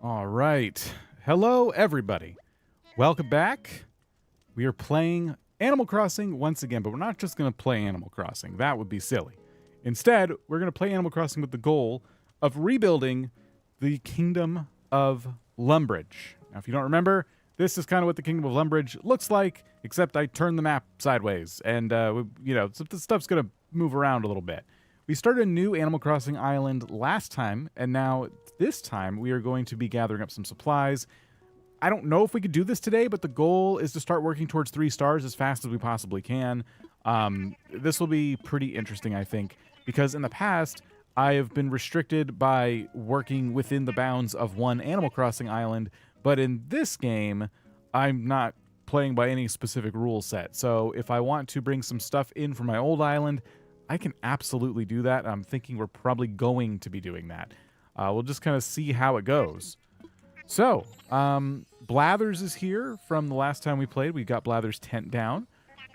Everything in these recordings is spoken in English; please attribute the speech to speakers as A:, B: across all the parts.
A: All right. Hello, everybody. Welcome back. We are playing Animal Crossing once again, but we're not just going to play Animal Crossing. That would be silly. Instead, we're going to play Animal Crossing with the goal of rebuilding the Kingdom of Lumbridge. Now, if you don't remember, this is kind of what the Kingdom of Lumbridge looks like, except I turned the map sideways, and, so this stuff's going to move around a little bit. We started a new Animal Crossing island last time, and now this time we are going to be gathering up some supplies. I don't know if we could do this today, but the goal is to start working towards 3 stars as fast as we possibly can. This will be pretty interesting, I think, because in the past, I have been restricted by working within the bounds of one Animal Crossing island, but in this game, I'm not playing by any specific rule set. So if I want to bring some stuff in from my old island, I can absolutely do that. I'm thinking we're probably going to be doing that. We'll just kind of see how it goes. So, Blathers is here from the last time we played. We got Blathers' tent down.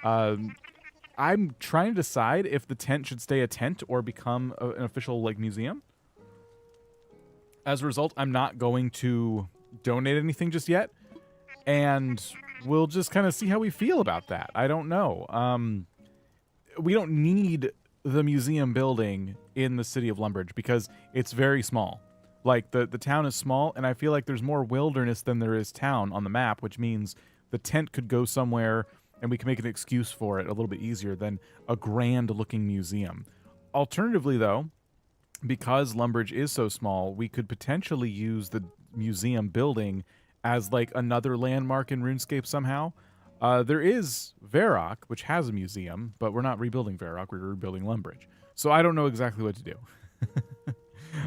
A: I'm trying to decide if the tent should stay a tent or become an official museum. As a result, I'm not going to donate anything just yet, and we'll just kind of see how we feel about that. I don't know. We don't need the museum building in the city of Lumbridge because it's very small. Like, the town is small, and I feel like there's more wilderness than there is town on the map, which means the tent could go somewhere, and we can make an excuse for it a little bit easier than a grand-looking museum. Alternatively, though, because Lumbridge is so small, we could potentially use the museum building as, like, another landmark in RuneScape somehow. There is Varrock, which has a museum, but we're not rebuilding Varrock, we're rebuilding Lumbridge. So I don't know exactly what to do.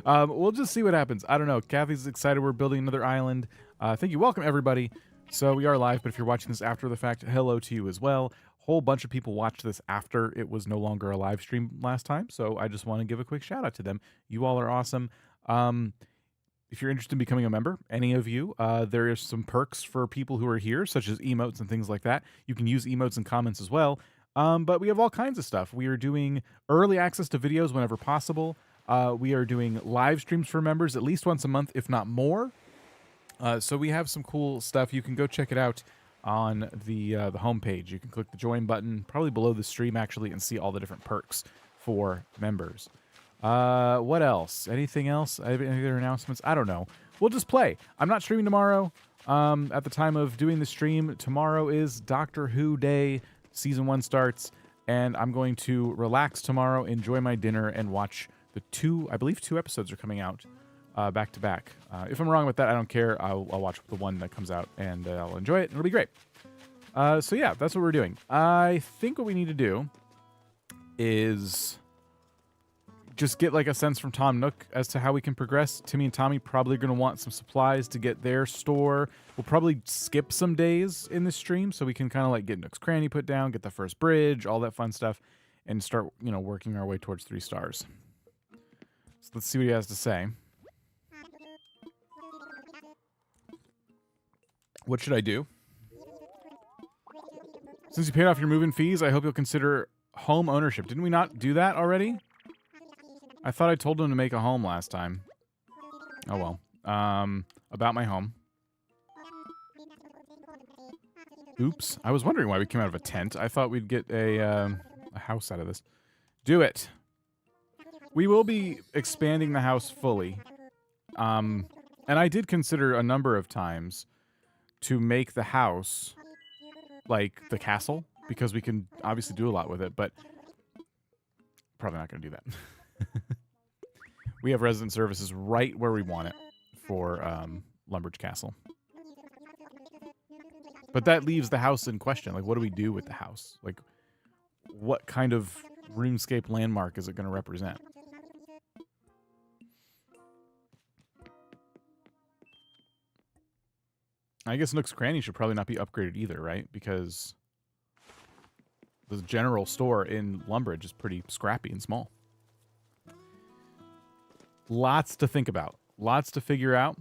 A: We'll just see what happens. I don't know. Kathy's excited we're building another island. Thank you. Welcome, everybody. So we are live, but if you're watching this after the fact, hello to you as well. Whole bunch of people watched this after it was no longer a live stream last time, so I just want to give a quick shout out to them. You all are awesome. If you're interested in becoming a member, any of you, there is some perks for people who are here, such as emotes and things like that. You can use emotes and comments as well. But we have all kinds of stuff. We are doing early access to videos whenever possible. We are doing live streams for members at least once a month, if not more. So we have some cool stuff. You can go check it out on the homepage. You can click the join button, probably below the stream actually, and see all the different perks for members. What else? Anything else? Any other announcements? I don't know. We'll just play. I'm not streaming tomorrow. At the time of doing the stream, tomorrow is Doctor Who Day. Season 1 starts, and I'm going to relax tomorrow, enjoy my dinner, and watch the I believe 2 episodes are coming out back to back. If I'm wrong with that, I don't care. I'll watch the one that comes out, and I'll enjoy it. It'll be great. So yeah, that's what we're doing. I think what we need to do is just get like a sense from Tom Nook as to how we can progress. Timmy and Tommy probably going to want some supplies to get their store. We'll probably skip some days in this stream so we can kind of like get Nook's Cranny put down, get the first bridge, all that fun stuff, and start, working our way towards 3 stars. So let's see what he has to say. What should I do? Since you paid off your move-in fees, I hope you'll consider home ownership. Didn't we not do that already? I thought I told him to make a home last time. Oh well. About my home. Oops. I was wondering why we came out of a tent. I thought we'd get a house out of this. Do it. We will be expanding the house fully. And I did consider a number of times to make the house like the castle, because we can obviously do a lot with it, but probably not going to do that. We have resident services right where we want it for Lumbridge Castle. But that leaves the house in question. Like, what do we do with the house? Like, what kind of RuneScape landmark is it going to represent? I guess Nook's Cranny should probably not be upgraded either, right? Because the general store in Lumbridge is pretty scrappy and small. Lots to think about. Lots to figure out.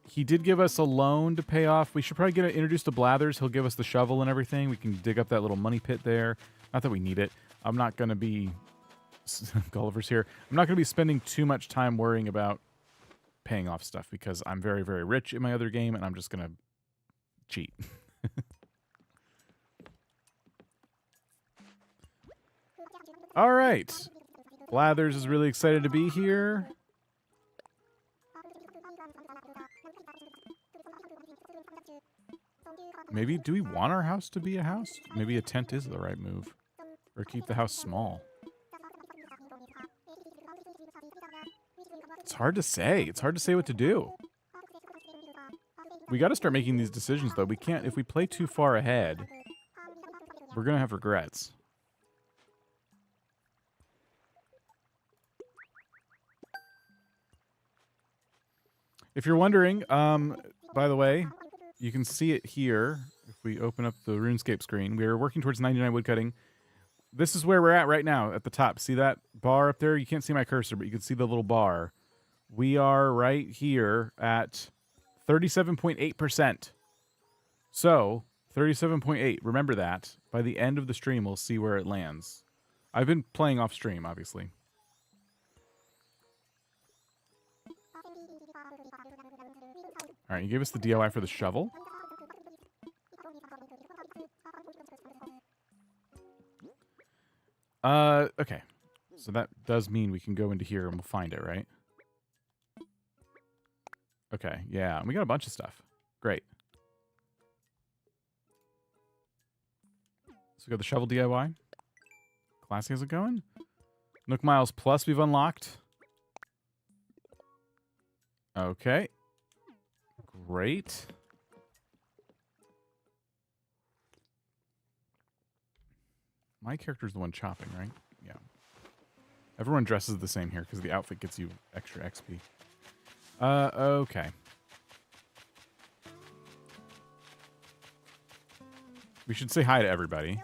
A: He did give us a loan to pay off. We should probably get introduced to Blathers. He'll give us the shovel and everything. We can dig up that little money pit there. Not that we need it. I'm not going to be... Gulliver's here. I'm not going to be spending too much time worrying about paying off stuff because I'm very, very rich in my other game, and I'm just going to cheat. All right. Blathers is really excited to be here. Maybe, do we want our house to be a house? Maybe a tent is the right move. Or keep the house small. It's hard to say. It's hard to say what to do. We got to start making these decisions, though. We can't, if we play too far ahead, we're going to have regrets. If you're wondering, by the way, you can see it here. If we open up the RuneScape screen, we are working towards 99 woodcutting. This is where we're at right now at the top. See that bar up there? You can't see my cursor, but you can see the little bar. We are right here at 37.8%. So, 37.8. Remember that. By the end of the stream, we'll see where it lands. I've been playing off stream, obviously. All right, you gave us the DIY for the shovel. Okay. So that does mean we can go into here and we'll find it, right? Okay, yeah. We got a bunch of stuff. Great. So we got the shovel DIY. Classy, how's it going? Nook Miles Plus we've unlocked. Okay. Great. My character's the one chopping, right? Yeah. Everyone dresses the same here because the outfit gets you extra XP. Okay. We should say hi to everybody.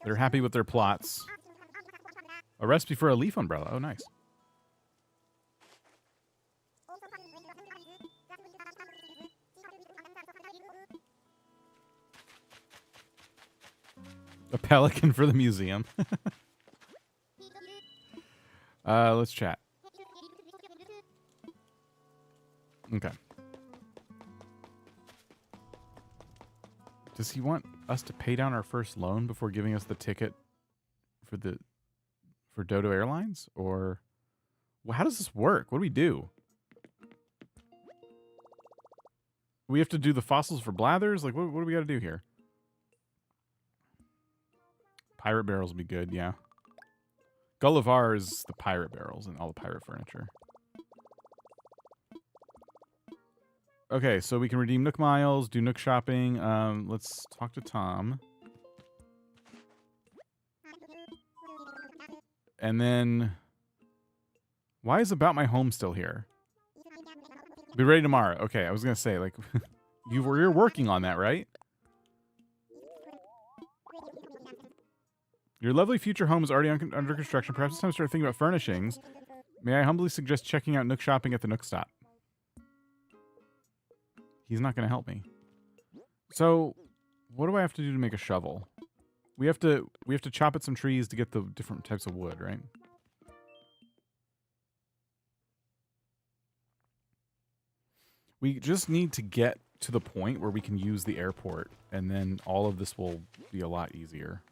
A: They're happy with their plots. A recipe for a leaf umbrella. Oh, nice. A pelican for the museum. Let's chat. Okay. Does he want us to pay down our first loan before giving us the ticket for Dodo Airlines? Or well, how does this work? What do we do? We have to do the fossils for Blathers? Like, what do we got to do here? Pirate barrels would be good, yeah. Gullivar is the pirate barrels and all the pirate furniture. Okay, so we can redeem Nook Miles, do Nook shopping. Let's talk to Tom. And then... why is About My Home still here? Be ready tomorrow. Okay, I was going to say, like, you're working on that, right? Your lovely future home is already under construction. Perhaps it's time to start thinking about furnishings. May I humbly suggest checking out Nook shopping at the Nook Stop? He's not going to help me. So, what do I have to do to make a shovel? We have to chop at some trees to get the different types of wood, right? We just need to get to the point where we can use the airport, and then all of this will be a lot easier.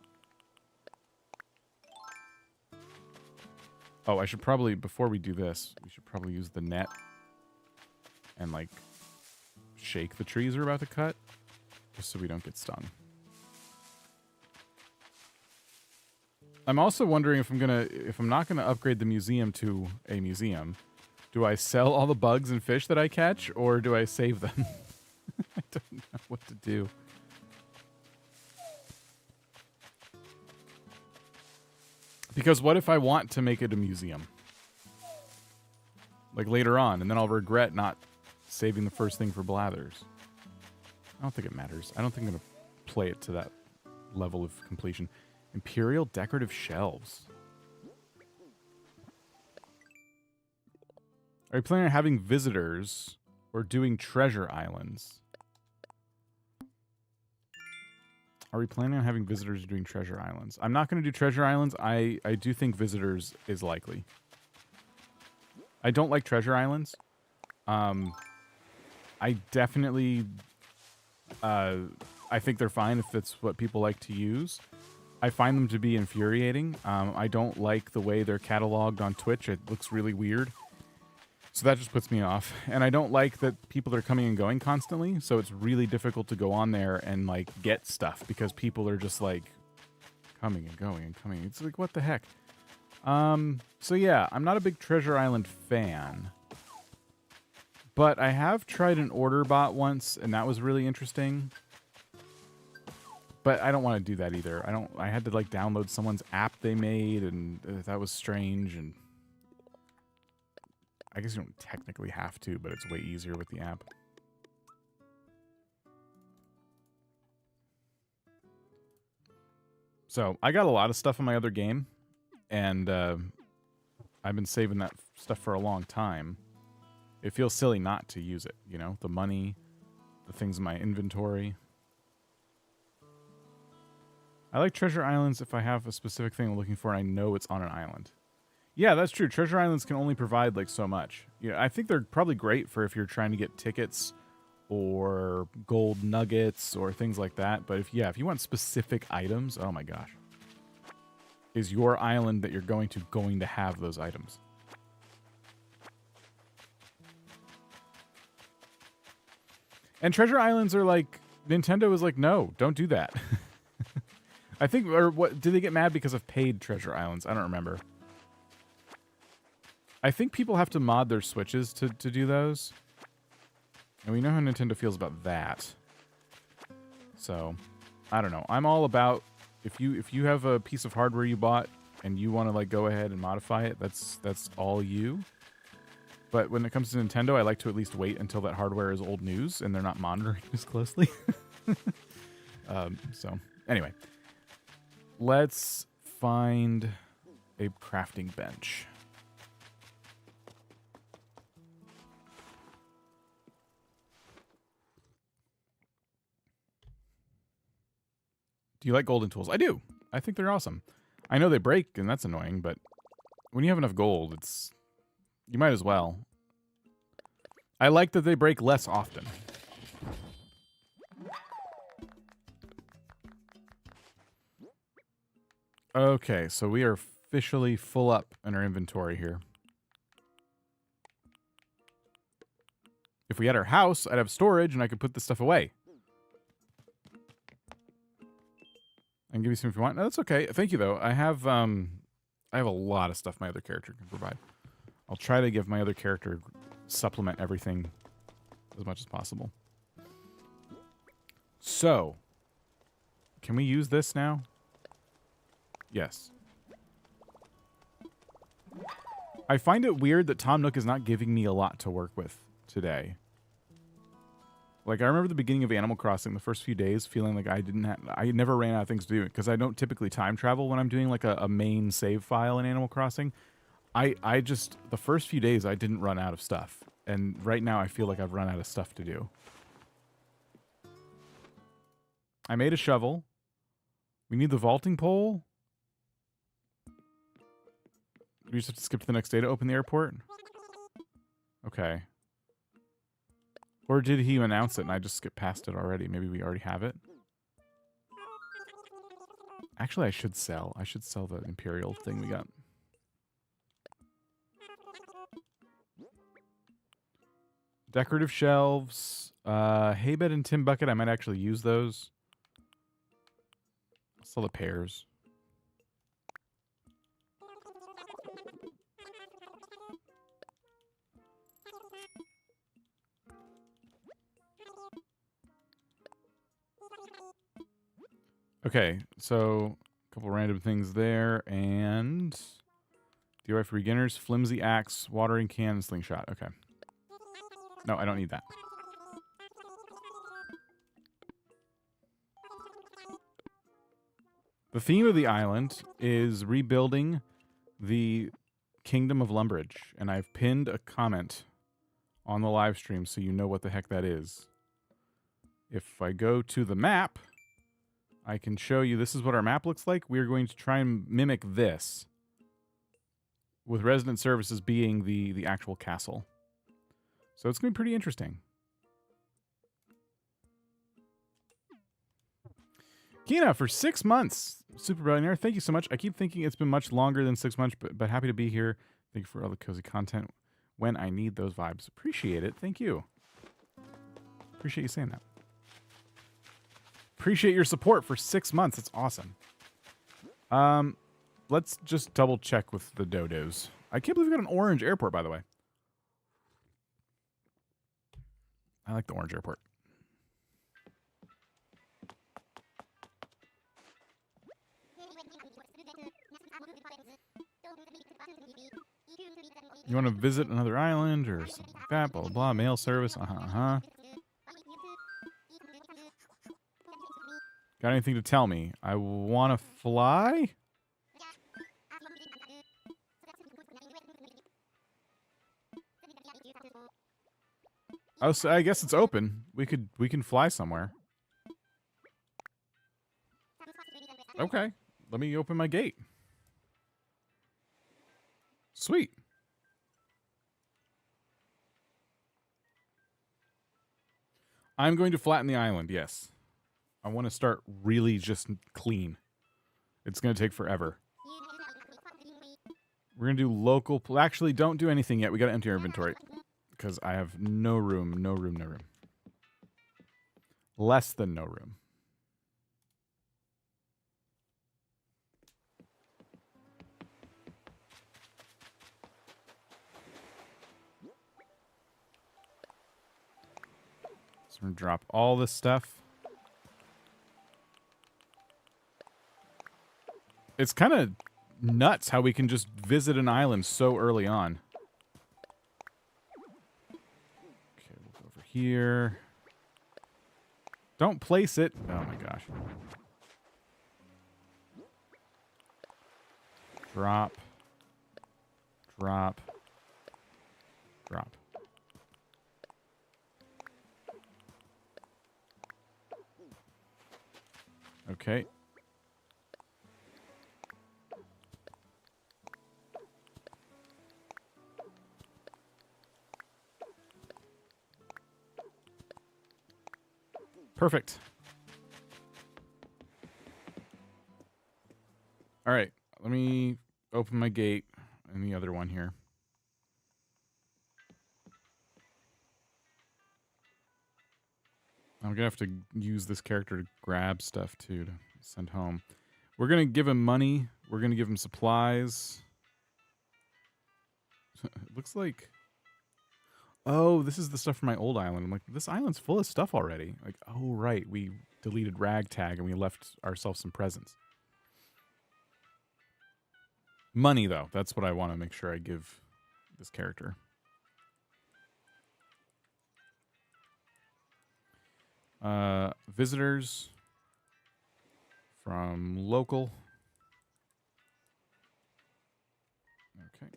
A: Oh, I should probably, before we do this, we should probably use the net and, like, shake the trees we're about to cut, just so we don't get stung. I'm also wondering if I'm not gonna upgrade the museum to a museum, do I sell all the bugs and fish that I catch, or do I save them? I don't know what to do. Because what if I want to make it a museum? Like later on, and then I'll regret not saving the first thing for Blathers. I don't think it matters. I don't think I'm going to play it to that level of completion. Imperial decorative shelves. Are you planning on having visitors or doing treasure islands? Are we planning on having visitors or doing treasure islands? I'm not going to do treasure islands. I do think visitors is likely. I don't like treasure islands. I definitely, I think they're fine if that's what people like to use. I find them to be infuriating. I don't like the way they're cataloged on Twitch. It looks really weird. So that just puts me off. And I don't like that people are coming and going constantly. So it's really difficult to go on there and like get stuff because people are just like coming and going and coming. It's like, what the heck? So yeah, I'm not a big Treasure Island fan. But I have tried an order bot once, and that was really interesting. But I don't want to do that either. I had to like download someone's app they made, and that was strange. And I guess you don't technically have to, but it's way easier with the app. So I got a lot of stuff in my other game, and I've been saving that stuff for a long time. It feels silly not to use it, you know? The money, the things in my inventory. I like treasure islands if I have a specific thing I'm looking for and I know it's on an island. Yeah, that's true. Treasure islands can only provide like so much. Yeah, I think they're probably great for if you're trying to get tickets or gold nuggets or things like that. But if you want specific items, oh my gosh. Is your island that you're going to have those items? And treasure islands are like, Nintendo is like, no, don't do that. I think, or what, did they get mad because of paid treasure islands? I don't remember. I think people have to mod their Switches to do those. And we know how Nintendo feels about that. So, I don't know. I'm all about, if you have a piece of hardware you bought and you want to like go ahead and modify it, that's all you. But when it comes to Nintendo, I like to at least wait until that hardware is old news and they're not monitoring as closely. So, anyway. Let's find a crafting bench. Do you like golden tools? I do. I think they're awesome. I know they break, and that's annoying, but when you have enough gold, you might as well. I like that they break less often. Okay, so we are officially full up in our inventory here. If we had our house, I'd have storage, and I could put this stuff away. I can give you some if you want. No, that's okay. Thank you, though. I have a lot of stuff my other character can provide. I'll try to give my other character supplement everything as much as possible. So, can we use this now? Yes. I find it weird that Tom Nook is not giving me a lot to work with today. Like, I remember the beginning of Animal Crossing, the first few days, feeling like I never ran out of things to do, because I don't typically time travel when I'm doing, like, a main save file in Animal Crossing. I just, the first few days, I didn't run out of stuff. And right now, I feel like I've run out of stuff to do. I made a shovel. We need the vaulting pole. We just have to skip to the next day to open the airport? Okay. Or did he announce it and I just skipped past it already? Maybe we already have it. Actually, I should sell. I should sell the Imperial thing we got. Decorative shelves. Hay bed and tin bucket. I might actually use those. I'll sell the pears. Okay, so a couple random things there, and DIY for beginners, flimsy axe, watering can, and slingshot. Okay. No, I don't need that. The theme of the island is rebuilding the Kingdom of Lumbridge, and I've pinned a comment on the live stream so you know what the heck that is. If I go to the map, I can show you this is what our map looks like. We're going to try and mimic this. with resident services being the actual castle. So it's going to be pretty interesting. Kina, for 6 months. Super Billionaire, thank you so much. I keep thinking it's been much longer than 6 months, but happy to be here. Thank you for all the cozy content when I need those vibes. Appreciate it. Thank you. Appreciate you saying that. Appreciate your support for 6 months. It's awesome. Let's just double check with the dodos. I can't believe we got an orange airport, by the way. I like the orange airport. You want to visit another island or something like that? Blah, blah, blah. Mail service. Got anything to tell me? I want to fly? Oh, so I guess it's open. We can fly somewhere. Okay. Let me open my gate. Sweet. I'm going to flatten the island, yes. I want to start really just clean. It's going to take forever. We're going to do local... Actually, don't do anything yet. We got to empty our inventory. Because I have no room, no room, no room. Less than no room. So we're going to drop all this stuff. It's kind of nuts how we can just visit an island so early on. Okay, we'll go over here. Don't place it. Oh my gosh. Drop. Drop. Drop. Okay. Perfect. All right. Let me open my gate and the other one here. I'm going to have to use this character to grab stuff, too, to send home. We're going to give him money. We're going to give him supplies. It looks like... Oh, this is the stuff from my old island. I'm like, this island's full of stuff already. Like, oh, right. We deleted Ragtag and we left ourselves some presents. Money, though. That's what I want to make sure I give this character. Visitors from local. Okay.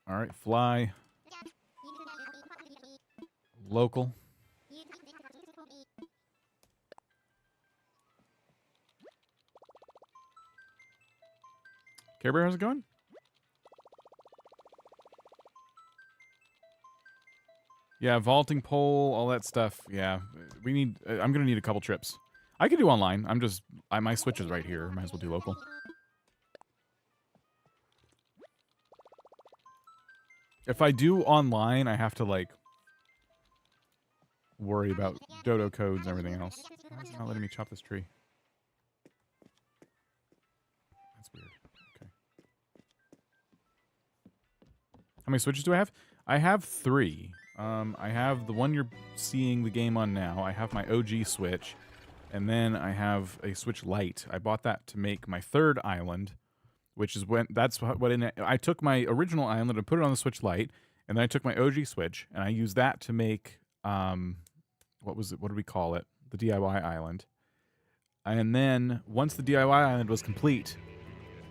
A: All right, fly. Local. Care Bear, how's it going? Yeah, vaulting pole, all that stuff. Yeah, we need. I'm gonna need a couple trips. I can do online. My Switch is right here. Might as well do local. If I do online, I have to like worry about dodo codes and everything else. Why is it not letting me chop this tree? That's weird. Okay. How many Switches do I have? I have 3. I have the one you're seeing the game on now. I have my OG Switch, and then I have a Switch Lite. I bought that to make my 3rd island, which is when I took my original island and put it on the Switch Lite, and then I took my OG Switch and I used that to make what was it? What did we call it? The DIY island. And then once the DIY island was complete,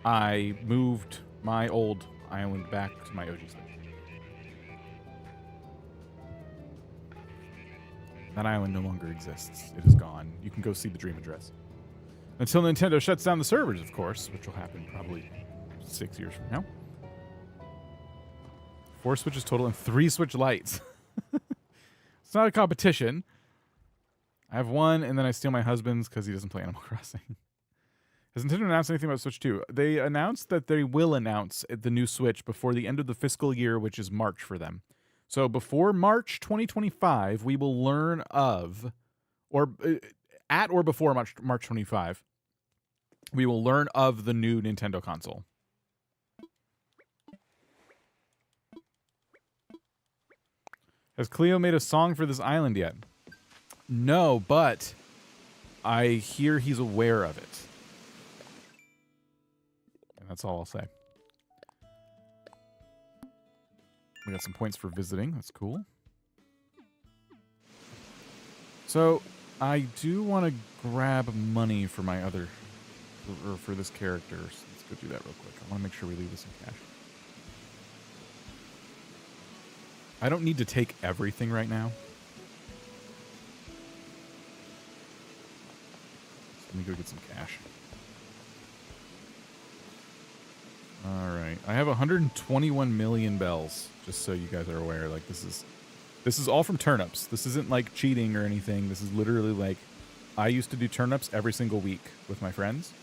A: I moved my old island back to my OG Switch. That island no longer exists. It is gone. You can go see the dream address. Until Nintendo shuts down the servers, of course, which will happen probably 6 years from now. 4 Switches total and 3 Switch Lights. It's not a competition. I have one, and then I steal my husband's because he doesn't play Animal Crossing. Has Nintendo announced anything about Switch 2? They announced that they will announce the new Switch before the end of the fiscal year, which is March for them. So before March 2025, we will learn of, or at or before March 25, we will learn of the new Nintendo console. Has Cleo made a song for this island yet? No, but I hear he's aware of it. And that's all I'll say. We got some points for visiting. That's cool. So, I do want to grab money for my other... for this character. So let's go do that real quick. I want to make sure we leave this in cash. I don't need to take everything right now. So let me go get some cash. Alright. I have 121 million bells, just so you guys are aware. Like, this is all from turnips. This isn't like cheating or anything. This is literally like, I used to do turnips every single week with my friends.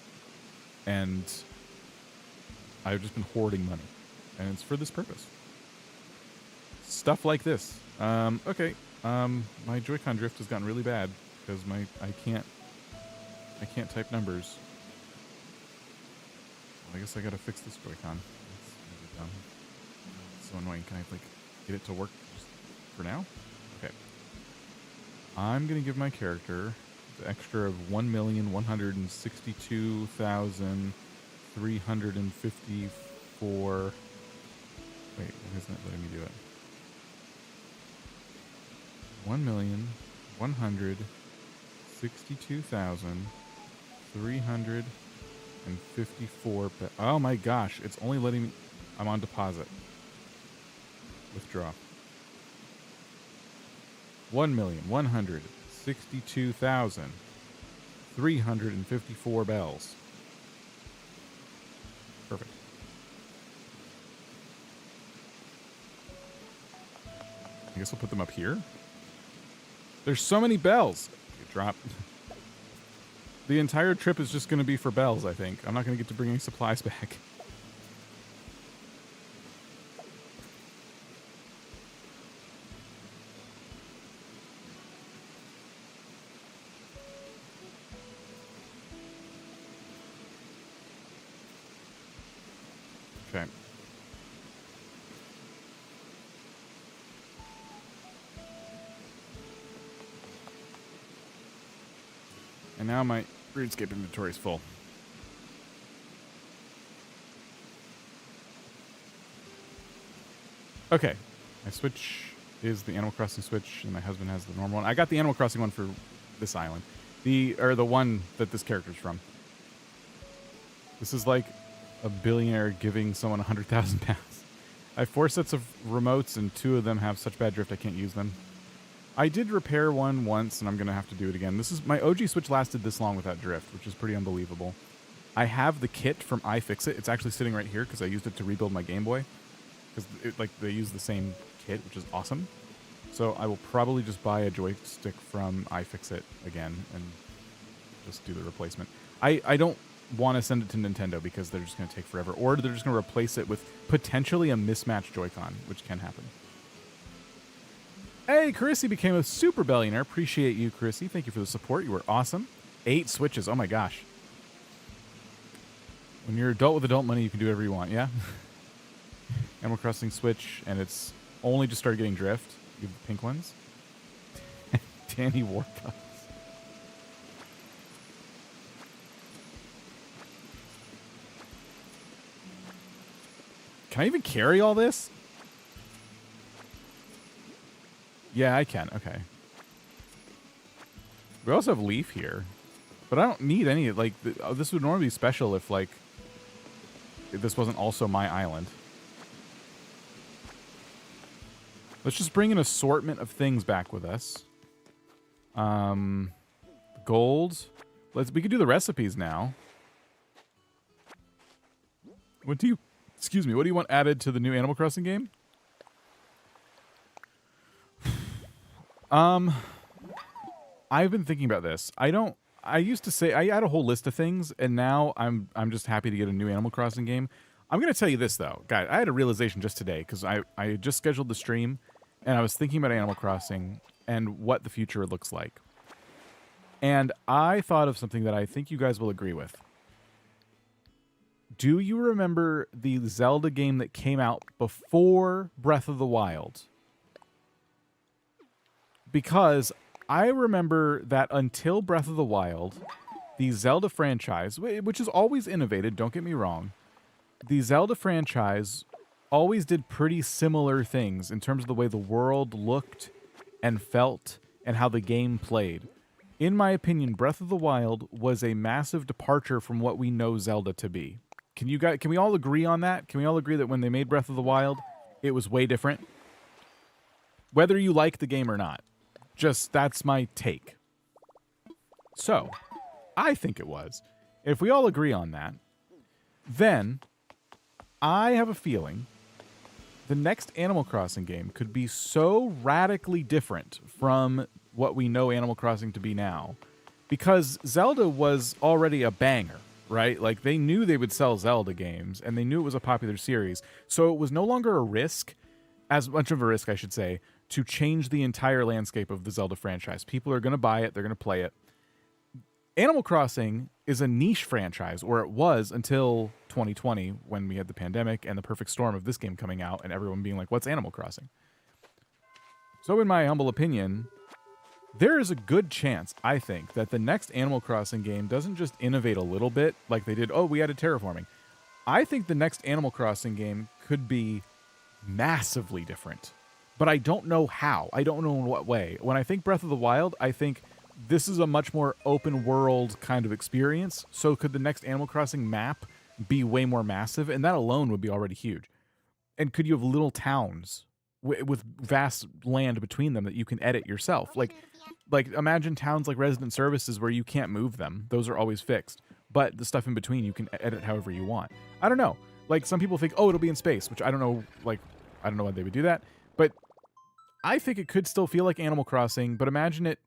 A: And I've just been hoarding money. And it's for this purpose. Stuff like this. Okay. My Joy-Con drift has gotten really bad because I can't type numbers. Well, I guess I gotta fix this Joy-Con. That's really dumb. It's so annoying. Can I like get it to work just for now? Okay. I'm gonna give my character the extra of 1,162,354. Wait, why isn't it letting me do it? 1,162,354. Oh my gosh, it's only letting me. I'm on deposit. Withdraw. 1,162,354 bells. Perfect. I guess I'll put them up here. There's so many bells. Okay, drop. The entire trip is just going to be for bells, I think. I'm not going to get to bring any supplies back. Okay. And now my RuneScape inventory is full. Okay. My Switch is the Animal Crossing Switch, and my husband has the normal one. I got the Animal Crossing one for this island. The one that this character's from. This is like a billionaire giving someone 100,000 pounds. I have 4 sets of remotes, and 2 of them have such bad drift I can't use them. I did repair one once, and I'm going to have to do it again. This is my OG Switch lasted this long without drift, which is pretty unbelievable. I have the kit from iFixit. It's actually sitting right here because I used it to rebuild my Game Boy. Because they use the same kit, which is awesome. So I will probably just buy a joystick from iFixit again and just do the replacement. I don't want to send it to Nintendo because they're just going to take forever. Or they're just going to replace it with potentially a mismatched Joy-Con, which can happen. Hey, Carissy became a super billionaire. Appreciate you, Carissy. Thank you for the support. You were awesome. 8 Switches. Oh, my gosh. When you're adult with adult money, you can do whatever you want, yeah? Animal Crossing Switch, and it's only just started getting drift. You have the pink ones. Danny Warpuss. Can I even carry all this? Yeah, I can. Okay. We also have Leaf here. But I don't need any, like, this would normally be special if, like, if this wasn't also my island. Let's just bring an assortment of things back with us. Gold. We could do the recipes now. What do you, excuse me, what do you want added to the new Animal Crossing game? I've been thinking about this. I used to say I had a whole list of things, and now I'm just happy to get a new Animal Crossing game. I'm going to tell you this, though. Guys, I had a realization just today, because I just scheduled the stream, and I was thinking about Animal Crossing and what the future looks like. And I thought of something that I think you guys will agree with. Do you remember the Zelda game that came out before Breath of the Wild? Because I remember that until Breath of the Wild, the Zelda franchise, which is always innovated, don't get me wrong, the Zelda franchise always did pretty similar things in terms of the way the world looked and felt and how the game played. In my opinion, Breath of the Wild was a massive departure from what we know Zelda to be. Can we all agree on that? Can we all agree that when they made Breath of the Wild, it was way different? Whether you like the game or not. Just, that's my take. So, I think it was. If we all agree on that, then I have a feeling the next Animal Crossing game could be so radically different from what we know Animal Crossing to be now. Because Zelda was already a banger, right? Like, they knew they would sell Zelda games, and they knew it was a popular series. So it was no longer a risk, as much of a risk, I should say, to change the entire landscape of the Zelda franchise. People are going to buy it. They're going to play it. Animal Crossing is a niche franchise, or it was until 2020 when we had the pandemic and the perfect storm of this game coming out and everyone being like, what's Animal Crossing? So in my humble opinion, there is a good chance, I think, that the next Animal Crossing game doesn't just innovate a little bit like they did, oh, we added terraforming. I think the next Animal Crossing game could be massively different. But I don't know how. I don't know in what way. When I think Breath of the Wild, I think this is a much more open world kind of experience. So could the next Animal Crossing map be way more massive? And that alone would be already huge. And could you have little towns with vast land between them that you can edit yourself? Like imagine towns like Resident Services where you can't move them. Those are always fixed. But the stuff in between you can edit however you want. I don't know. Like some people think, oh, it'll be in space, which I don't know. Like, I don't know why they would do that. But I think it could still feel like Animal Crossing, but imagine it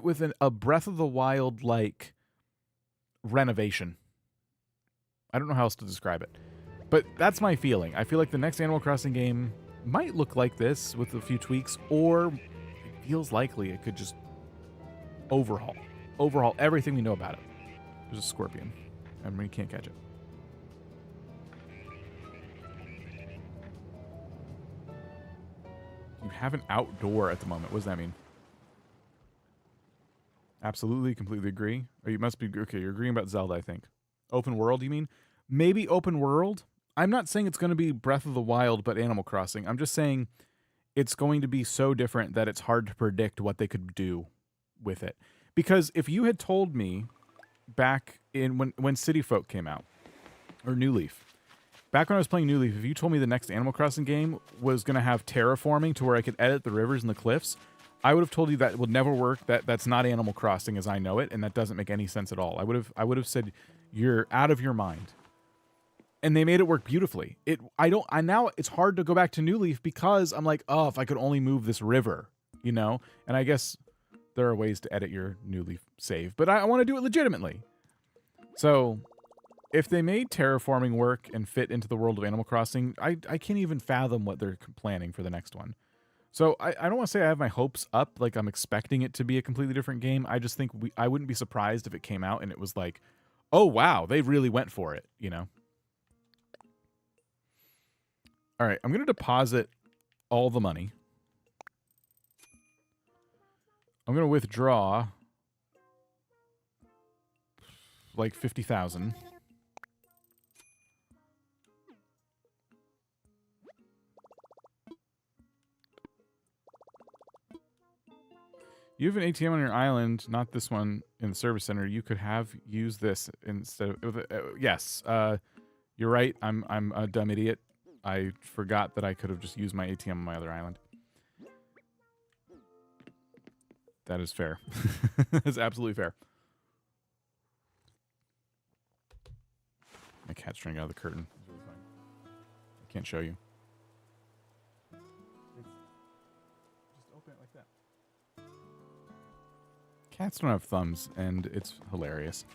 A: with a Breath of the Wild like renovation. I don't know how else to describe it, but that's my feeling. I feel like the next Animal Crossing game might look like this with a few tweaks, or it feels likely it could just overhaul everything we know about it. There's a scorpion, and we can't catch it. You have an outdoor at the moment. What does that mean? Absolutely, completely agree. Or you must be, okay, you're agreeing about Zelda, I think. Open world, you mean? Maybe open world? I'm not saying it's going to be Breath of the Wild, but Animal Crossing. I'm just saying it's going to be so different that it's hard to predict what they could do with it. Because if you had told me back in when City Folk came out, or New Leaf, back when I was playing New Leaf, if you told me the next Animal Crossing game was going to have terraforming to where I could edit the rivers and the cliffs, I would have told you that would never work. That's not Animal Crossing as I know it, and that doesn't make any sense at all. I would have said you're out of your mind. And they made it work beautifully. Now it's hard to go back to New Leaf because I'm like, oh, if I could only move this river, you know? And I guess there are ways to edit your New Leaf save, but I want to do it legitimately. So if they made terraforming work and fit into the world of Animal Crossing, I can't even fathom what they're planning for the next one. So I don't want to say I have my hopes up, like I'm expecting it to be a completely different game. I just think I wouldn't be surprised if it came out and it was like, oh, wow, they really went for it, you know? All right, I'm going to deposit all the money. I'm going to withdraw like 50,000. You have an ATM on your island, not this one in the service center. You could have used this instead of... yes, you're right. I'm a dumb idiot. I forgot that I could have just used my ATM on my other island. That is fair. That's absolutely fair. My cat's trying to get out of the curtain. It's really funny. I can't show you. Just open it like that. Cats don't have thumbs, and it's hilarious.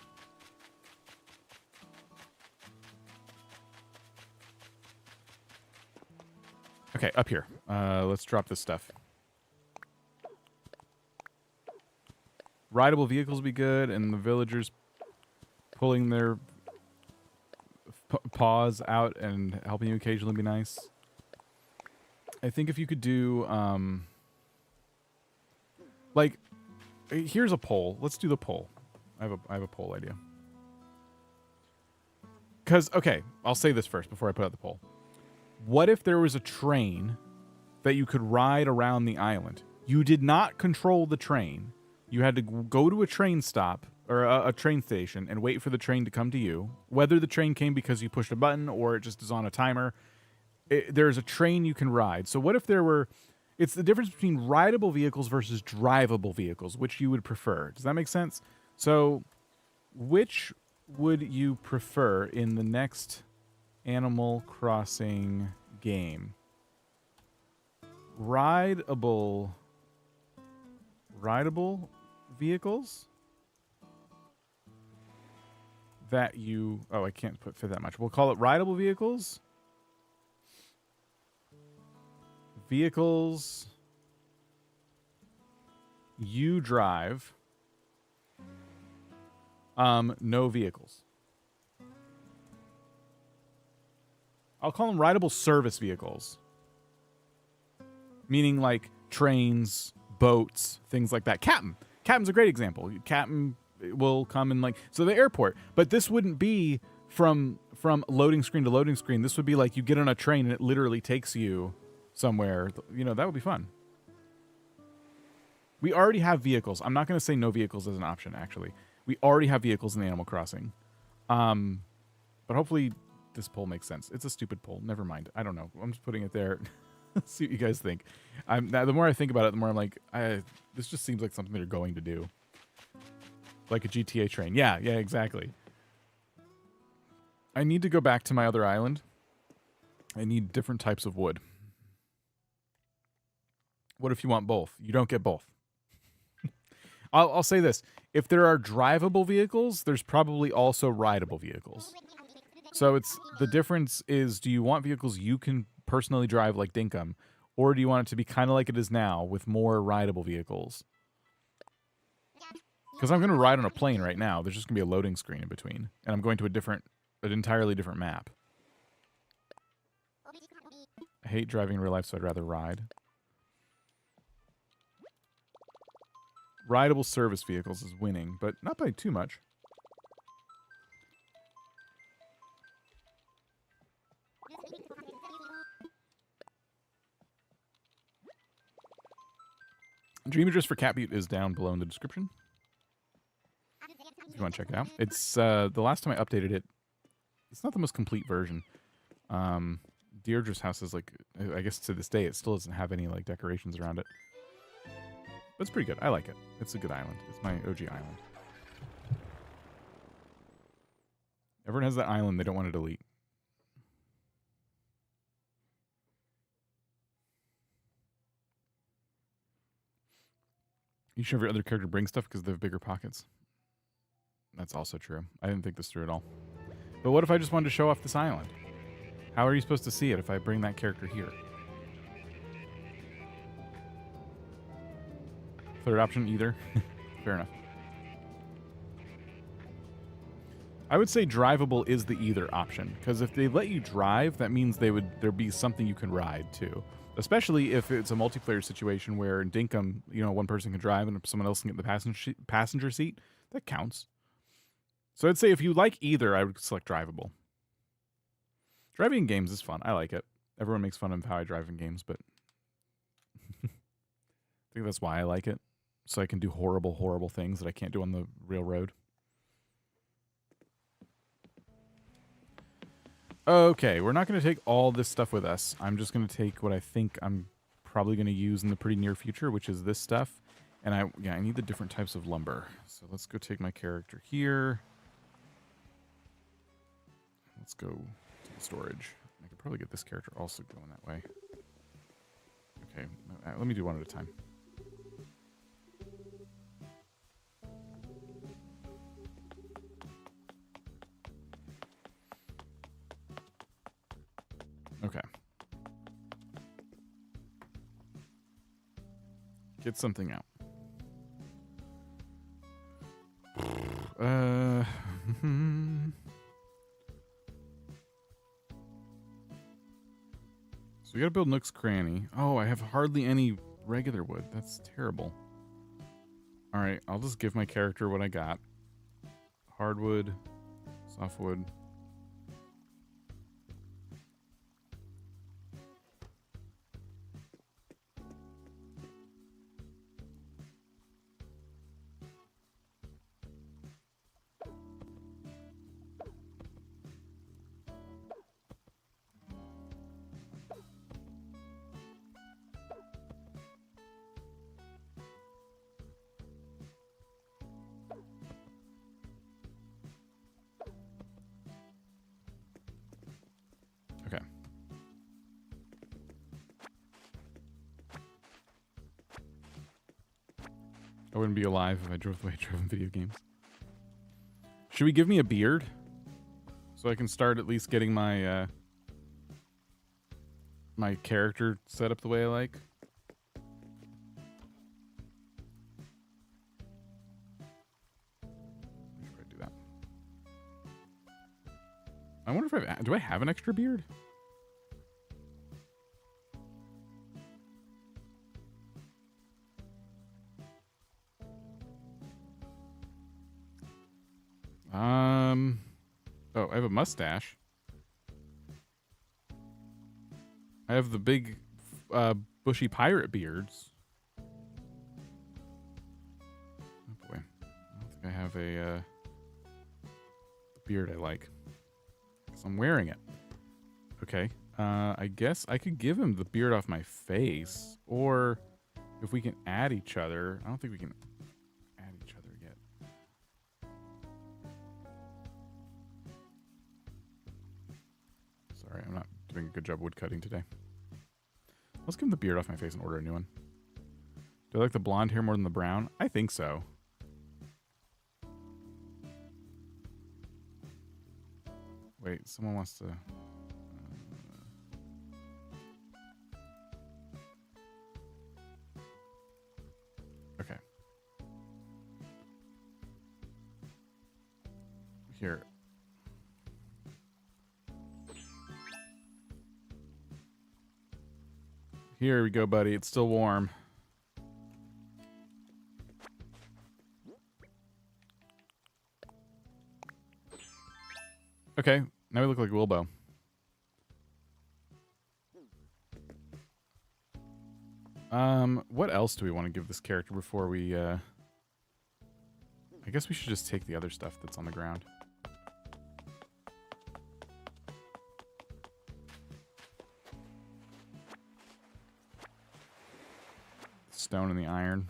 A: Okay, up here. Let's drop this stuff. Rideable vehicles be good, and the villagers pulling their paws out and helping you occasionally be nice. I think if you could do, like, here's a poll. Let's do the poll. I have a poll idea. Because, okay, I'll say this first before I put out the poll. What if there was a train that you could ride around the island? You did not control the train. You had to go to a train stop or a train station and wait for the train to come to you. Whether the train came because you pushed a button or it just is on a timer, there's a train you can ride. So what if there were... It's the difference between rideable vehicles versus drivable vehicles, which you would prefer. Does that make sense? So which would you prefer in the next Animal Crossing game? Rideable vehicles that you... Oh, I can't fit that much. We'll call it rideable vehicles. Vehicles you drive. No vehicles. I'll call them rideable service vehicles. Meaning like trains, boats, things like that. Captain's a great example. Captain will come and like... So the airport. But this wouldn't be from loading screen to loading screen. This would be like you get on a train and it literally takes you somewhere. You know, that would be fun. We already have vehicles. I'm not going to say no vehicles as an option, actually. We already have vehicles in Animal Crossing. But hopefully this poll makes sense. It's a stupid poll. Never mind. I don't know. I'm just putting it there. See what you guys think. The more I think about it, the more I'm like, this just seems like something they're going to do. Like a GTA train. Yeah, exactly. I need to go back to my other island. I need different types of wood. What if you want both? You don't get both. I'll say this. If there are drivable vehicles, there's probably also rideable vehicles. So it's the difference is, do you want vehicles you can personally drive like Dinkum, or do you want it to be kind of like it is now with more rideable vehicles? Because I'm going to ride on a plane right now. There's just going to be a loading screen in between, and I'm going to an entirely different map. I hate driving in real life, so I'd rather ride. Rideable service vehicles is winning, but not by too much. Dream Address for Cat Butte is down below in the description. If you want to check it out. It's the last time I updated it, it's not the most complete version. Deirdre's house is like, I guess to this day, it still doesn't have any like decorations around it. But it's pretty good. I like it. It's a good island. It's my OG island. Everyone has that island they don't want to delete. You should have your other character bring stuff because they have bigger pockets. That's also true. I didn't think this through at all. But what if I just wanted to show off this island? How are you supposed to see it if I bring that character here? Third option, either. Fair enough. I would say drivable is the either option, because if they let you drive, that means there'd be something you can ride too. Especially if it's a multiplayer situation where in Dinkum, you know, one person can drive and someone else can get the passenger seat. That counts. So I'd say if you like either, I would select drivable. Driving in games is fun. I like it. Everyone makes fun of how I drive in games, but I think that's why I like it. So I can do horrible, horrible things that I can't do on the real road. Okay, we're not going to take all this stuff with us. I'm just going to take what I think I'm probably going to use in the pretty near future, which is this stuff. And I need the different types of lumber. So let's go take my character here. let's go to the storage. I could probably get this character also going that way. Okay, let me do one at a time. Okay. Get something out. So we gotta build Nook's Cranny. Oh, I have hardly any regular wood. That's terrible. Alright, I'll just give my character what I got. Hardwood, softwood. Okay. I wouldn't be alive if I drove the way I drove in video games. Should we give me a beard? So I can start at least getting my my character set up the way I like? I should probably do that. I wonder if do I have an extra beard? Oh, I have a mustache. I have the big, bushy pirate beards. Oh boy, I don't think I have a beard I like. So I'm wearing it. Okay, I guess I could give him the beard off my face, or if we can add each other. I don't think we can add each other yet. Sorry, I'm not doing a good job woodcutting today. Let's give him the beard off my face and order a new one. Do I like the blonde hair more than the brown? I think so. Wait, someone wants to... Okay. Here. Here we go, buddy. It's still warm. Okay, now we look like Wilbo. What else do we want to give this character before we, I guess we should just take the other stuff that's on the ground. Stone and the iron.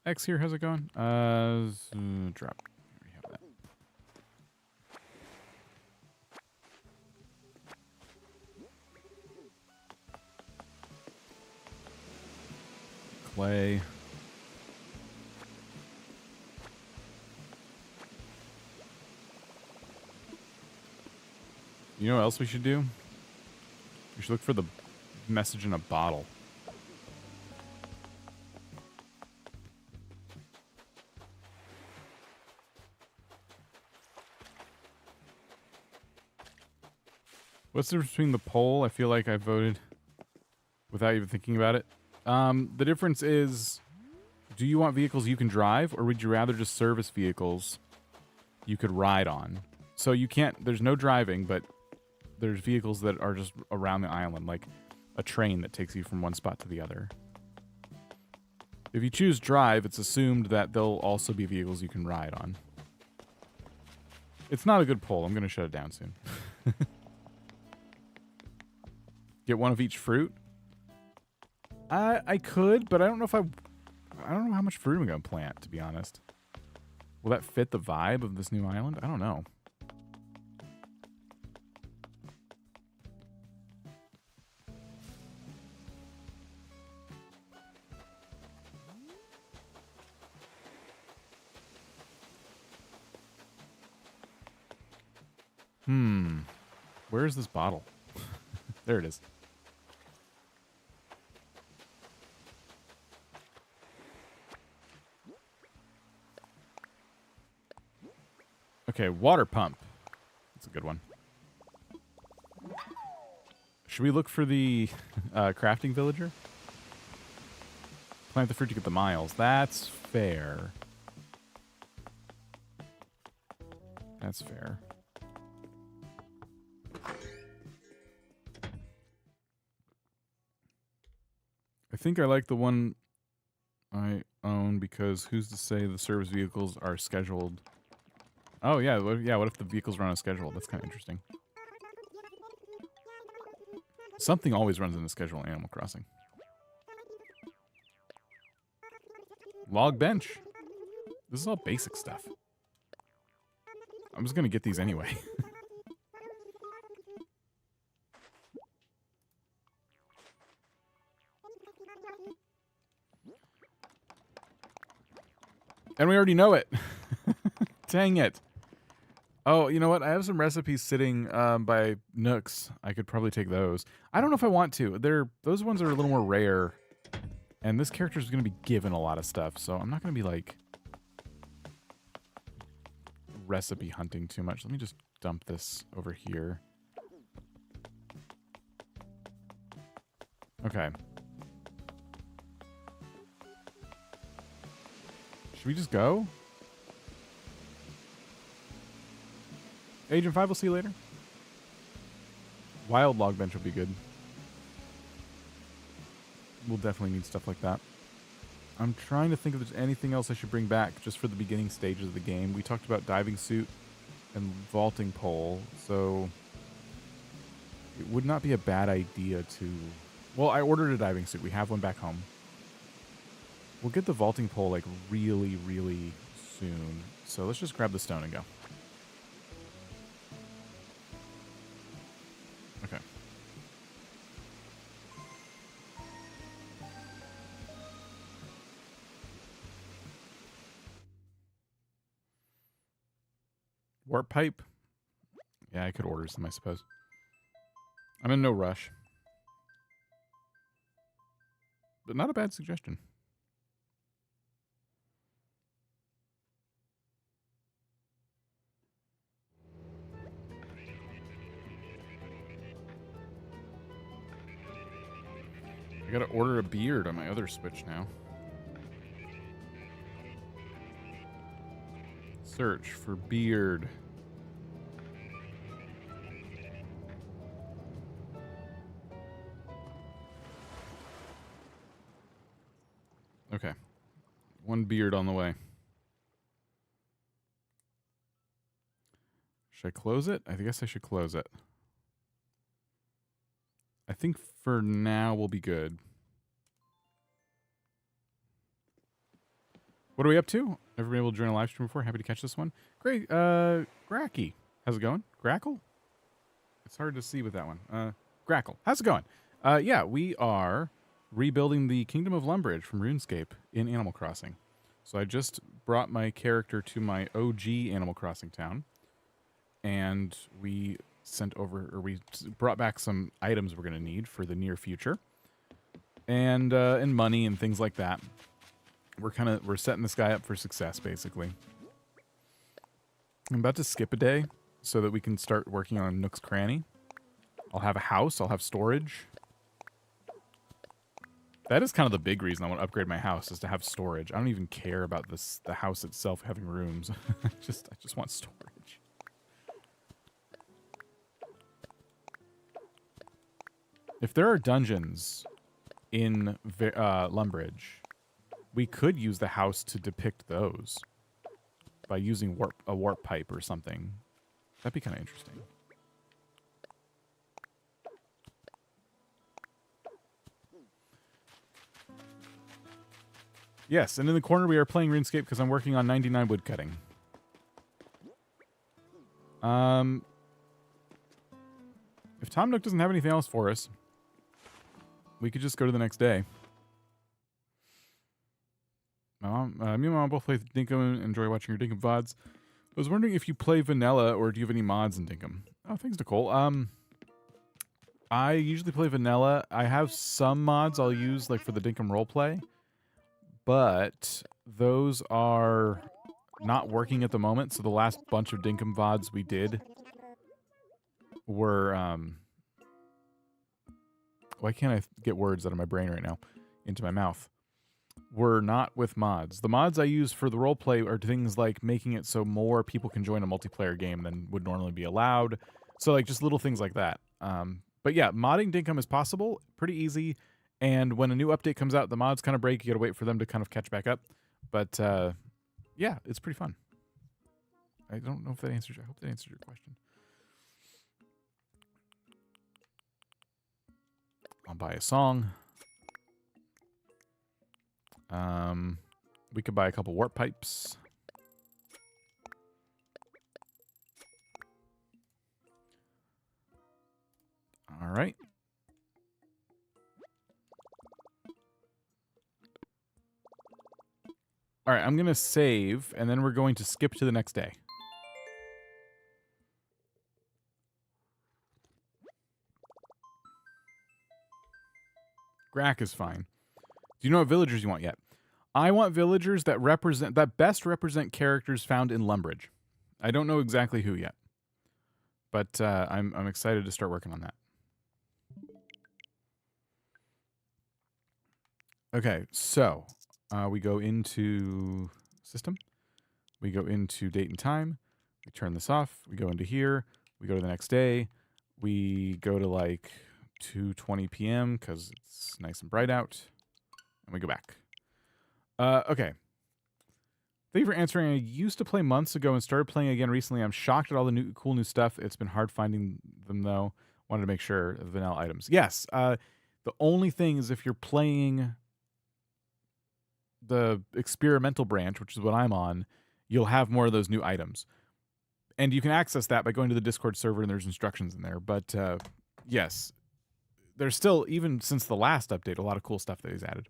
A: X here, how's it going? Drop. We have that. Clay. You know what else we should do? We should look for the message in a bottle. What's the difference between the poll? I feel like I voted without even thinking about it. The difference is, do you want vehicles you can drive, or would you rather just service vehicles you could ride on? So you can't, there's no driving, but there's vehicles that are just around the island, like a train that takes you from one spot to the other. If you choose drive, it's assumed that there'll also be vehicles you can ride on. It's not a good poll. I'm going to shut it down soon. Get one of each fruit? I could, but I don't know if I I don't know how much fruit I'm going to plant, to be honest. Will that fit the vibe of this new island? I don't know. Where is this bottle? There it is. Okay, water pump. That's a good one. Should we look for the crafting villager? Plant the fruit to get the miles. That's fair. That's fair. I think I like the one I own because who's to say the service vehicles are scheduled? Oh, yeah. What if the vehicles run on a schedule? That's kind of interesting. Something always runs in a schedule in Animal Crossing. Log bench. This is all basic stuff. I'm just going to get these anyway. And we already know it. Dang it. Oh, you know what? I have some recipes sitting by Nooks. I could probably take those. I don't know if I want to. Those ones are a little more rare. And this character is going to be given a lot of stuff. So I'm not going to be like recipe hunting too much. Let me just dump this over here. Okay. Should we just go? Agent 5, we'll see you later. Wild log bench will be good. We'll definitely need stuff like that. I'm trying to think if there's anything else I should bring back just for the beginning stages of the game. We talked about diving suit and vaulting pole, so it would not be a bad idea to... Well, I ordered a diving suit. We have one back home. We'll get the vaulting pole like really, really soon. So let's just grab the stone and go. Okay. Warp pipe? Yeah, I could order some, I suppose. I'm in no rush. But not a bad suggestion. I gotta order a beard on my other Switch now. Search for beard. Okay. One beard on the way. Should I close it? I guess I should close it. I think for now we'll be good. What are we up to? Everybody able to join a live stream before? Happy to catch this one. Great. Gracky. How's it going? Grackle? It's hard to see with that one. Grackle. How's it going? Yeah, we are rebuilding the Kingdom of Lumbridge from RuneScape in Animal Crossing. So I just brought my character to my OG Animal Crossing town. And we we brought back some items we're going to need for the near future, and money and things like that. We're setting this guy up for success, basically. I'm about to skip a day so that we can start working on Nook's Cranny. I'll have a house. I'll have storage. That is kind of the big reason I want to upgrade my house, is to have storage. I don't even care about the house itself having rooms. I just want storage. If there are dungeons in Lumbridge, we could use the house to depict those by using a warp pipe or something. That'd be kind of interesting. Yes, and in the corner we are playing RuneScape because I'm working on 99 woodcutting. If Tom Nook doesn't have anything else for us, we could just go to the next day. Me and my mom both play Dinkum and enjoy watching your Dinkum VODs. I was wondering if you play vanilla or do you have any mods in Dinkum? Oh, thanks, Nicole. I usually play vanilla. I have some mods I'll use like for the Dinkum roleplay, but those are not working at the moment. So the last bunch of Dinkum VODs we did were why can't I get words out of my brain right now into my mouth? Were not with mods. The mods I use for the roleplay are things like making it so more people can join a multiplayer game than would normally be allowed. So like just little things like that. But yeah, modding Dinkum is possible, pretty easy. And when a new update comes out, the mods kind of break. You gotta wait for them to kind of catch back up. But yeah, it's pretty fun. I don't know if that answers. I hope that answered your question. I'll buy a song. We could buy a couple warp pipes. All right. All right, I'm going to save, and then we're going to skip to the next day. Grack is fine. Do you know what villagers you want yet? I want villagers that best represent characters found in Lumbridge. I don't know exactly who yet, but I'm excited to start working on that. Okay, so we go into system. We go into date and time. We turn this off. We go into here. We go to the next day. We go to like 2:20 p.m. because it's nice and bright out. And we go back. Okay. Thank you for answering. I used to play months ago and started playing again recently. I'm shocked at all the cool new stuff. It's been hard finding them, though. Wanted to make sure the vanilla items. Yes. The only thing is if you're playing the experimental branch, which is what I'm on, you'll have more of those new items. And you can access that by going to the Discord server, and there's instructions in there. But yes, there's still, even since the last update, a lot of cool stuff that he's added.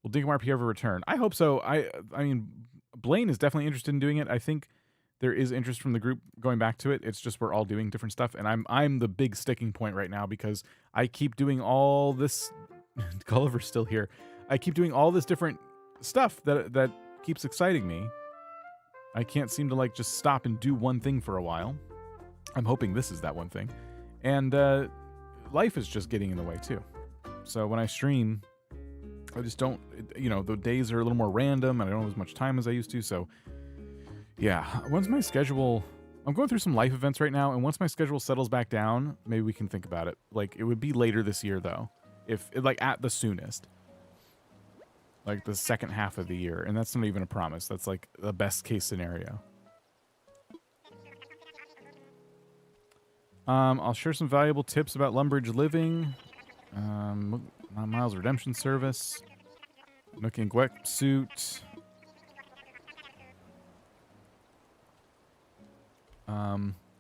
A: Will Dinkum RP ever return? I hope so. I mean, Blaine is definitely interested in doing it. I think there is interest from the group going back to it. It's just we're all doing different stuff, and I'm the big sticking point right now because I keep doing all this. Gulliver's still here. I keep doing all this different stuff that keeps exciting me. I can't seem to like just stop and do one thing for a while. I'm hoping this is that one thing, and life is just getting in the way too. So when I stream, I just don't, you know, the days are a little more random and I don't have as much time as I used to. So yeah, once my schedule, I'm going through some life events right now. And once my schedule settles back down, maybe we can think about it. Like it would be later this year though, if like at the soonest, like the second half of the year. And that's not even a promise. That's like the best case scenario. I'll share some valuable tips about Lumbridge living. Miles Redemption Service. Nook and Gwek suit.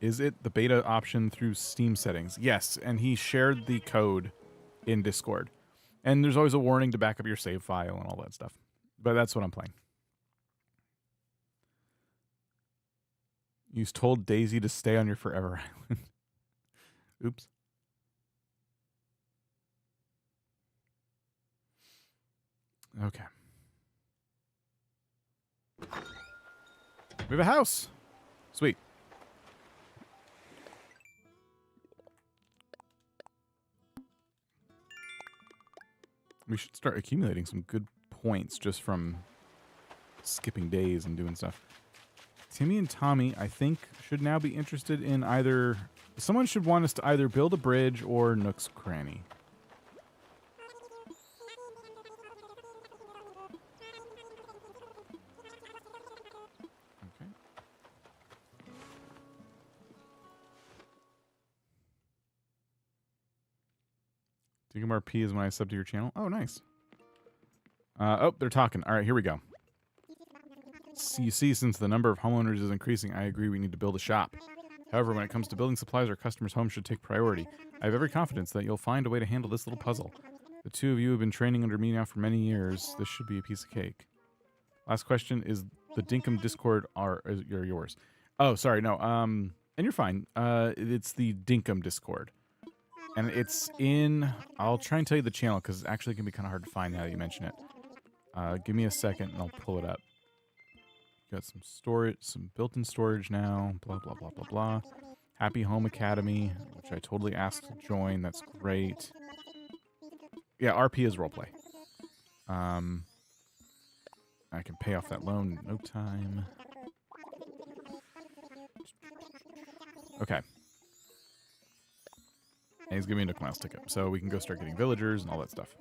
A: Is it the beta option through Steam settings? Yes, and he shared the code in Discord. And there's always a warning to back up your save file and all that stuff. But that's what I'm playing. You told Daisy to stay on your Forever Island. Oops. Okay. We have a house. Sweet. We should start accumulating some good points just from skipping days and doing stuff. Timmy and Tommy, I think, should now be interested in either... Someone should want us to either build a bridge or Nook's Cranny. Okay. Dinkum RP is when I sub to your channel. Oh, nice. Oh, they're talking. All right, here we go. You see, since the number of homeowners is increasing, I agree we need to build a shop. However, when it comes to building supplies, our customers' homes should take priority. I have every confidence that you'll find a way to handle this little puzzle. The two of you have been training under me now for many years. This should be a piece of cake. Last question, is the Dinkum Discord yours? Oh, sorry, no. And you're fine. It's the Dinkum Discord. And it's in... I'll try and tell you the channel, because it's actually going to be kind of hard to find now that you mention it. Give me a second, and I'll pull it up. Got some storage, some built-in storage now. Blah, blah, blah, blah, blah. Happy Home Academy, which I totally asked to join. That's great. Yeah, RP is roleplay. I can pay off that loan in no time. Okay. And he's giving me a Nook Miles ticket, so we can go start getting villagers and all that stuff.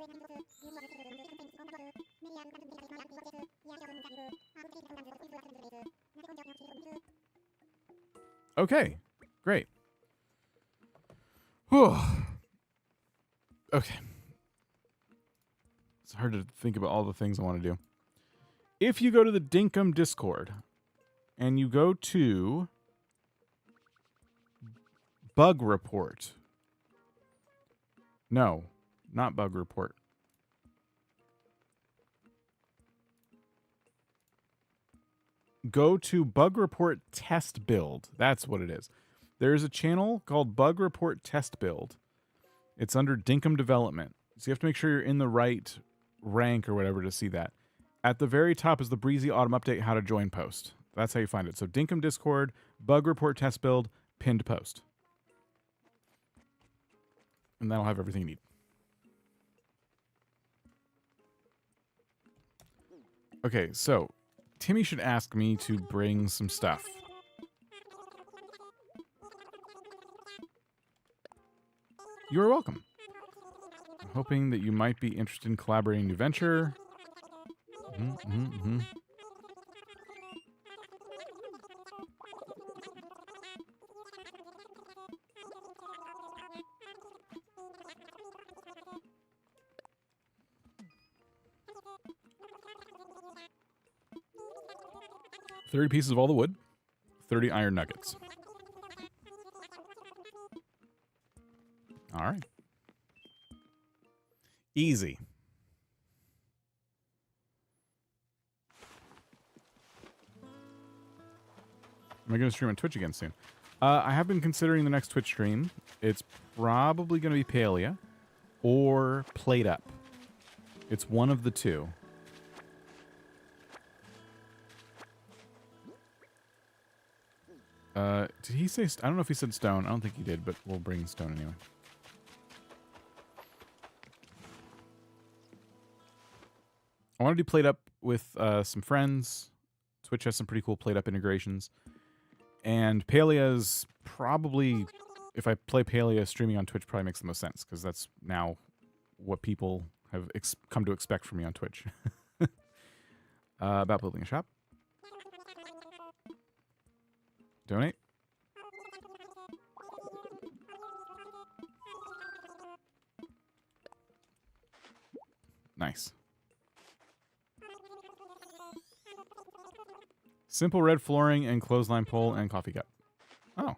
A: Okay, great. Whew. Okay. It's hard to think about all the things I want to do. If you go to the Dinkum Discord and you go to Bug Report. No, not Bug Report. Go to Bug Report Test Build. That's what it is. There's a channel called Bug Report Test Build. It's under Dinkum Development. So you have to make sure you're in the right rank or whatever to see that. At the very top is the Breezy Autumn Update How to Join post. That's how you find it. So Dinkum Discord, Bug Report Test Build, pinned post. And that'll have everything you need. Okay, so Timmy should ask me to bring some stuff. You are welcome. I'm hoping that you might be interested in collaborating in a new venture. 30 pieces of all the wood, 30 iron nuggets. All right. Easy. Am I going to stream on Twitch again soon? I have been considering the next Twitch stream. It's probably going to be Palia or Played Up. It's one of the two. Did he say... I don't know if he said stone. I don't think he did, but we'll bring stone anyway. I want to do Played Up with some friends. Twitch has some pretty cool Played Up integrations. And Palia's probably... If I play Palia, streaming on Twitch probably makes the most sense, because that's now what people have come to expect from me on Twitch. About building a shop. Donate. Nice. Simple red flooring and clothesline pole and coffee cup. Oh.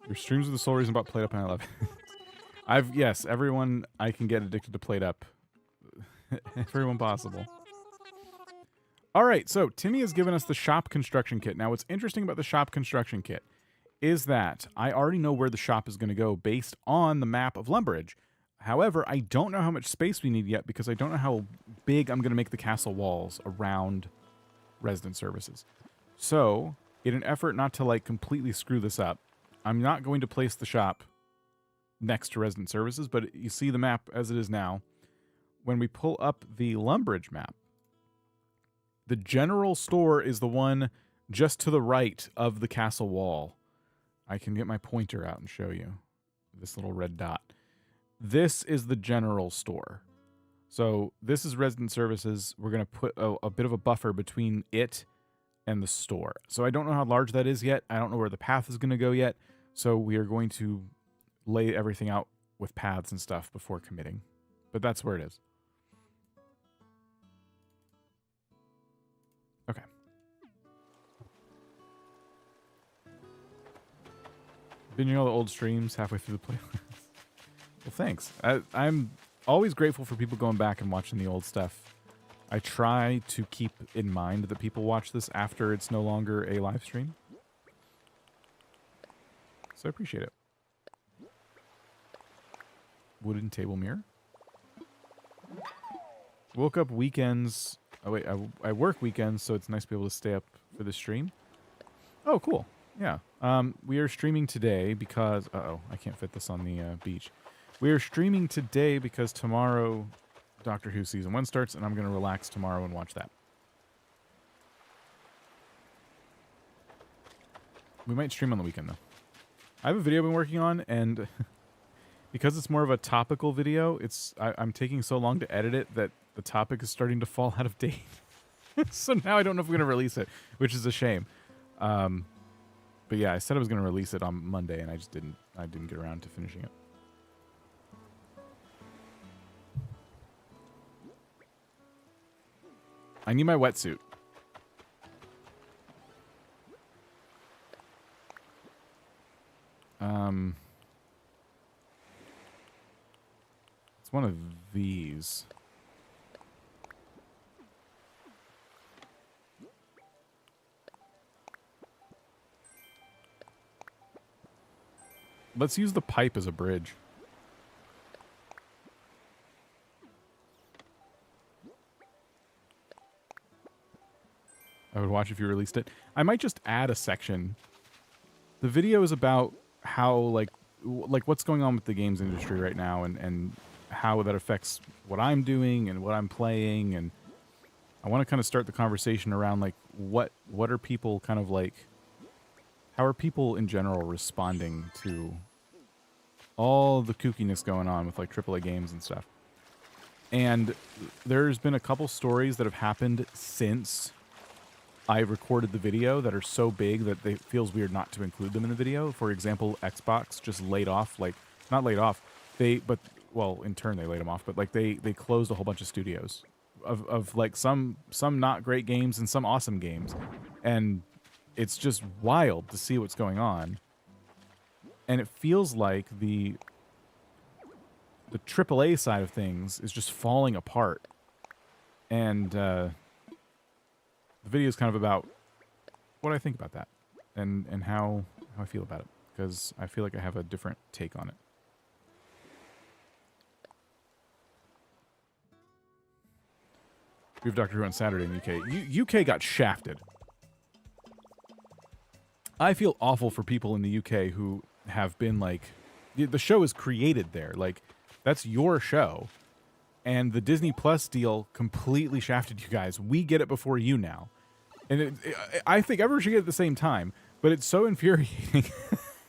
A: Your streams with the sole reason about Played Up and I love it. Yes, everyone I can get addicted to Played Up. Everyone possible. All right, so Timmy has given us the shop construction kit. Now, what's interesting about the shop construction kit is that I already know where the shop is going to go based on the map of Lumbridge. However, I don't know how much space we need yet because I don't know how big I'm going to make the castle walls around resident services. So, in an effort not to like completely screw this up, I'm not going to place the shop next to resident services, but you see the map as it is now. When we pull up the Lumbridge map, the general store is the one just to the right of the castle wall. I can get my pointer out and show you this little red dot. This is the general store. So this is resident services. We're going to put a bit of a buffer between it and the store. So I don't know how large that is yet. I don't know where the path is going to go yet. So we are going to lay everything out with paths and stuff before committing. But that's where it is. Binging all the old streams halfway through the playlist. Well, thanks. I'm always grateful for people going back and watching the old stuff. I try to keep in mind that people watch this after it's no longer a live stream. So I appreciate it. Wooden table mirror. Woke up weekends. Oh, wait. I work weekends, so it's nice to be able to stay up for the stream. Oh, cool. Yeah. We are streaming today because... Uh-oh. I can't fit this on the beach. We are streaming today because tomorrow Doctor Who Season 1 starts, and I'm going to relax tomorrow and watch that. We might stream on the weekend, though. I have a video I've been working on, and because it's more of a topical video, I'm taking so long to edit it that the topic is starting to fall out of date. So now I don't know if we're going to release it, which is a shame. But yeah, I said I was going to release it on Monday, and I just didn't. I didn't get around to finishing it. I need my wetsuit. It's one of these. Let's use the pipe as a bridge. I would watch if you released it. I might just add a section. The video is about how, like what's going on with the games industry right now and how that affects what I'm doing and what I'm playing. And I want to kind of start the conversation around, like, what are people kind of like, how are people in general responding to all the kookiness going on with, like, AAA games and stuff. And there's been a couple stories that have happened since I recorded the video that are so big that it feels weird not to include them in the video. For example, Xbox just laid off, like, not laid off, well, in turn they laid them off, but like they closed a whole bunch of studios of like some not great games and some awesome games. And it's just wild to see what's going on. And it feels like the AAA side of things is just falling apart. And the video is kind of about what I think about that and how I feel about it, because I feel like I have a different take on it. We have Doctor Who on Saturday in the UK. UK got shafted. I feel awful for people in the UK who have been, like... The show is created there. Like, that's your show. And the Disney Plus deal completely shafted you guys. We get it before you now. And I think everyone should get it at the same time. But it's so infuriating,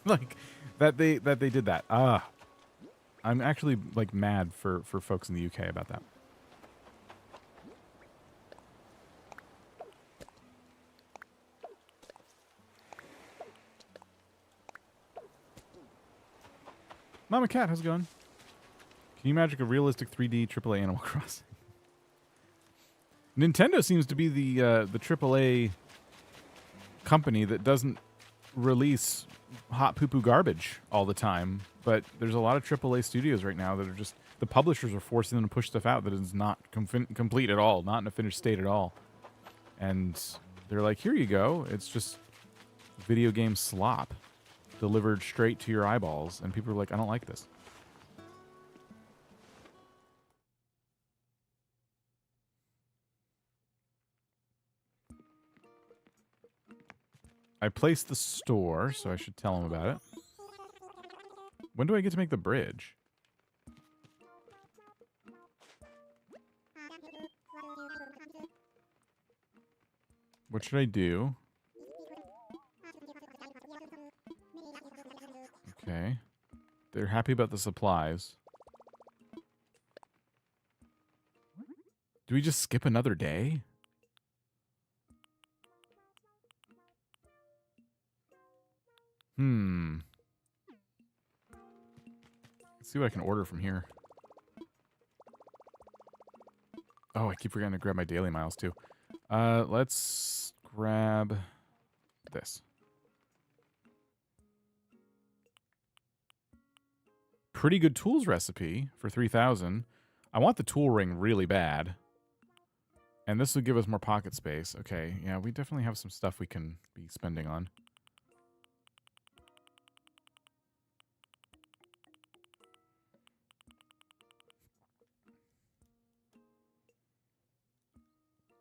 A: like, that they did that. I'm actually, like, mad for folks in the UK about that. Mama Cat, how's it going? Can you magic a realistic 3D AAA Animal Crossing? Nintendo seems to be the AAA company that doesn't release hot poo-poo garbage all the time. But there's a lot of AAA studios right now that are just... The publishers are forcing them to push stuff out that is not complete at all, not in a finished state at all. And they're like, here you go. It's just video game slop delivered straight to your eyeballs. And people are like, I don't like this. I placed the store, so I should tell them about it. When do I get to make the bridge? What should I do? Okay. They're happy about the supplies. Do we just skip another day? Let's see what I can order from here. Oh, I keep forgetting to grab my daily miles too. Let's grab this. pretty good tools recipe for 3,000. I want the tool ring really bad. And this would give us more pocket space. Okay, yeah, we definitely have some stuff we can be spending on.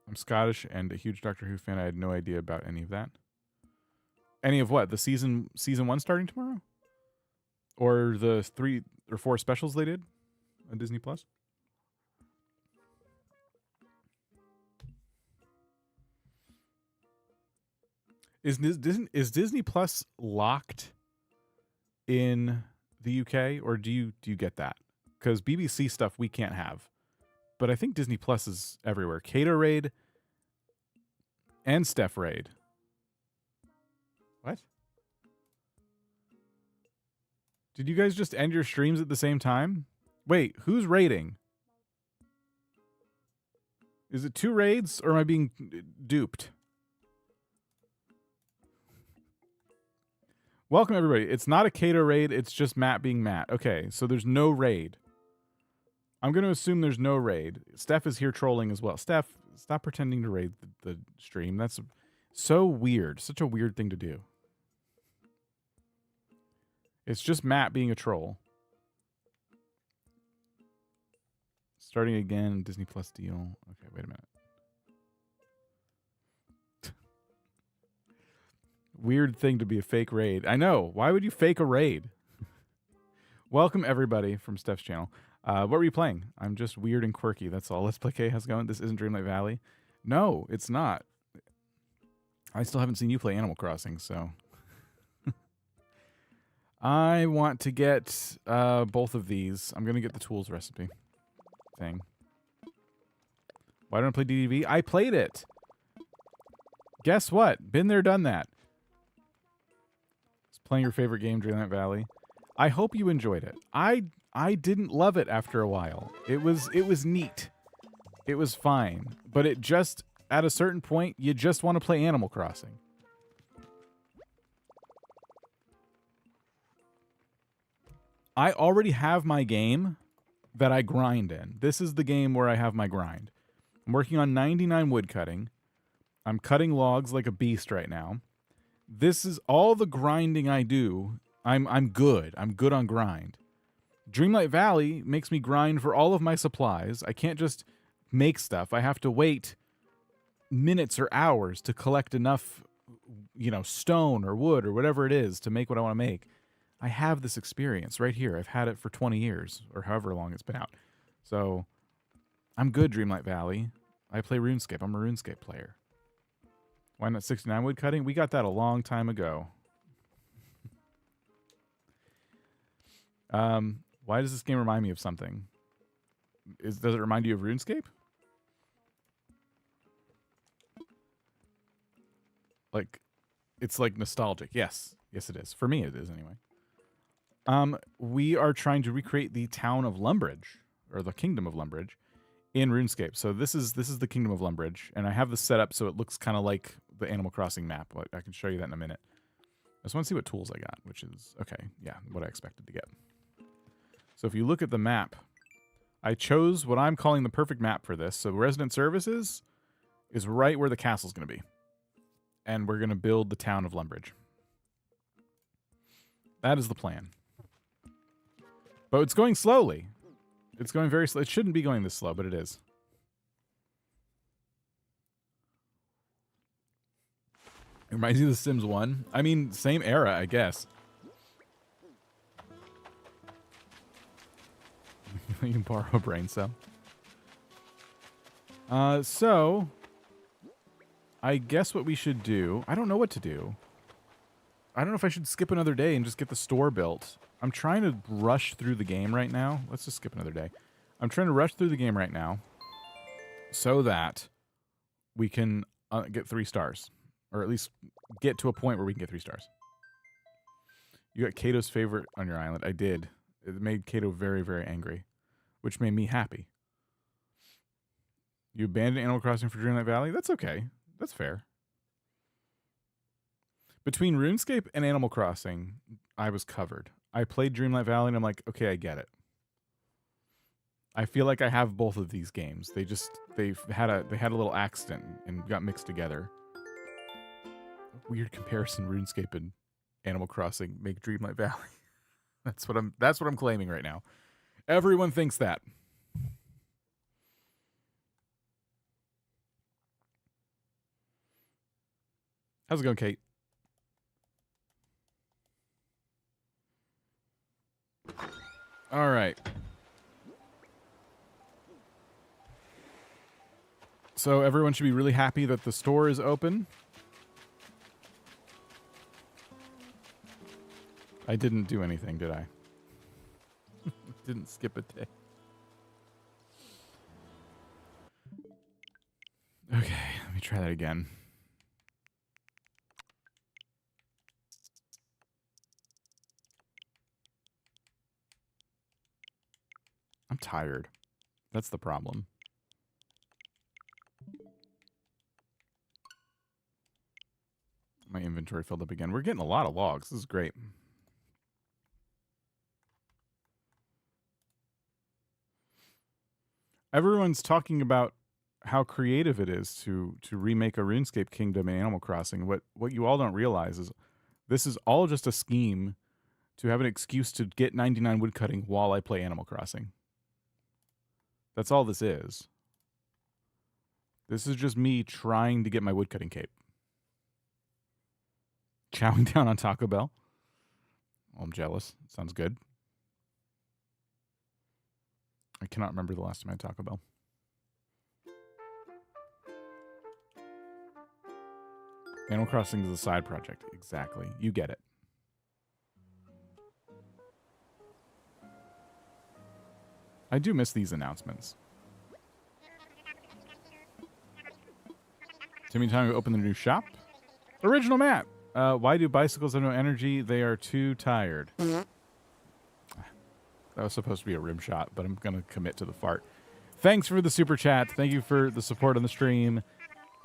A: I'm Scottish and a huge Doctor Who fan. I had no idea about any of that. Any of what? The season 1 starting tomorrow? Or the 3 or 4 specials they did on Disney Plus? Is Disney Plus locked in the UK, or do you get that? Because BBC stuff we can't have. But I think Disney Plus is everywhere. Kato Raid and Steph Raid. What? Did you guys just end your streams at the same time? Wait, who's raiding? Is it 2 raids, or am I being duped? Welcome, everybody. It's not a Kato raid. It's just Matt being Matt. Okay, so there's no raid. I'm going to assume there's no raid. Steph is here trolling as well. Steph, stop pretending to raid the stream. That's so weird. Such a weird thing to do. It's just Matt being a troll. Starting again, Disney Plus deal. Okay, wait a minute. Weird thing to be a fake raid. I know. Why would you fake a raid? Welcome, everybody, from Steph's channel. What were you playing? I'm just weird and quirky. That's all. Let's Play K. How's it going? This isn't Dreamlight Valley. No, it's not. I still haven't seen you play Animal Crossing, so... I want to get both of these. I'm going to get the tools recipe thing. Why don't I play DDV? I played it. Guess what? Been there, done that. It's playing your favorite game, Dreamlight Valley. I hope you enjoyed it. I didn't love it after a while. It was neat. It was fine. But it just, at a certain point, you just want to play Animal Crossing. I already have my game that I grind in. This is the game where I have my grind. I'm working on 99 woodcutting. I'm cutting logs like a beast right now. This is all the grinding I do. I'm good. I'm good on grind. Dreamlight Valley makes me grind for all of my supplies. I can't just make stuff. I have to wait minutes or hours to collect enough, you know, stone or wood or whatever it is to make what I want to make. I have this experience right here. I've had it for 20 years or however long it's been out. So I'm good, Dreamlight Valley. I play RuneScape. I'm a RuneScape player. Why not 69 woodcutting? We got that a long time ago. Why does this game remind me of something? Does it remind you of RuneScape? Like, it's like nostalgic. Yes. Yes, it is. For me, it is anyway. We are trying to recreate the town of Lumbridge, or the kingdom of Lumbridge, in RuneScape. So this is the kingdom of Lumbridge, and I have this set up so it looks kind of like the Animal Crossing map. I can show you that in a minute. I just want to see what tools I got, which is, okay, yeah, what I expected to get. So if you look at the map, I chose what I'm calling the perfect map for this. So Resident Services is right where the castle's going to be. And we're going to build the town of Lumbridge. That is the plan. But it's going slowly. It's going very slow. It shouldn't be going this slow, but it is. It reminds you of The Sims 1. I mean, same era, I guess. You can borrow a brain cell. So, I guess what we should do... I don't know what to do. I don't know if I should skip another day and just get the store built. I'm trying to rush through the game right now. Let's just skip another day. I'm trying to rush through the game right now so that we can get 3 stars. Or at least get to a point where we can get 3 stars. You got Kato's favorite on your island. I did. It made Kato very, very angry. Which made me happy. You abandoned Animal Crossing for Dreamlight Valley? That's okay. That's fair. Between RuneScape and Animal Crossing, I was covered. I played Dreamlight Valley and I'm like, okay, I get it. I feel like I have both of these games. They had a little accident and got mixed together. Weird comparison, RuneScape and Animal Crossing make Dreamlight Valley. That's what I'm claiming right now. Everyone thinks that. How's it going, Kate? All right. So everyone should be really happy that the store is open. I didn't do anything, did I? Didn't skip a day. Okay, let me try that again. I'm tired. That's the problem. My inventory filled up again. We're getting a lot of logs. This is great. Everyone's talking about how creative it is to remake a RuneScape kingdom in Animal Crossing. What you all don't realize is this is all just a scheme to have an excuse to get 99 woodcutting while I play Animal Crossing. That's all this is. This is just me trying to get my woodcutting cape. Chowing down on Taco Bell. Oh, I'm jealous. Sounds good. I cannot remember the last time I had Taco Bell. Animal Crossing is a side project. Exactly. You get it. I do miss these announcements. Timmy time to open the new shop. Original Matt. Why do bicycles have no energy? They are too tired. That was supposed to be a rim shot, but I'm going to commit to the fart. Thanks for the super chat. Thank you for the support on the stream.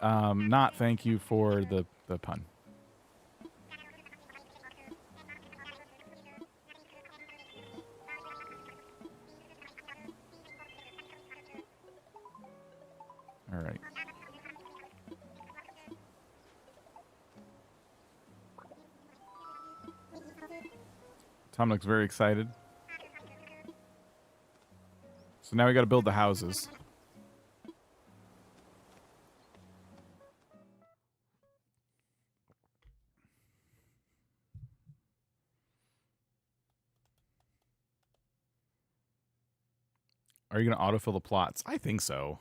A: Not thank you for the pun. All right. Tom looks very excited. So now we got to build the houses. Are you going to autofill the plots? I think so.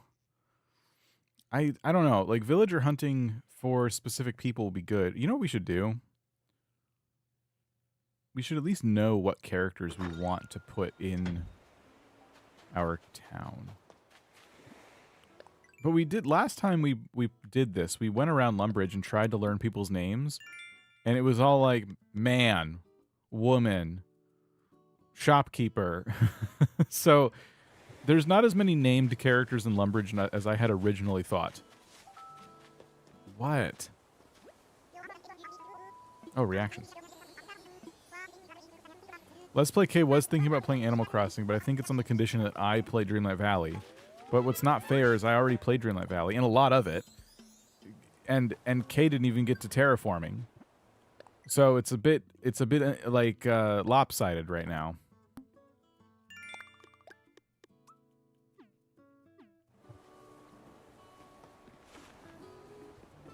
A: I don't know. Like, villager hunting for specific people will be good. You know what we should do? We should at least know what characters we want to put in our town. But we did last time we did this. We went around Lumbridge and tried to learn people's names, and it was all like man, woman, shopkeeper. So there's not as many named characters in Lumbridge as I had originally thought. What? Oh, reactions. Let's Play K was thinking about playing Animal Crossing, but I think it's on the condition that I play Dreamlight Valley. But what's not fair is I already played Dreamlight Valley, and a lot of it. And K didn't even get to terraforming. So it's a bit like lopsided right now.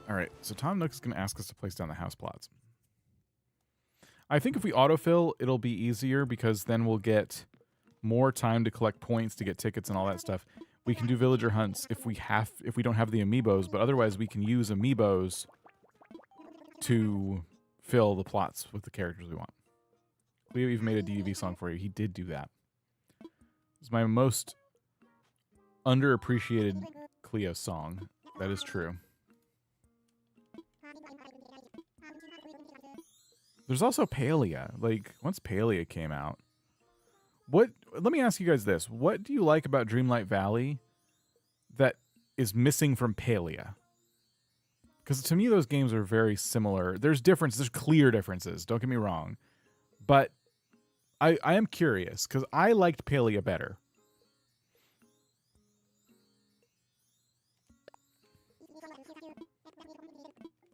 A: All right, so Tom Nook is going to ask us to place down the house plots. I think if we autofill, it'll be easier because then we'll get more time to collect points to get tickets and all that stuff. We can do villager hunts if we don't have the amiibos, but otherwise we can use amiibos to fill the plots with the characters we want. Cleo even made a DDV song for you. He did do that. It's my most underappreciated Cleo song. That is true. There's also Palia. Like, once Palia came out, let me ask you guys this. What do you like about Dreamlight Valley that is missing from Palia? Because to me, those games are very similar. There's clear differences. Don't get me wrong. But I am curious, because I liked Palia better.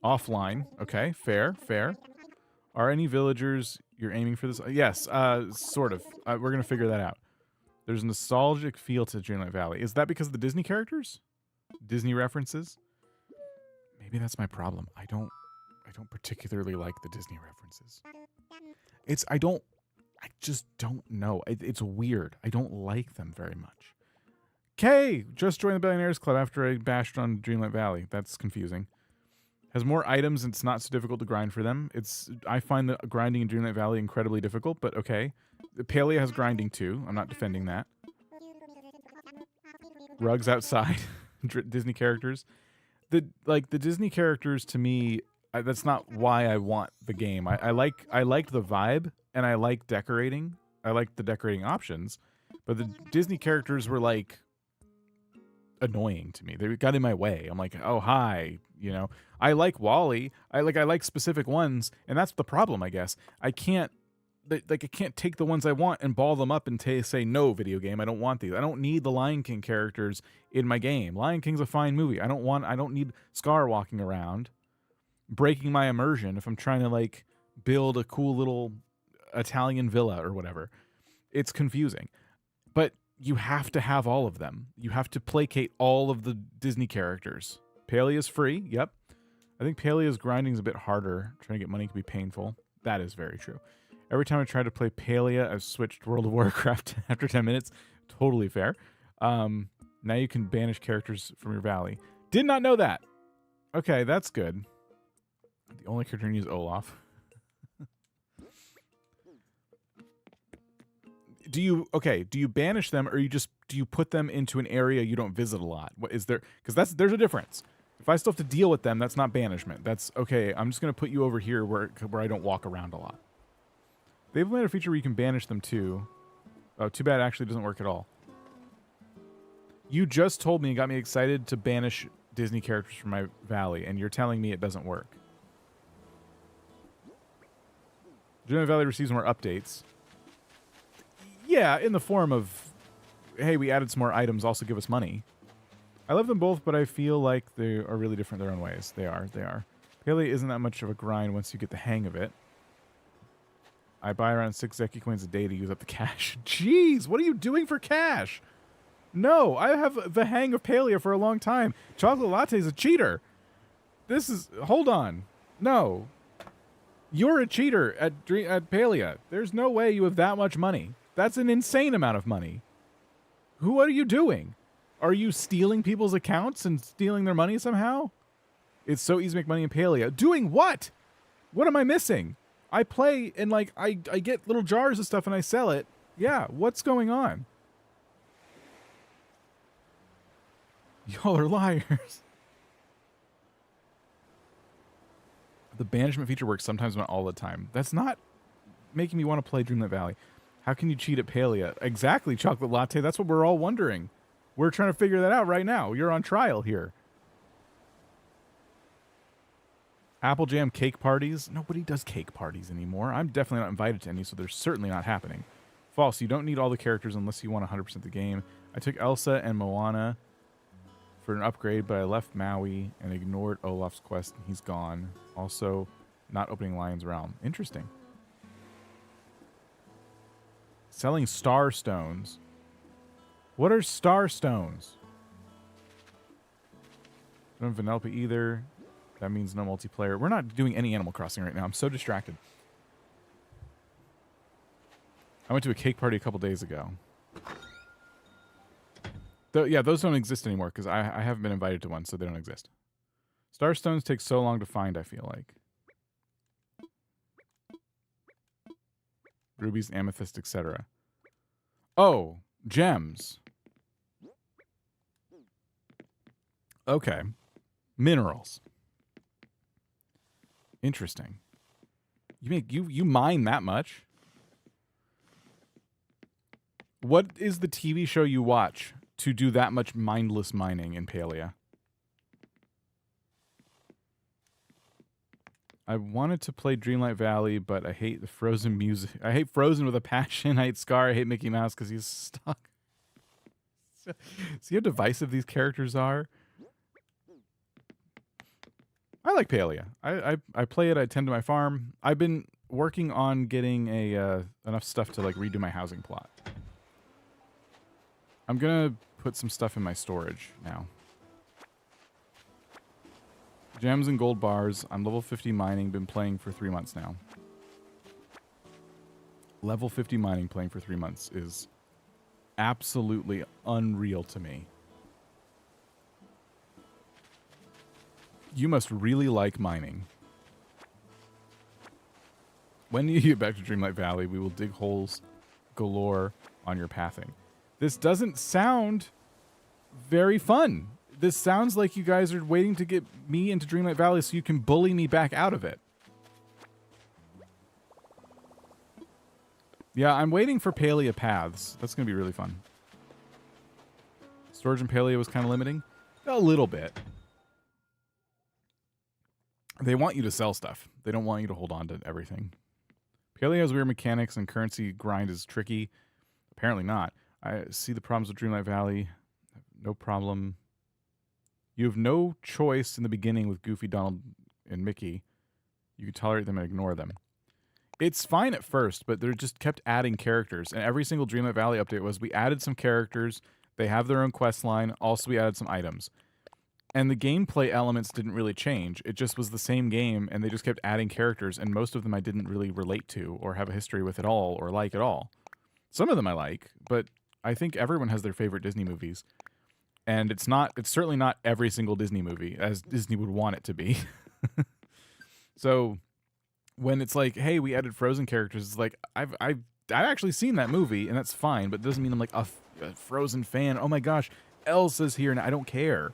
A: Offline. Okay, fair, fair. Are any villagers you're aiming for this? Yes, sort of. We're going to figure that out. There's a nostalgic feel to Dreamlight Valley. Is that because of the Disney characters? Disney references? Maybe that's my problem. I don't particularly like the Disney references. I just don't know. It's weird. I don't like them very much. Okay, just joined the Billionaires Club after I bashed on Dreamlight Valley. That's confusing. Has more items and it's not so difficult to grind for them. I find the grinding in Dreamlight Valley incredibly difficult, but okay. Palia has grinding too. I'm not defending that. Rugs outside. Disney characters. The Disney characters to me, that's not why I want the game. I liked the vibe and I like decorating. I like the decorating options, but the Disney characters were like annoying to me. They got in my way. I'm like, oh hi, you know. I like Wally. I like specific ones, and that's the problem, I guess. I can't take the ones I want and ball them up and say no, video game. I don't want these. I don't need the Lion King characters in my game. Lion King's a fine movie. I don't need Scar walking around, breaking my immersion if I'm trying to like build a cool little Italian villa or whatever. It's confusing. But you have to have all of them. You have to placate all of the Disney characters. Palia's free. Yep. I think Palia's grinding is a bit harder. Trying to get money can be painful. That is very true. Every time I try to play Palia, I've switched World of Warcraft after 10 minutes. Totally fair. Now you can banish characters from your valley. Did not know that. Okay, that's good. The only character I use Olaf. Do you banish them, or do you put them into an area you don't visit a lot? What is there? Because there's a difference. If I still have to deal with them, that's not banishment. That's okay. I'm just gonna put you over here where I don't walk around a lot. They've made a feature where you can banish them too. Oh, too bad it actually doesn't work at all. You just told me and got me excited to banish Disney characters from my valley, and you're telling me it doesn't work. Dreamlight Valley receives more updates. Yeah, in the form of, hey, we added some more items, also give us money. I love them both, but I feel like they are really different in their own ways. They are. Palia isn't that much of a grind once you get the hang of it. I buy around 6 Zeki coins a day to use up the cash. Jeez, what are you doing for cash? No, I have the hang of Palia for a long time. Chocolate Latte is a cheater. Hold on. No. You're a cheater at Palia. There's no way you have that much money. That's an insane amount of money. What are you doing? Are you stealing people's accounts and stealing their money somehow? It's so easy to make money in Palia. Doing what? What am I missing? I play and like I get little jars of stuff and I sell it. Yeah, what's going on? Y'all are liars. The banishment feature works sometimes, not all the time. That's not making me want to play Dreamlight Valley. How can you cheat at Palia? Exactly, Chocolate Latte. That's what we're all wondering. We're trying to figure that out right now. You're on trial here. Apple Jam cake parties? Nobody does cake parties anymore. I'm definitely not invited to any, so they're certainly not happening. False. You don't need all the characters unless you want 100% the game. I took Elsa and Moana for an upgrade, but I left Maui and ignored Olaf's quest, and he's gone. Also, not opening Lion's Realm. Interesting. Selling star stones. What are star stones? Don't have Vanellope either. That means no multiplayer. We're not doing any Animal Crossing right now. I'm so distracted. I went to a cake party a couple days ago. Yeah, those don't exist anymore because I haven't been invited to one, so they don't exist. Star stones take so long to find, I feel like. Rubies, amethyst, etc. Oh, gems. Okay. Minerals. Interesting. You mine that much? What is the TV show you watch to do that much mindless mining in Palia? I wanted to play Dreamlight Valley, but I hate the Frozen music. I hate Frozen with a passion. I hate Scar. I hate Mickey Mouse because he's stuck. See how divisive these characters are? I like Palia. I play it. I tend to my farm. I've been working on getting enough stuff to like redo my housing plot. I'm gonna put some stuff in my storage now. Gems and gold bars. I'm level 50 mining. Been playing for 3 months now. Level 50 mining playing for 3 months is absolutely unreal to me. You must really like mining. When you get back to Dreamlight Valley, we will dig holes galore on your pathing. This doesn't sound very fun. This sounds like you guys are waiting to get me into Dreamlight Valley so you can bully me back out of it. Yeah, I'm waiting for Palia paths. That's going to be really fun. Storage in Palia was kind of limiting. A little bit. They want you to sell stuff. They don't want you to hold on to everything. Palia has weird mechanics and currency grind is tricky. Apparently not. I see the problems with Dreamlight Valley. No problem. You have no choice in the beginning with Goofy, Donald, and Mickey. You can tolerate them and ignore them. It's fine at first, but they're just kept adding characters. And every single Dreamlight Valley update was we added some characters. They have their own quest line. Also, we added some items. And the gameplay elements didn't really change. It just was the same game, and they just kept adding characters, and most of them I didn't really relate to or have a history with at all or like at all. Some of them I like, but I think everyone has their favorite Disney movies. And it's certainly not every single Disney movie, as Disney would want it to be. So when it's like, hey, we added Frozen characters, it's like, I've actually seen that movie, and that's fine, but it doesn't mean I'm like a Frozen fan. Oh my gosh, Elsa's here, and I don't care.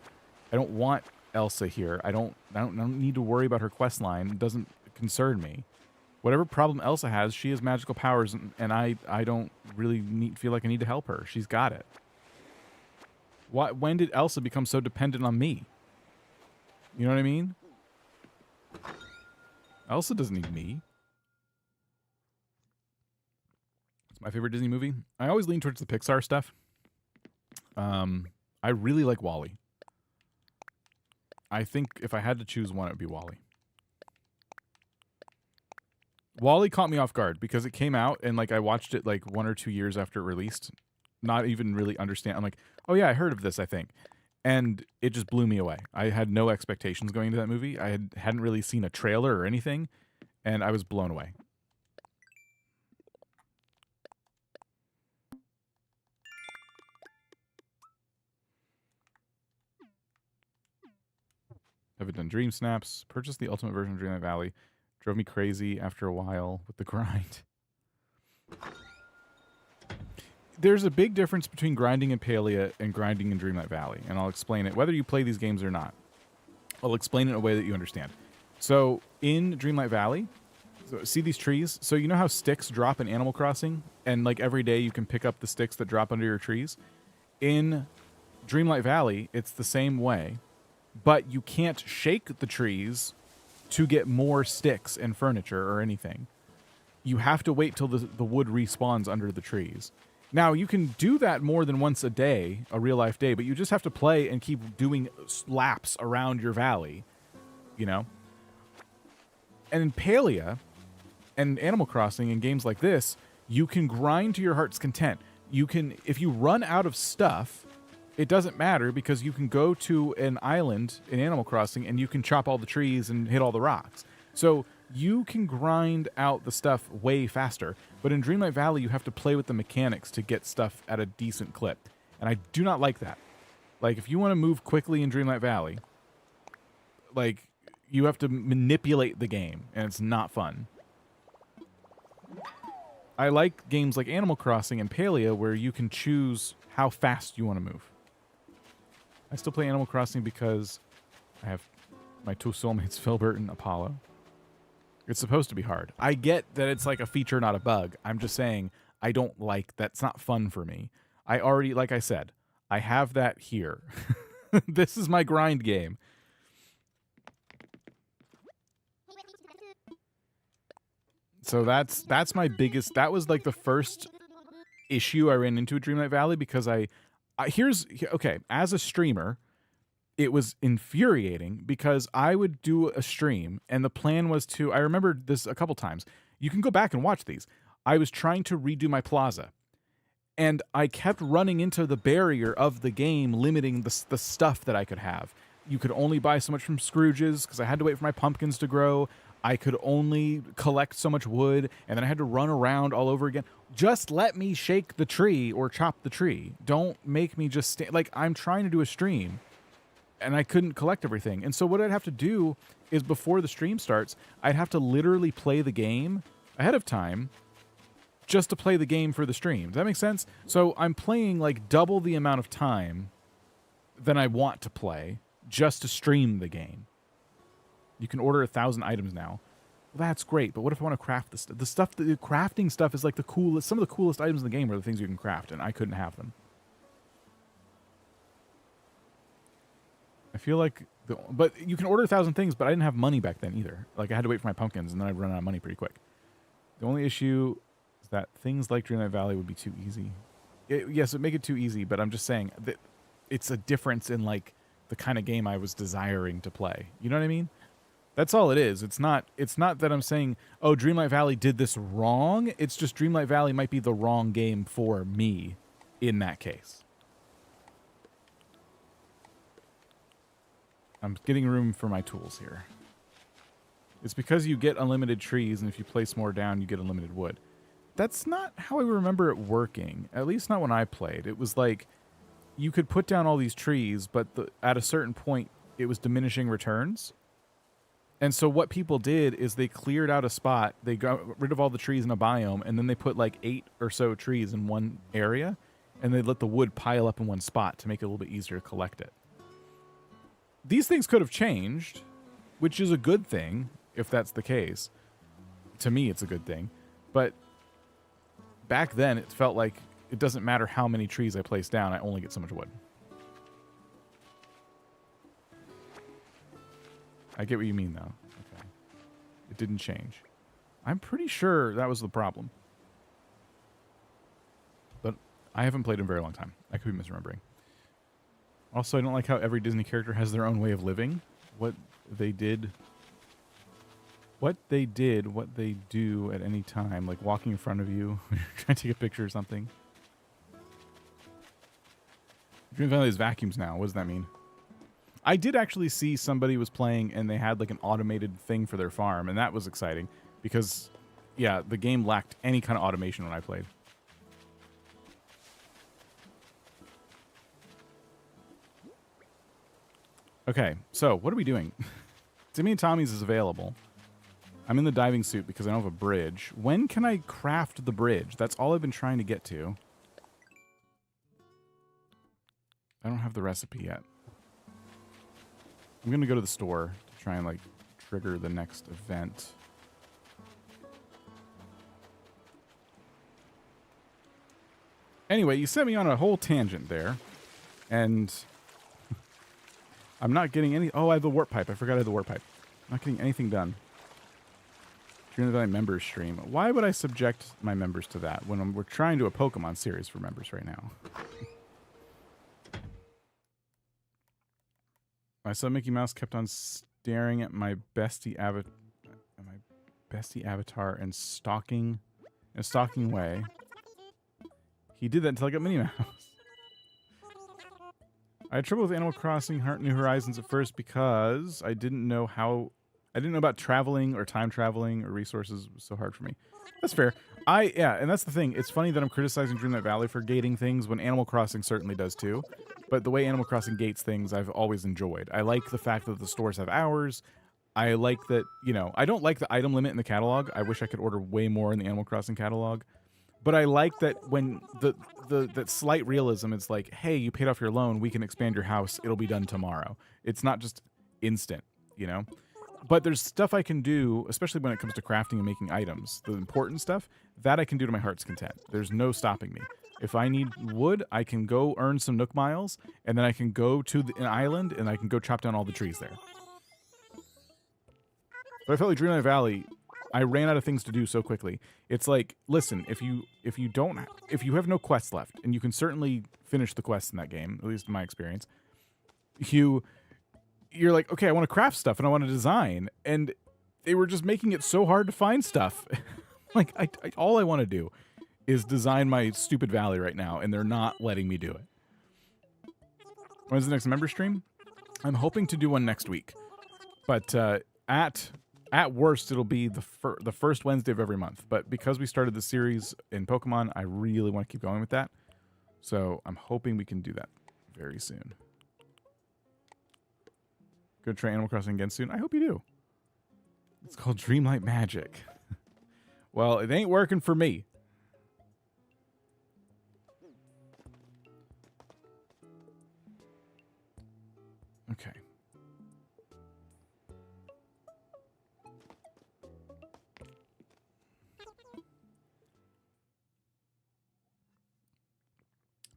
A: I don't want Elsa here. I don't need to worry about her quest line. It doesn't concern me. Whatever problem Elsa has, she has magical powers, and I don't really feel like I need to help her. She's got it. When did Elsa become so dependent on me? You know what I mean? Elsa doesn't need me. It's my favorite Disney movie. I always lean towards the Pixar stuff. I really like WALL-E. I think if I had to choose one, it would be WALL-E. WALL-E caught me off guard because it came out and like I watched it like 1 or 2 years after it released. Not even really understand. I'm like, oh yeah, I heard of this, I think. And it just blew me away. I had no expectations going into that movie. I hadn't really seen a trailer or anything, and I was blown away. Haven't done Dream Snaps. Purchased the ultimate version of Dreamlight Valley. Drove me crazy after a while with the grind. There's a big difference between grinding in Palia and grinding in Dreamlight Valley, and I'll explain it, whether you play these games or not. I'll explain it in a way that you understand. So, in Dreamlight Valley, see these trees? So you know how sticks drop in Animal Crossing? And like every day you can pick up the sticks that drop under your trees? In Dreamlight Valley, it's the same way, but you can't shake the trees to get more sticks and furniture or anything. You have to wait till the wood respawns under the trees. Now, you can do that more than once a day, a real-life day, but you just have to play and keep doing laps around your valley, you know? And in Palia and Animal Crossing and games like this, you can grind to your heart's content. You can, if you run out of stuff, it doesn't matter because you can go to an island in Animal Crossing and you can chop all the trees and hit all the rocks. So you can grind out the stuff way faster. But in Dreamlight Valley, you have to play with the mechanics to get stuff at a decent clip. And I do not like that. Like, if you want to move quickly in Dreamlight Valley, like, you have to manipulate the game, and it's not fun. I like games like Animal Crossing and Palia where you can choose how fast you want to move. I still play Animal Crossing because I have my two soulmates, Filbert and Apollo. It's supposed to be hard. I get that it's like a feature, not a bug. I'm just saying I don't like that's not fun for me. I already, like I said, I have that here. This is my grind game. So that's my biggest, that was like the first issue I ran into at Dreamlight Valley, because okay, as a streamer, it was infuriating because I would do a stream and the plan was to, I remember this a couple times. You can go back and watch these. I was trying to redo my plaza and I kept running into the barrier of the game limiting the stuff that I could have. You could only buy so much from Scrooge's because I had to wait for my pumpkins to grow. I could only collect so much wood, and then I had to run around all over again. Just let me shake the tree or chop the tree. Don't make me just stand. Like, I'm trying to do a stream, and I couldn't collect everything. And so what I'd have to do is before the stream starts, I'd have to literally play the game ahead of time just to play the game for the stream. Does that make sense? So I'm playing like double the amount of time than I want to play just to stream the game. You can order 1,000 items now. Well, that's great, but what if I want to craft this? The crafting stuff is like the coolest. Some of the coolest items in the game are the things you can craft, and I couldn't have them. I feel like, but you can order 1,000 things, but I didn't have money back then either. Like I had to wait for my pumpkins, and then I'd run out of money pretty quick. The only issue is that things like Dreamlight Valley would be too easy. Yes, it would make it too easy, but I'm just saying that it's a difference in like the kind of game I was desiring to play. You know what I mean? That's all it is. It's not that I'm saying, oh, Dreamlight Valley did this wrong. It's just Dreamlight Valley might be the wrong game for me in that case. I'm getting room for my tools here. It's because you get unlimited trees, and if you place more down, you get unlimited wood. That's not how I remember it working, at least not when I played. It was like you could put down all these trees, but at a certain point, it was diminishing returns. And so what people did is they cleared out a spot, they got rid of all the trees in a biome, and then they put like 8 or so trees in one area, and they let the wood pile up in one spot to make it a little bit easier to collect it. These things could have changed, which is a good thing, if that's the case. To me, it's a good thing. But back then, it felt like it doesn't matter how many trees I place down, I only get so much wood. I get what you mean, though. Okay. It didn't change. I'm pretty sure that was the problem. But I haven't played in a very long time. I could be misremembering. Also, I don't like how every Disney character has their own way of living. What they do at any time, like walking in front of you, trying to take a picture or something. Dream Valley is vacuums now. What does that mean? I did actually see somebody was playing and they had like an automated thing for their farm, and that was exciting because, yeah, the game lacked any kind of automation when I played. Okay, so what are we doing? Timmy and Tommy's is available. I'm in the diving suit because I don't have a bridge. When can I craft the bridge? That's all I've been trying to get to. I don't have the recipe yet. I'm going to go to the store to try and, like, trigger the next event. Anyway, you sent me on a whole tangent there. And I'm not getting any... Oh, I have the warp pipe. I forgot I had the warp pipe. I'm not getting anything done. Dreamlight Valley members stream. Why would I subject my members to that when we're trying to do a Pokemon series for members right now? My son Mickey Mouse kept on staring at my bestie avatar and stalking in a stalking way. He did that until I got Minnie Mouse. I had trouble with Animal Crossing New Horizons at first because I didn't know about traveling or time traveling or resources. It was so hard for me. That's fair. Yeah, and that's the thing. It's funny that I'm criticizing Dreamlight Valley for gating things when Animal Crossing certainly does too. But the way Animal Crossing gates things, I've always enjoyed. I like the fact that the stores have hours. I like that, you know, I don't like the item limit in the catalog. I wish I could order way more in the Animal Crossing catalog. But I like that when that slight realism is like, hey, you paid off your loan, we can expand your house, it'll be done tomorrow. It's not just instant, you know? But there's stuff I can do, especially when it comes to crafting and making items. The important stuff, that I can do to my heart's content. There's no stopping me. If I need wood, I can go earn some Nook Miles, and then I can go to an island, and I can go chop down all the trees there. But I felt like Dreamlight Valley I ran out of things to do so quickly. It's like, listen, if you have no quests left, and you can certainly finish the quests in that game, at least in my experience, you're like, okay, I want to craft stuff and I want to design, and they were just making it so hard to find stuff. Like, all I want to do is design my stupid valley right now, and they're not letting me do it. When's the next member stream? I'm hoping to do one next week, but at worst, it'll be the first Wednesday of every month. But because we started the series in Pokemon, I really want to keep going with that. So I'm hoping we can do that very soon. Go try Animal Crossing again soon. I hope you do. It's called Dreamlight Magic. Well, it ain't working for me. Okay.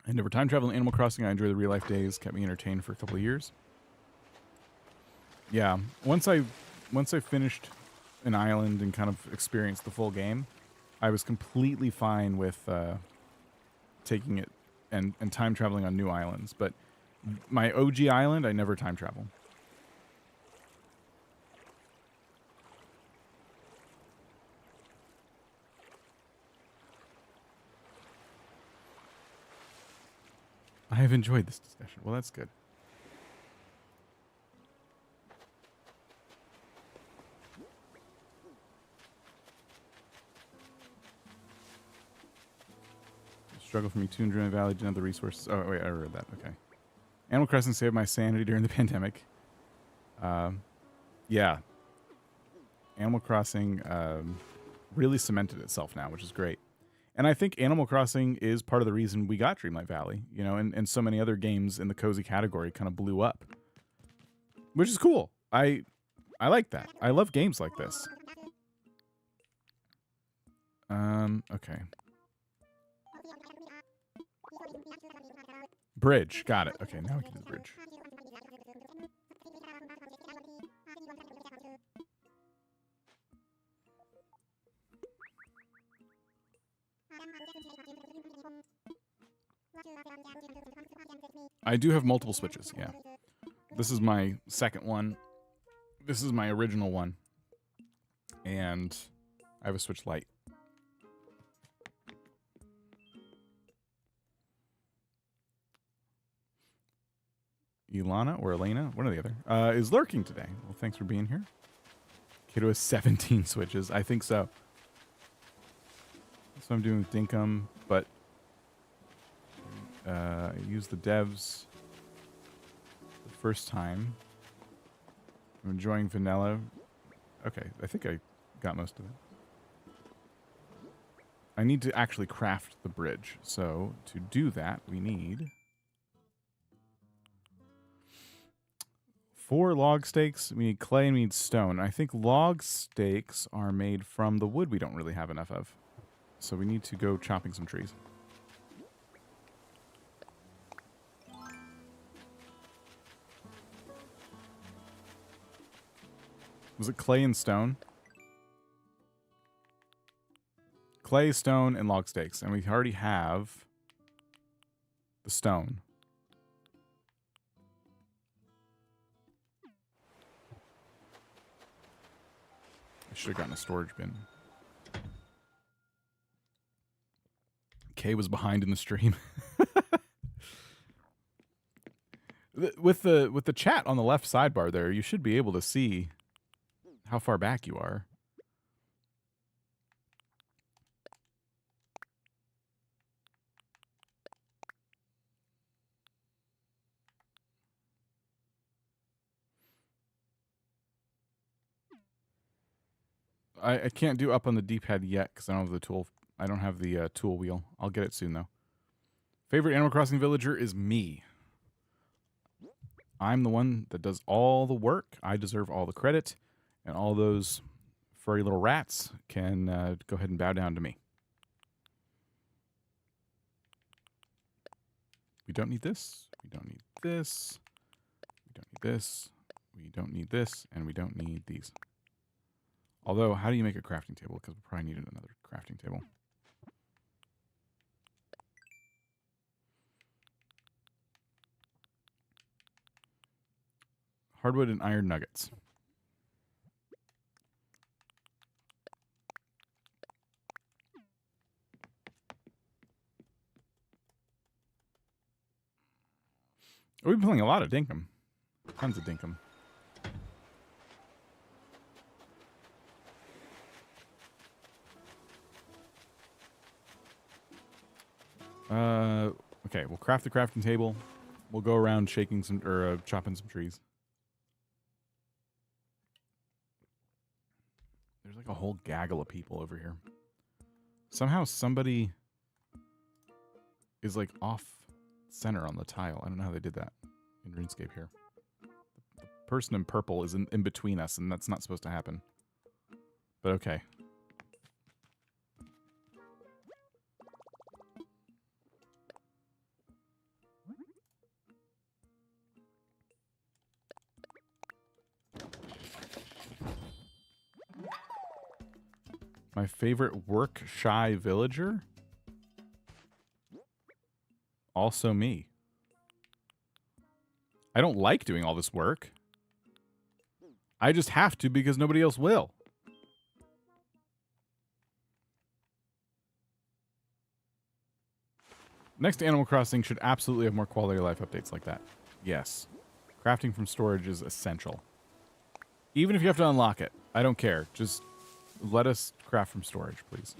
A: I never time traveled in Animal Crossing. I enjoy the real life days. Kept me entertained for a couple of years. Yeah, once I finished an island and kind of experienced the full game, I was completely fine with taking it and time traveling on new islands. But my OG island, I never time travel. I have enjoyed this discussion. Well, that's good. Struggle from Butte and Dreamlight Valley, didn't have the resources. Oh, wait, I read that. Okay. Animal Crossing saved my sanity during the pandemic. Yeah. Animal Crossing really cemented itself now, which is great. And I think Animal Crossing is part of the reason we got Dreamlight Valley, you know, and so many other games in the cozy category kind of blew up, which is cool. I like that. I love games like this. Okay. Bridge. Got it. Okay, now we can do the bridge. I do have multiple switches, yeah. This is my second one. This is my original one. And I have a Switch Lite. Ilana or Elena, one or the other, is lurking today. Well, thanks for being here. Kiddo has 17 switches. I think so. That's what I'm doing with Dinkum, but I used the devs the first time. I'm enjoying vanilla. Okay, I think I got most of it. I need to actually craft the bridge. So to do that, we need 4 log stakes. We need clay and we need stone. I think log stakes are made from the wood we don't really have enough of. So we need to go chopping some trees. Was it clay and stone? Clay, stone, and log stakes. And we already have the stone. I should have gotten a storage bin. Kay was behind in the stream. With the chat on the left sidebar there, you should be able to see how far back you are. I can't do up on the D-pad yet because I don't have the tool. I don't have the tool wheel. I'll get it soon though. Favorite Animal Crossing villager is me. I'm the one that does all the work. I deserve all the credit, and all those furry little rats can go ahead and bow down to me. We don't need this. We don't need this. We don't need this. We don't need this, and we don't need these. Although, how do you make a crafting table? Because we probably need another crafting table. Hardwood and iron nuggets. We've been playing a lot of Dinkum. Tons of Dinkum. Okay, we'll craft the crafting table. We'll go around shaking some, or chopping some trees. There's like a whole gaggle of people over here. Somehow somebody is like off center on the tile. I don't know how they did that in RuneScape here. The person in purple is in between us, and that's not supposed to happen. But okay. My favorite work-shy villager? Also me. I don't like doing all this work. I just have to because nobody else will. Next Animal Crossing should absolutely have more quality of life updates like that. Yes. Crafting from storage is essential. Even if you have to unlock it. I don't care. Just let us craft from storage, please.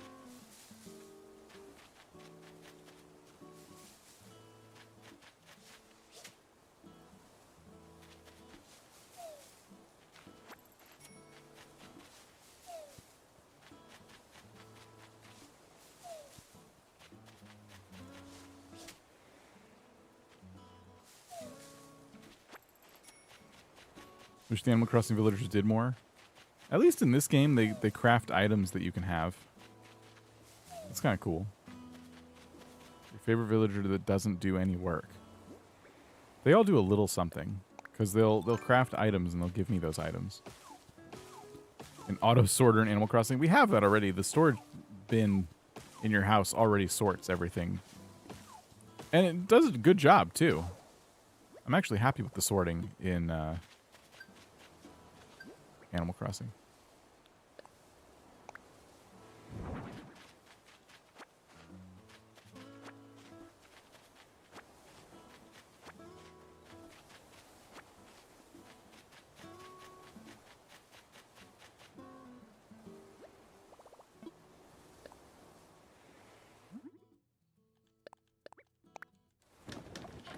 A: Wish the Animal Crossing villagers did more. At least in this game, they craft items that you can have. That's kind of cool. Your favorite villager that doesn't do any work. They all do a little something. Because they'll craft items and they'll give me those items. An auto sorter in Animal Crossing. We have that already. The storage bin in your house already sorts everything. And it does a good job, too. I'm actually happy with the sorting in Animal Crossing.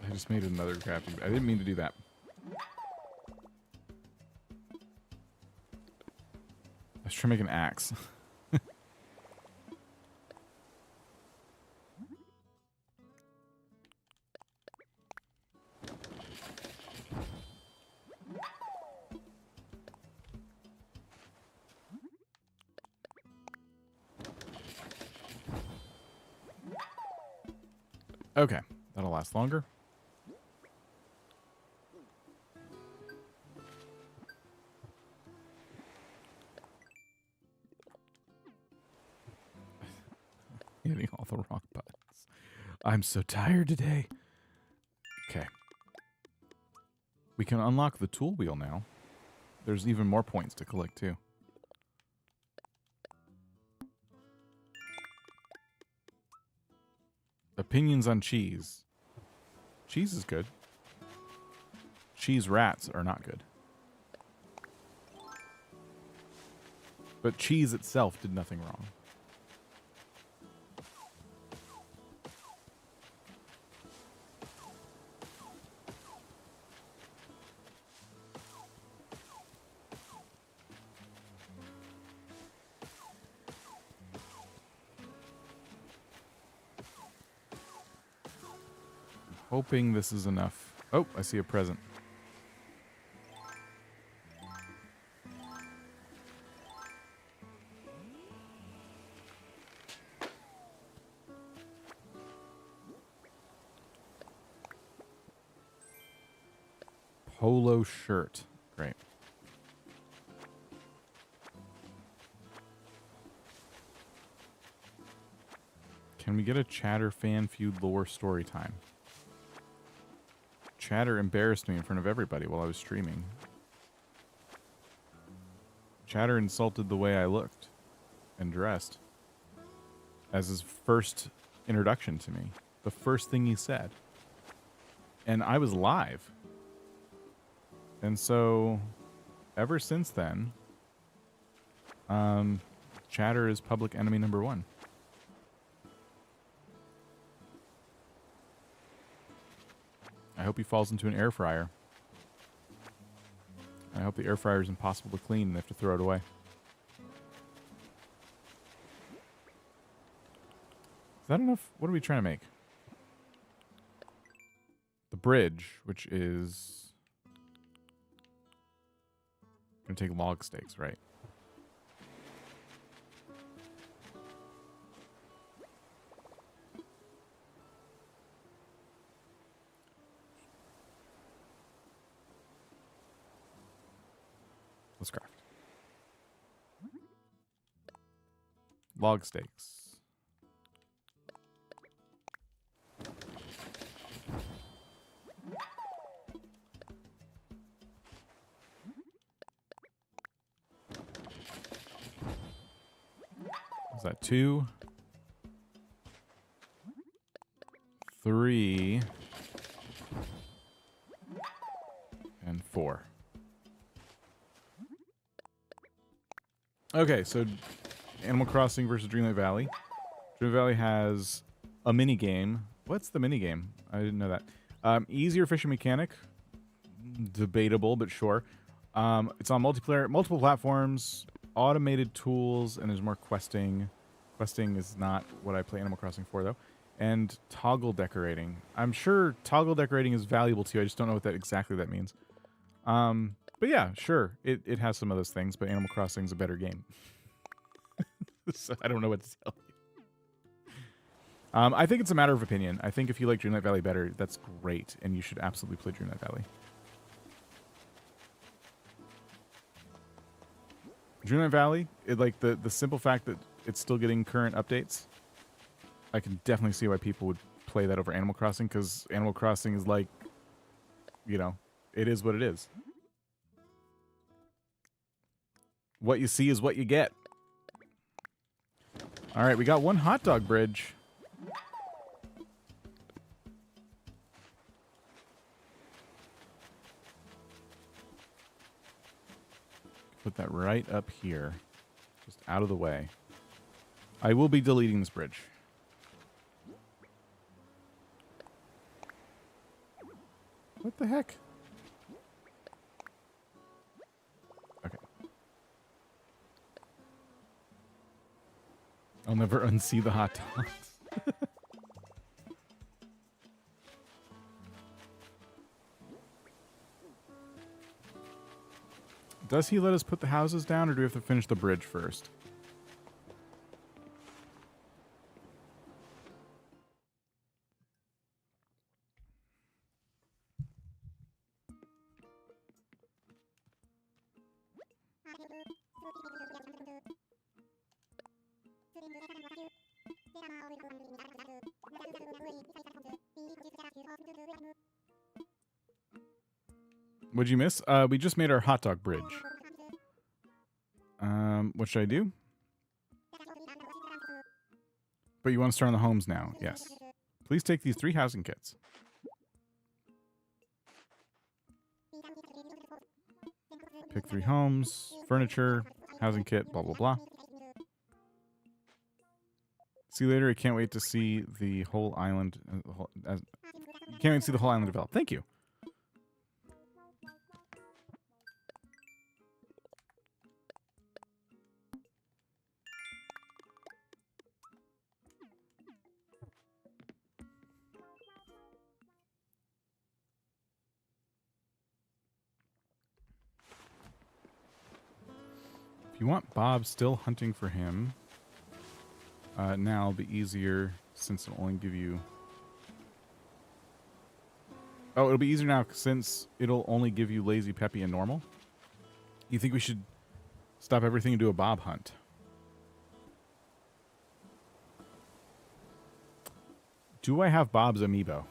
A: I just made another crafting. I didn't mean to do that. I was trying to make an axe. Okay, that'll last longer. Hitting all the wrong buttons. I'm so tired today. Okay. We can unlock the tool wheel now. There's even more points to collect, too. Opinions on cheese. Cheese is good. Cheese rats are not good. But cheese itself did nothing wrong. Hoping this is enough. Oh, I see a present. Polo shirt. Great. Can we get a Chatter fan feud lore story time? Chatter embarrassed me in front of everybody while I was streaming. Chatter insulted the way I looked and dressed as his first introduction to me. The first thing he said. And I was live. And so, ever since then, Chatter is public enemy number 1. I hope he falls into an air fryer. I hope the air fryer is impossible to clean and they have to throw it away. Is that enough? What are we trying to make? The bridge, which is going to take log stakes, right? Let's craft. Log stakes. Is that 2? 3 and 4. Okay, so Animal Crossing versus Dreamlight Valley. Dreamlight Valley has a mini game. What's the mini game? I didn't know that. Easier fishing mechanic. Debatable, but sure. It's on multiplayer, multiple platforms, automated tools, and there's more questing. Questing is not what I play Animal Crossing for, though. And toggle decorating. I'm sure toggle decorating is valuable to you. I just don't know what that exactly that means. But yeah, sure. It has some of those things, but Animal Crossing is a better game. So I don't know what to tell you. I think it's a matter of opinion. I think if you like Dreamlight Valley better, that's great, and you should absolutely play Dreamlight Valley. Dreamlight Valley, like the simple fact that it's still getting current updates, I can definitely see why people would play that over Animal Crossing, because Animal Crossing is like, you know, it is what it is. What you see is what you get. All right, we got one hot dog bridge. Put that right up here, just out of the way. I will be deleting this bridge. What the heck? Okay. I'll never unsee the hot dogs. Does he let us put the houses down, or do we have to finish the bridge first? What'd you miss? We just made our hot dog bridge. What should I do? But you want to start on the homes now. Yes. Please take these 3 housing kits. Pick 3 homes, furniture, housing kit, blah, blah, blah. See you later. I can't wait to see the whole island. Can't wait to see the whole island develop. Thank you. If you want Bob still hunting for him, now it'll be easier since it'll only give you... Oh, it'll be easier now since it'll only give you Lazy, Peppy, and Normal. You think we should stop everything and do a Bob hunt? Do I have Bob's amiibo?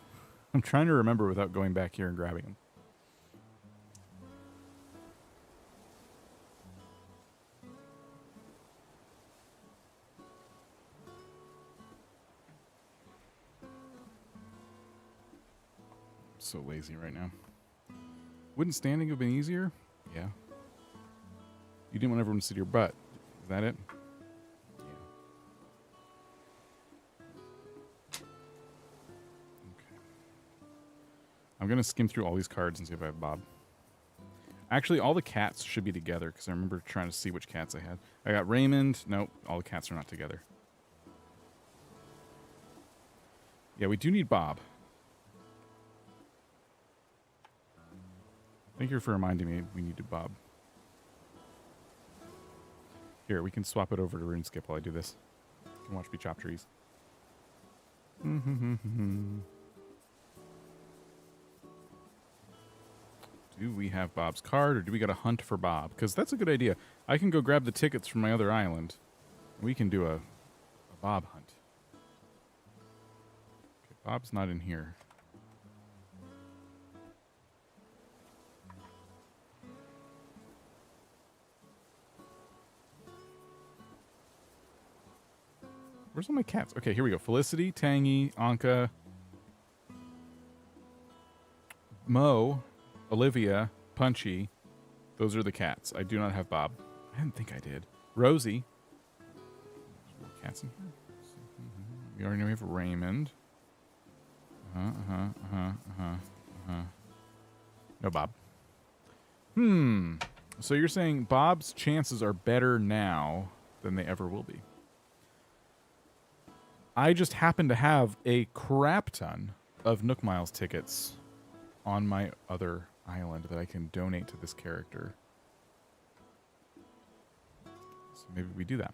A: I'm trying to remember without going back here and grabbing him. I'm so lazy right now. Wouldn't standing have been easier? Yeah. You didn't want everyone to sit your butt. Is that it? Yeah. Okay. I'm going to skim through all these cards and see if I have Bob. Actually, all the cats should be together because I remember trying to see which cats I had. I got Raymond. Nope, all the cats are not together. Yeah, we do need Bob. Thank you for reminding me we needed Bob. Here, we can swap it over to RuneScape while I do this. You can watch me chop trees. Do we have Bob's card, or do we got to hunt for Bob? Because that's a good idea. I can go grab the tickets from my other island. We can do a Bob hunt. Okay, Bob's not in here. Where's all my cats? Okay, here we go. Felicity, Tangy, Anka, Mo, Olivia, Punchy. Those are the cats. I do not have Bob. I didn't think I did. Rosie. There's more cats in here. We already know we have Raymond. No Bob. So you're saying Bob's chances are better now than they ever will be. I just happen to have a crap ton of Nook Miles tickets on my other island that I can donate to this character. So maybe we do that.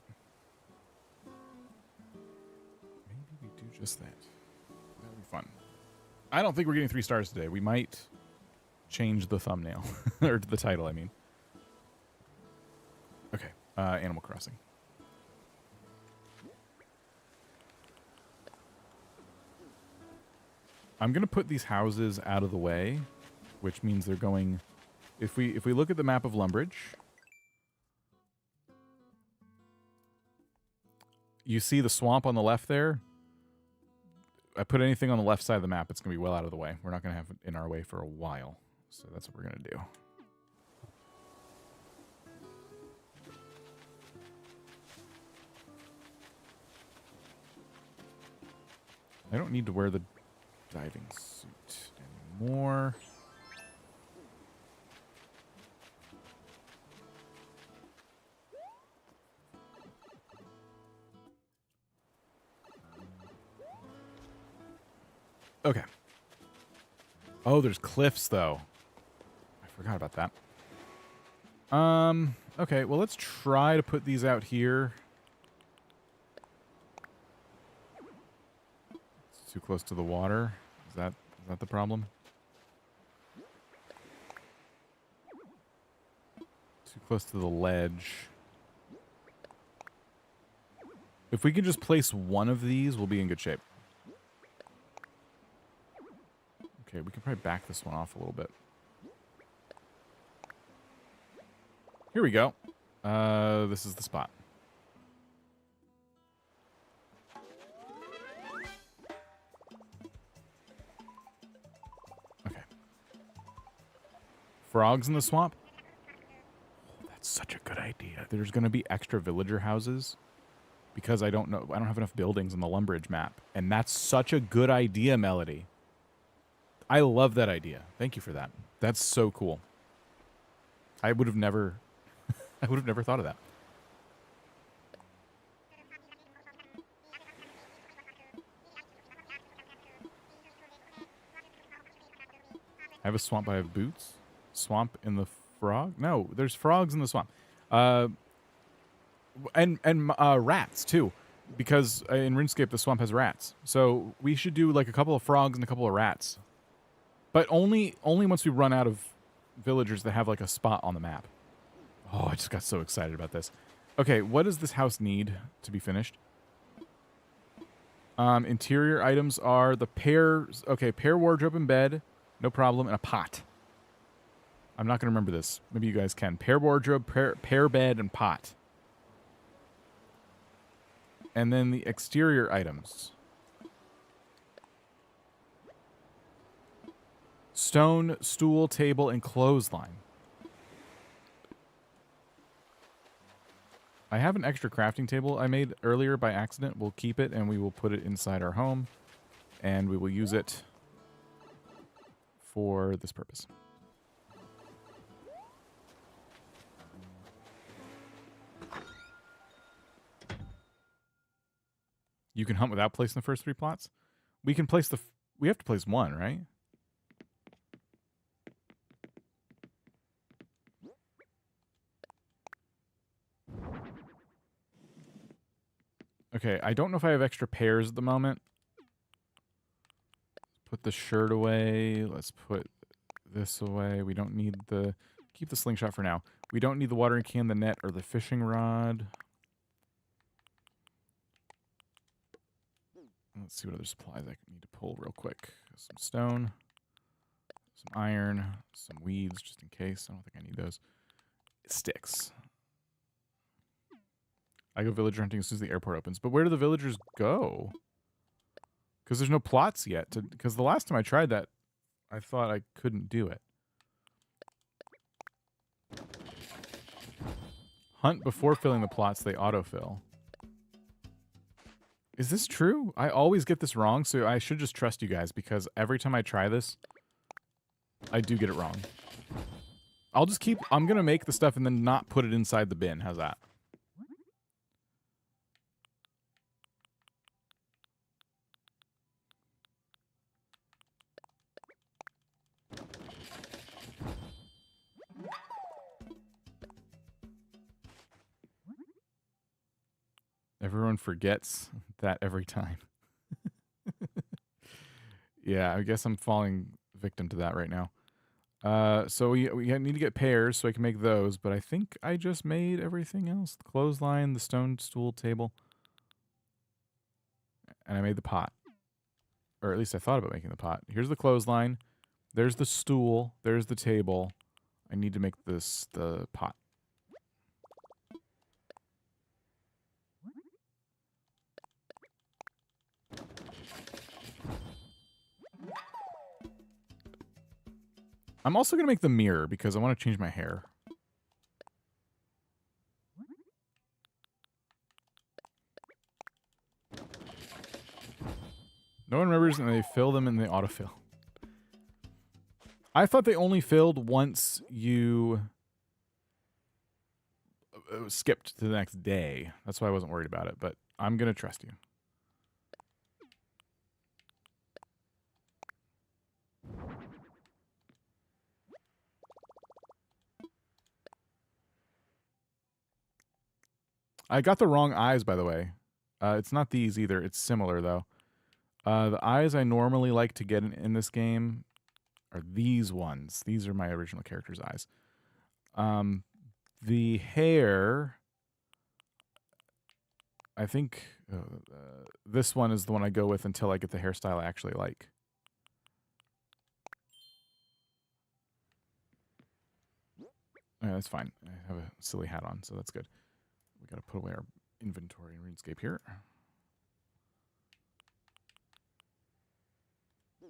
A: Maybe we do just that. That would be fun. I don't think we're getting 3 stars today. We might change the thumbnail. Or the title, I mean. Okay. Animal Crossing. I'm going to put these houses out of the way, which means they're going... If we look at the map of Lumbridge, you see the swamp on the left there? I put anything on the left side of the map, it's going to be well out of the way. We're not going to have it in our way for a while. So that's what we're going to do. I don't need to wear the diving suit anymore. Okay. Oh, there's cliffs though. I forgot about that. Okay, well let's try to put these out here. Too close to the water? Is that the problem? Too close to the ledge. If we can just place one of these, we'll be in good shape. Okay, we can probably back this one off a little bit. Here we go. This is the spot. Frogs in the swamp? Oh, that's such a good idea. There's going to be extra villager houses because I don't have enough buildings on the Lumbridge map. And that's such a good idea, Melody. I love that idea. Thank you for that. That's so cool. I would have never thought of that. I have a swamp, but I have boots. Swamp in the frog? No, there's frogs in the swamp. And rats too, because in RuneScape the swamp has rats. So we should do like a couple of frogs and a couple of rats, but only once we run out of villagers that have like a spot on the map. Oh, I just got so excited about this. Okay, what does this house need to be finished? Interior items are the pairs. Okay, pair wardrobe and bed. No problem. And a pot. I'm not going to remember this. Maybe you guys can. Pair wardrobe, pair bed, and pot. And then the exterior items. Stone, stool, table, and clothesline. I have an extra crafting table I made earlier by accident. We'll keep it and we will put it inside our home. And we will use it for this purpose. You can hunt without placing the first 3 plots? We can place we have to place 1, right? Okay, I don't know if I have extra pairs at the moment. Put the shirt away. Let's put this away. We don't need the... Keep the slingshot for now. We don't need the watering can, the net, or the fishing rod. Let's see what other supplies I need to pull real quick. Some stone, some iron, some weeds, just in case. I don't think I need those. Sticks. I go villager hunting as soon as the airport opens. But where do the villagers go? Because there's no plots yet. Because the last time I tried that, I thought I couldn't do it. Hunt before filling the plots, they autofill. Is this true? I always get this wrong, so I should just trust you guys, because every time I try this, I do get it wrong. I'll just keep... I'm going to make the stuff and then not put it inside the bin. How's that? Everyone forgets that every time. Yeah, I guess I'm falling victim to that right now. So we need to get pairs so I can make those, but I think I just made everything else. The clothesline, the stone stool table. And I made the pot. Or at least I thought about making the pot. Here's the clothesline. There's the stool. There's the table. I need to make the pot. I'm also going to make the mirror because I want to change my hair. No one remembers, and they fill them and they autofill. I thought they only filled once you skipped to the next day. That's why I wasn't worried about it, but I'm going to trust you. I got the wrong eyes, by the way. It's not these either. It's similar, though. The eyes I normally like to get in this game are these ones. These are my original character's eyes. The hair... I think this one is the one I go with until I get the hairstyle I actually like. Yeah, that's fine. I have a silly hat on, so that's good. We got to put away our inventory in RuneScape here.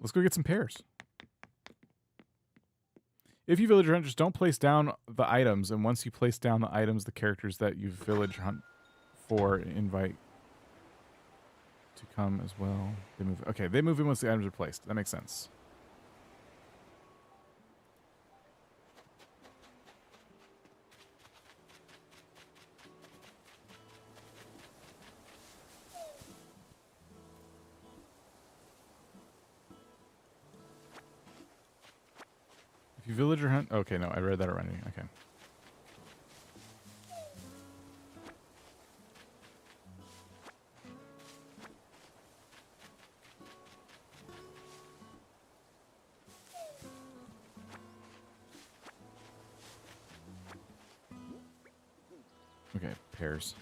A: Let's go get some pairs. If you villager hunt, just don't place down the items, and once you place down the items, the characters that you village hunt for invite to come as well. They move. Okay, they move in once the items are placed. That makes sense. If you villager hunt... Okay, no, I read that already. Okay. Okay, pairs.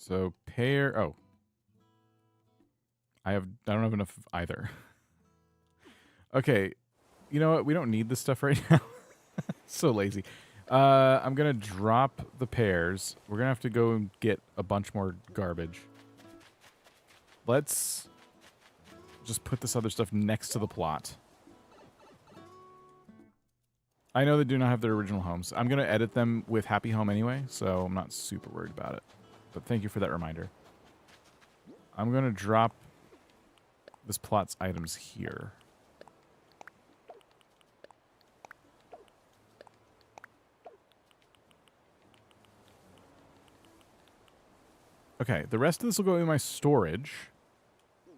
A: So pear. Oh, I don't have enough of either. Okay, you know what? We don't need this stuff right now. So lazy. I'm gonna drop the pears. We're gonna have to go and get a bunch more garbage. Let's just put this other stuff next to the plot. I know they do not have their original homes. I'm gonna edit them with Happy Home anyway, so I'm not super worried about it. But thank you for that reminder. I'm gonna drop this plot's items here. Okay, the rest of this will go in my storage.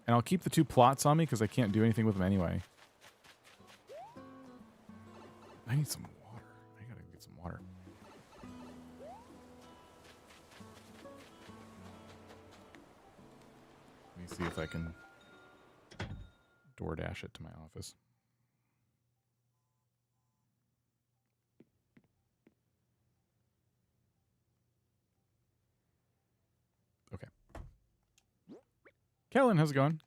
A: And I'll keep the 2 plots on me because I can't do anything with them anyway. I need some water. I gotta get some water. Let me see if I can DoorDash it to my office. Okay. Kellen, how's it going?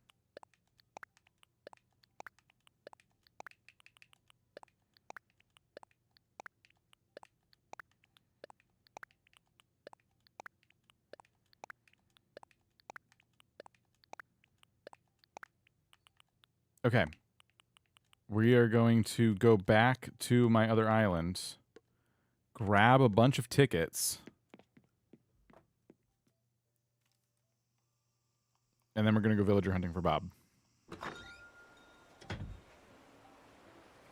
A: Okay. We are going to go back to my other island, grab a bunch of tickets, and then we're going to go villager hunting for Bob.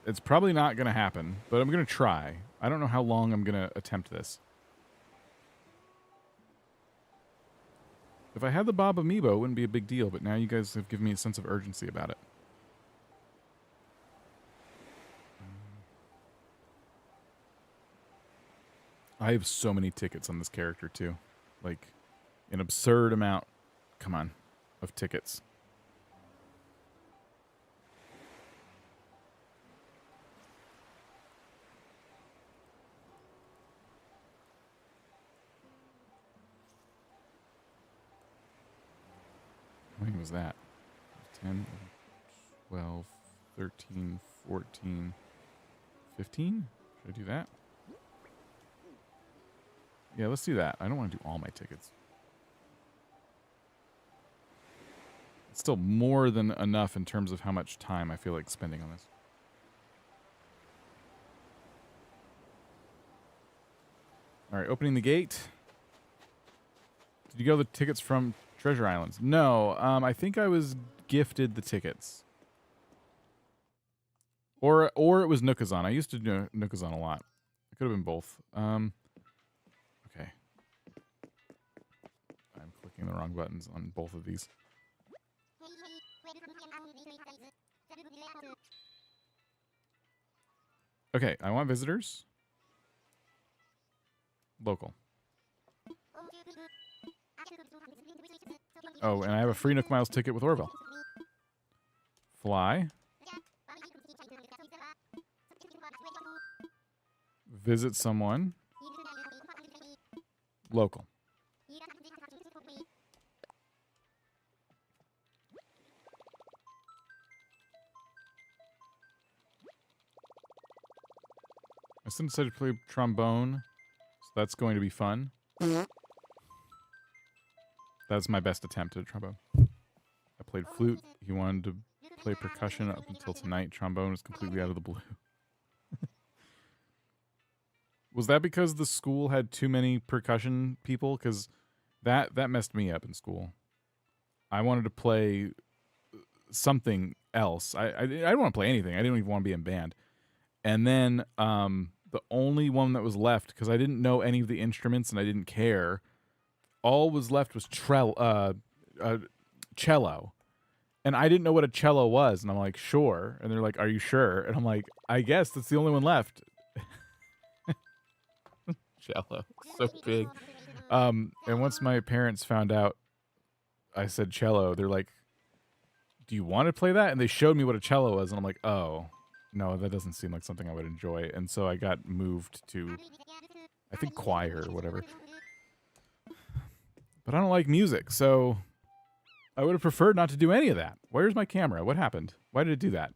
A: It's probably not going to happen, but I'm going to try. I don't know how long I'm going to attempt this. If I had the Bob amiibo, it wouldn't be a big deal, but now you guys have given me a sense of urgency about it. I have so many tickets on this character, too. Like, an absurd amount, come on, of tickets. How many was that? 10, 12, 13, 14, 15? Should I do that? Yeah, let's do that. I don't want to do all my tickets. It's still more than enough in terms of how much time I feel like spending on this. All right, opening the gate. Did you get the tickets from Treasure Islands? No, I think I was gifted the tickets. Or it was Nookazon. I used to do Nookazon a lot. It could have been both. Okay. I'm clicking the wrong buttons on both of these. Okay, I want visitors. Local. Oh, and I have a free Nook Miles ticket with Orville. Fly. Visit someone. Local. I still decided to play trombone, so that's going to be fun. That's my best attempt at trombone. I played flute. He wanted to play percussion up until tonight. Trombone was completely out of the blue. Was that because the school had too many percussion people? Because that messed me up in school. I wanted to play something else. I didn't want to play anything. I didn't even want to be in band. And then the only one that was left, because I didn't know any of the instruments and I didn't care, all was left was cello. And I didn't know what a cello was. And I'm like, sure. And they're like, are you sure? And I'm like, I guess that's the only one left. Cello. So big. And once my parents found out I said cello, they're like, do you want to play that? And they showed me what a cello was. And I'm like, oh, no, that doesn't seem like something I would enjoy. And so I got moved to, I think, choir or whatever. But I don't like music, so I would have preferred not to do any of that. Where's my camera? What happened? Why did it do that?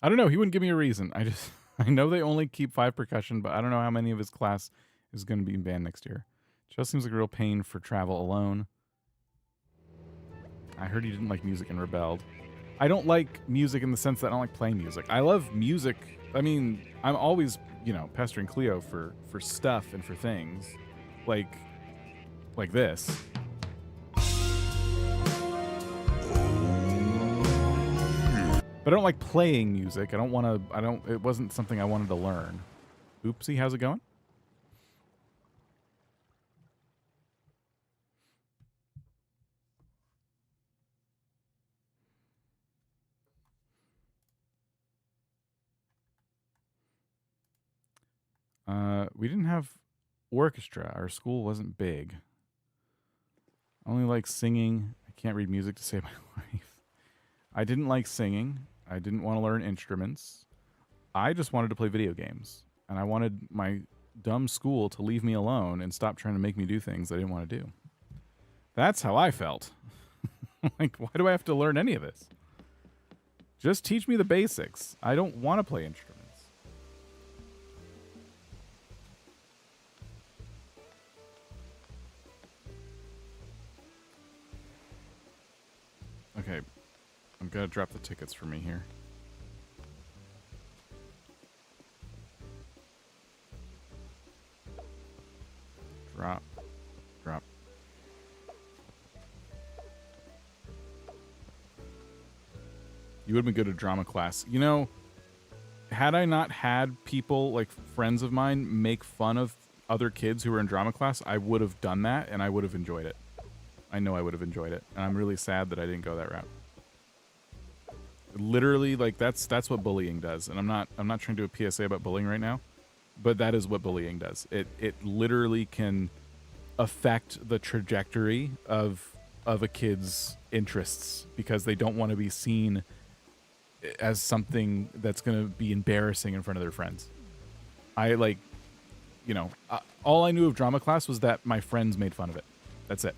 A: I don't know. He wouldn't give me a reason. I know they only keep 5 percussion, but I don't know how many of his class is going to be in band next year. Just seems like a real pain for travel alone. I heard he didn't like music and rebelled. I don't like music in the sense that I don't like playing music. I love music. I mean, I'm always, you know, pestering Cleo for stuff and for things like this. But I don't like playing music. It wasn't something I wanted to learn. Oopsie, how's it going? We didn't have orchestra. Our school wasn't big. I only like singing. I can't read music to save my life. I didn't like singing. I didn't want to learn instruments. I just wanted to play video games. And I wanted my dumb school to leave me alone and stop trying to make me do things I didn't want to do. That's how I felt. Like, why do I have to learn any of this? Just teach me the basics. I don't want to play instruments. Okay, I'm gonna drop the tickets for me here. Drop. Drop. You would have been good at drama class. You know, had I not had people, like friends of mine, make fun of other kids who were in drama class, I would have done that and I would have enjoyed it. I know I would have enjoyed it. And I'm really sad that I didn't go that route. Literally, like, that's what bullying does. And I'm not trying to do a PSA about bullying right now, but that is what bullying does. It literally can affect the trajectory of a kid's interests because they don't want to be seen as something that's going to be embarrassing in front of their friends. All I knew of drama class was that my friends made fun of it. That's it.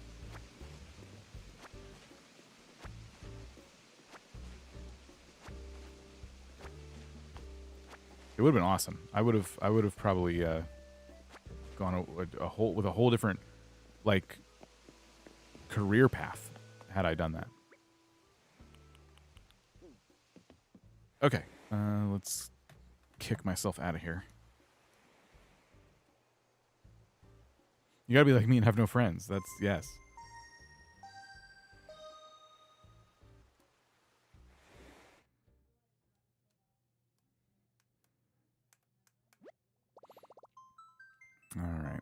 A: It would have been awesome. I would have probably gone a whole different, like, career path had I done that. Okay, let's kick myself out of here. You gotta be like me and have no friends. That's, yes. All right.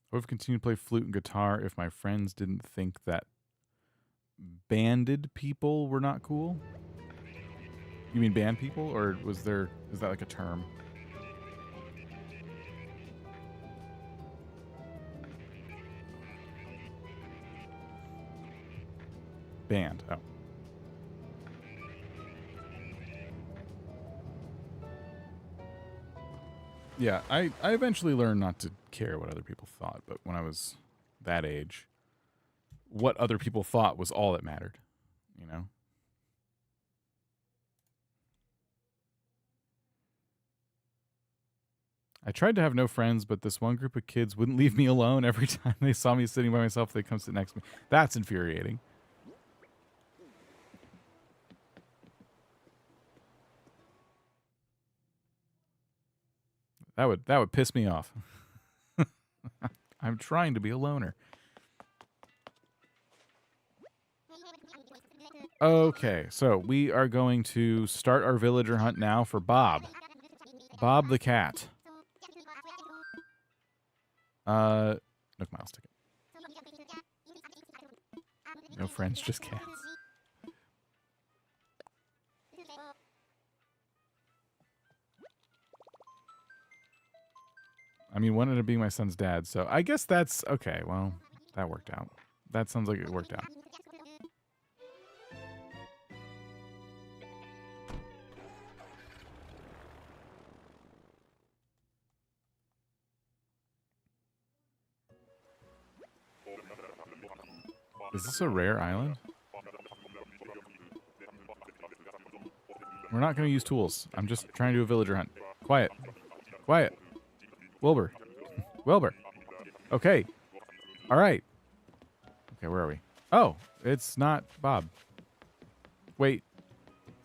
A: I would have continued to play flute and guitar if my friends didn't think that banded people were not cool. You mean band people, or is that like a term? Band. Oh. Yeah, I eventually learned not to care what other people thought, but when I was that age, what other people thought was all that mattered, you know? I tried to have no friends, but this one group of kids wouldn't leave me alone. Every time they saw me sitting by myself, they'd come sit next to me. That's infuriating. That would piss me off. I'm trying to be a loner. Okay, so we are going to start our villager hunt now for Bob. Bob the cat. Nook Miles ticket. No friends, just cats. mean, one ended up being my son's dad, so I guess that's okay. Well, that worked out. That sounds like it worked out. Is this a rare island? We're not going to use tools. I'm just trying to do a villager hunt. Quiet. Quiet. Wilbur. Wilbur. Okay. All right. Okay, where are we? Oh, it's not Bob. Wait.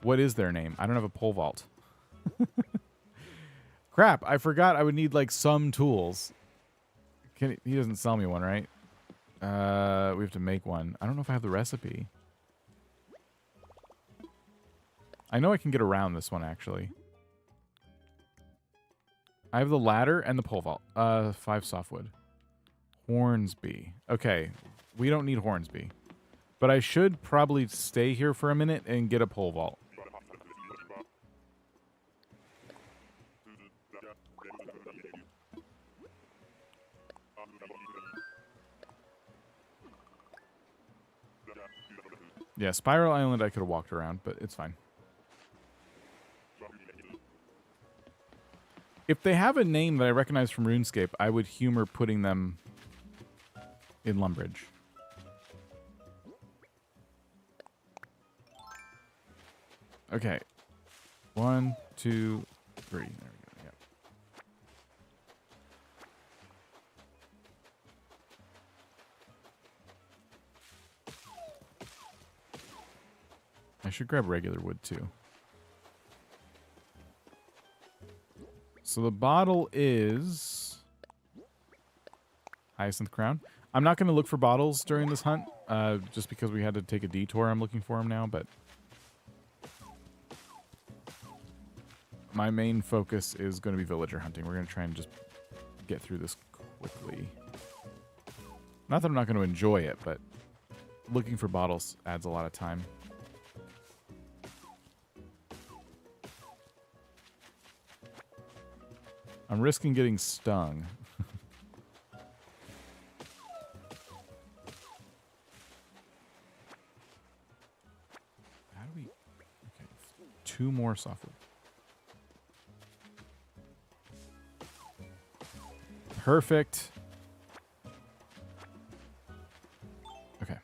A: What is their name? I don't have a pole vault. Crap, I forgot I would need, like, some tools. He doesn't sell me one, right? We have to make one. I don't know if I have the recipe. I know I can get around this one, actually. I have the ladder and the pole vault. 5 softwood. Hornsby. Okay, we don't need Hornsby. But I should probably stay here for a minute and get a pole vault. Yeah, Spiral Island I could have walked around, but it's fine. If they have a name that I recognize from RuneScape, I would humor putting them in Lumbridge. Okay. 1, 2, 3. There we go. Yep. I should grab regular wood too. So the bottle is Hyacinth Crown. I'm not going to look for bottles during this hunt, just because we had to take a detour. I'm looking for them now, but my main focus is going to be villager hunting. We're going to try and just get through this quickly. Not that I'm not going to enjoy it, but looking for bottles adds a lot of time. I'm risking getting stung. How do we... Okay, 2 more softwood. Perfect. Okay.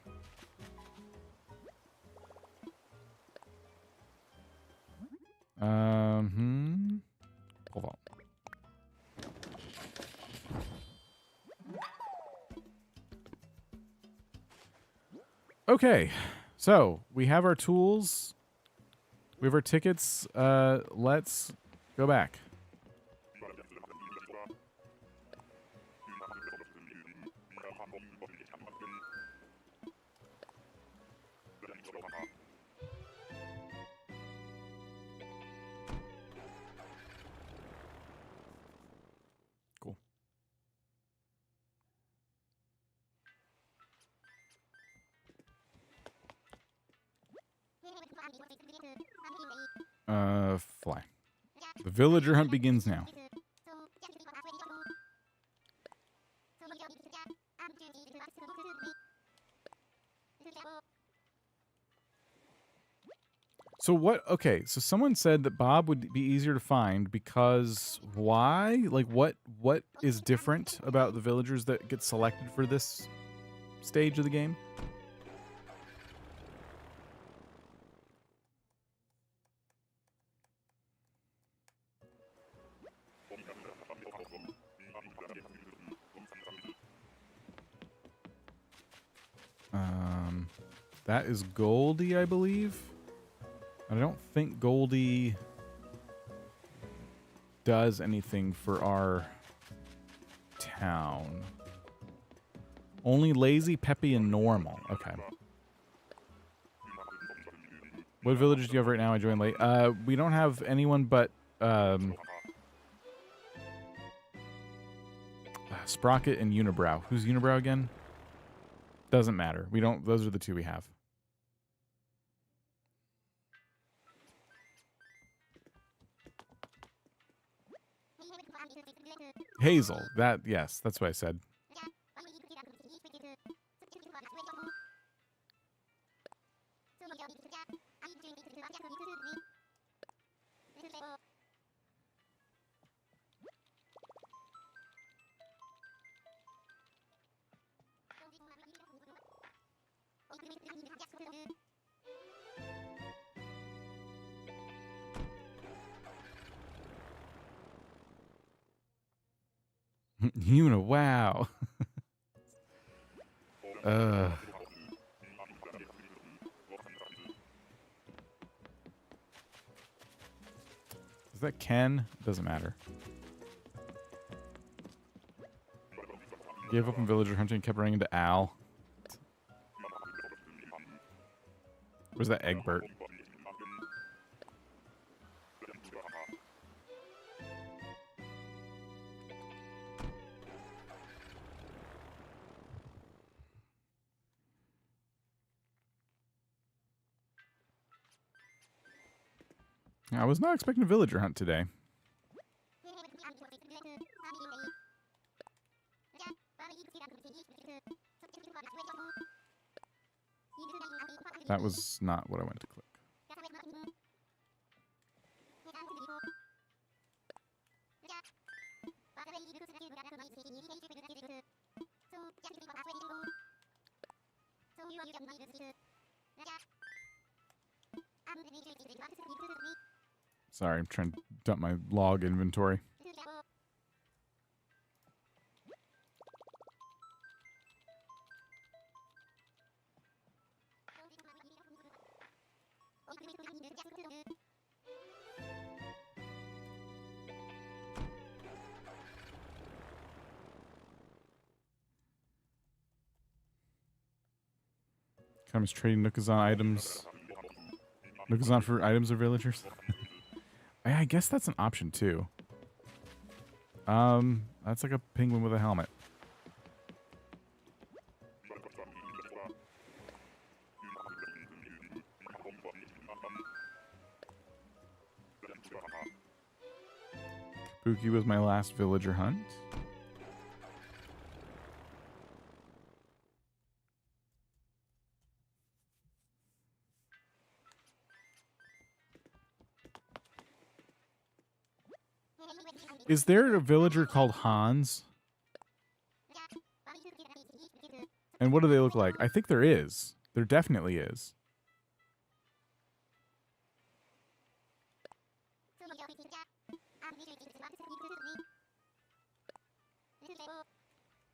A: Hold on. Okay, so we have our tools. We have our tickets. Let's go back. Cool. Fly. The villager hunt begins now. So what, okay, so someone said that Bob would be easier to find because why? Like what is different about the villagers that get selected for this stage of the game? That is Goldie, I believe. I don't think Goldie does anything for our town. Only Lazy, Peppy, and Normal. Okay. What villages do you have right now? I joined late. We don't have anyone but Sprocket and Unibrow. Who's Unibrow again? Doesn't matter. We don't. Those are the 2 we have. Hazel. That, yes, that's what I said. Una, wow. Is that Ken? Doesn't matter. Gave up on villager hunting and kept running into Al. Where's that Egbert? I was not expecting a villager hunt today. That was not what I went to click. Sorry, I'm trying to dump my log inventory. Comes trading Nookazon items. Nookazon for items or villagers? I guess that's an option too. That's like a penguin with a helmet. Kabuki was my last villager hunt. Is there a villager called Hans? And what do they look like? I think there is. There definitely is.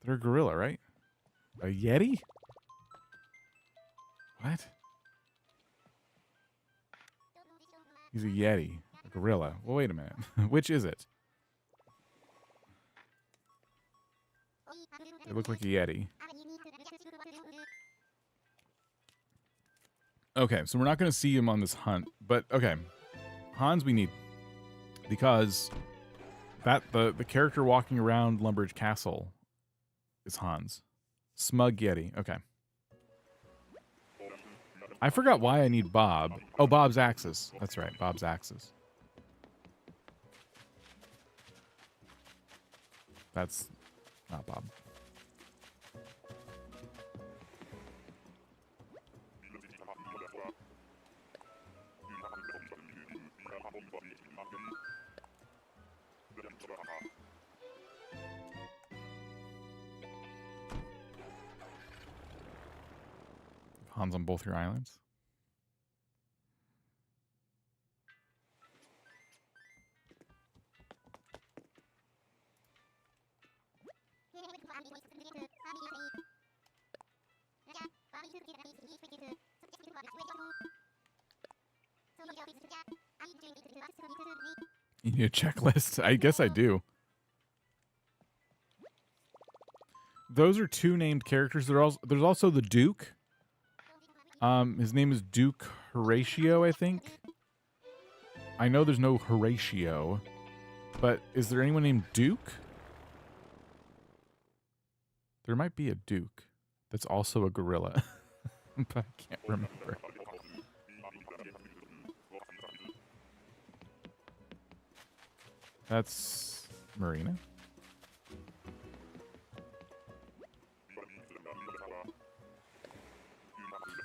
A: They're a gorilla, right? A Yeti? What? He's a Yeti. A gorilla. Well, wait a minute. Which is it? They look like a Yeti. Okay, so we're not going to see him on this hunt. But, okay. Hans we need. Because the character walking around Lumbridge Castle is Hans. Smug Yeti. Okay. I forgot why I need Bob. Oh, Bob's axes. That's right, Bob's axes. That's not Bob. Hans on both your islands. You need a checklist? I guess I do. Those are two named characters. There's also the Duke. His name is Duke Horatio, I think. I know there's no Horatio, but is there anyone named Duke? There might be a Duke that's also a gorilla, but I can't remember. That's Marina.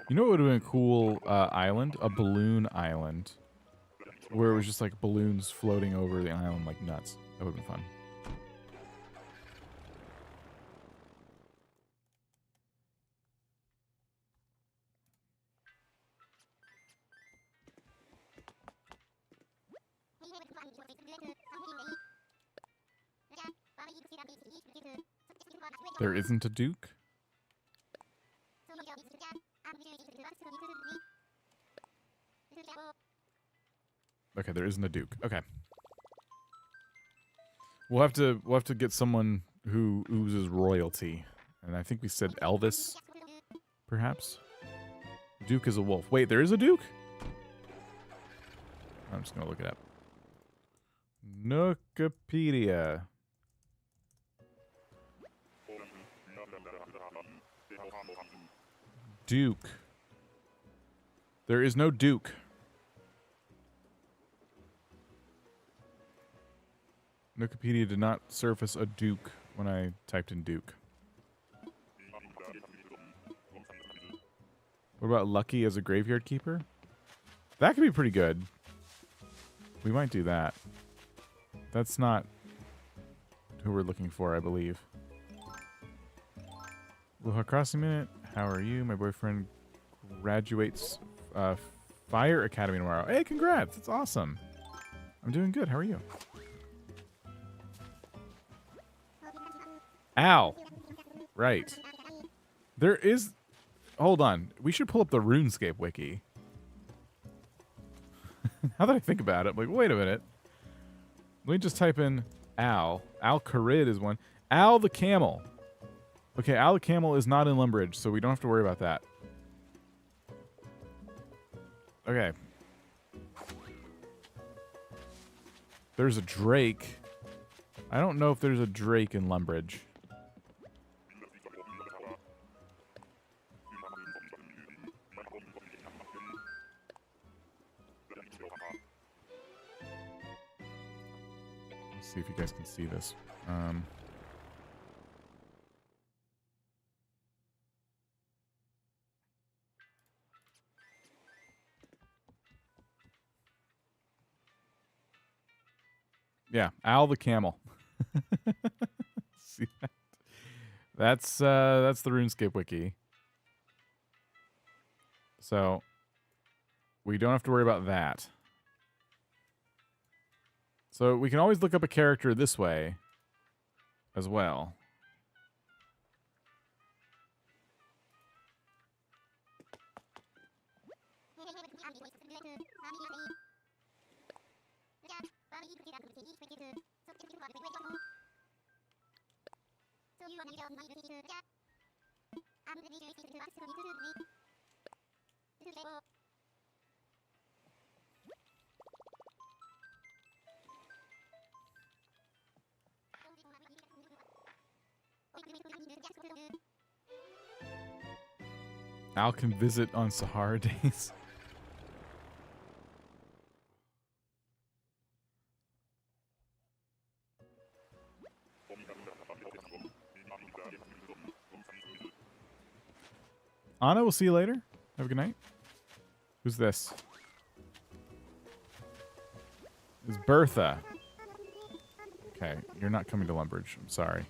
A: You know what would have been a cool island? A balloon island. Where it was just like balloons floating over the island like nuts. That would have been fun. There isn't a Duke? Okay, there isn't a Duke. Okay. We'll have to get someone who oozes royalty. And I think we said Elvis, perhaps? Duke is a wolf. Wait, there is a Duke? I'm just gonna look it up. Nookopedia. Duke. There is no Duke. Nookopedia did not surface a Duke when I typed in Duke. What about Lucky as a graveyard keeper? That could be pretty good. We might do that. That's not who we're looking for, I believe. Aloha Crossing Minute. How are you? My boyfriend graduates Fire Academy tomorrow. Hey, congrats. That's awesome. I'm doing good. How are you? Ow. Right. There is... Hold on. We should pull up the RuneScape wiki. Now that I think about it, I'm like, wait a minute. Let me just type in Al. Al Carid is one. Al the Camel. Okay, Al the Camel is not in Lumbridge, so we don't have to worry about that. Okay. There's a Drake. I don't know if there's a Drake in Lumbridge. Let's see if you guys can see this. Yeah, Al the Camel. See that? That's the RuneScape wiki. So we don't have to worry about that. So we can always look up a character this way as well. Al can visit on Sahara days. Anna, we'll see you later. Have a good night. Who's this? It's Bertha. Okay, you're not coming to Lumbridge. I'm sorry.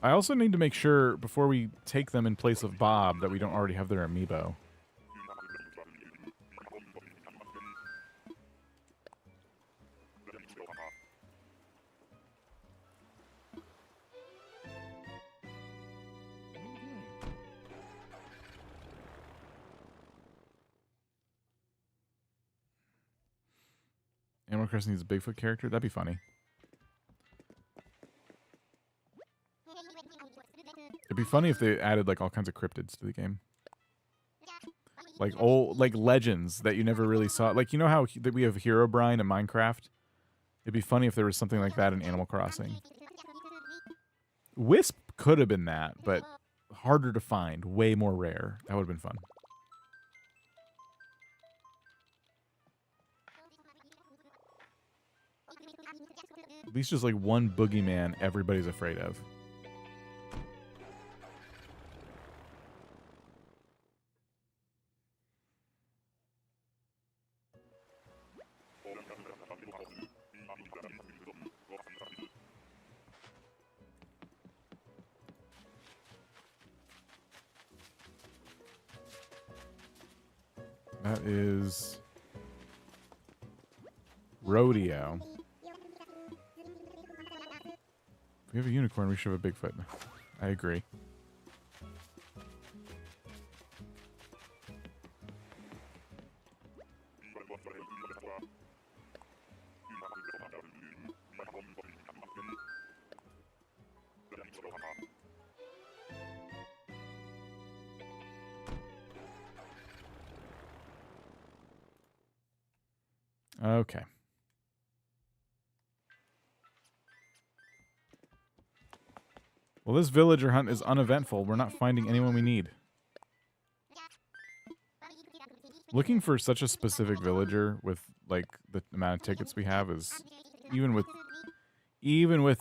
A: I also need to make sure, before we take them in place of Bob, that we don't already have their amiibo. Animal Crossing needs a Bigfoot character? That'd be funny. It'd be funny if they added like all kinds of cryptids to the game. Like like legends that you never really saw. Like, you know how that we have Herobrine in Minecraft? It'd be funny if there was something like that in Animal Crossing. Wisp could have been that, but harder to find. Way more rare. That would have been fun. At least just like one boogeyman everybody's afraid of. That is rodeo. If we have a unicorn, we should have a Bigfoot. I agree. Okay. Well, this villager hunt is uneventful. We're not finding anyone we need. Looking for such a specific villager with like the amount of tickets we have is even with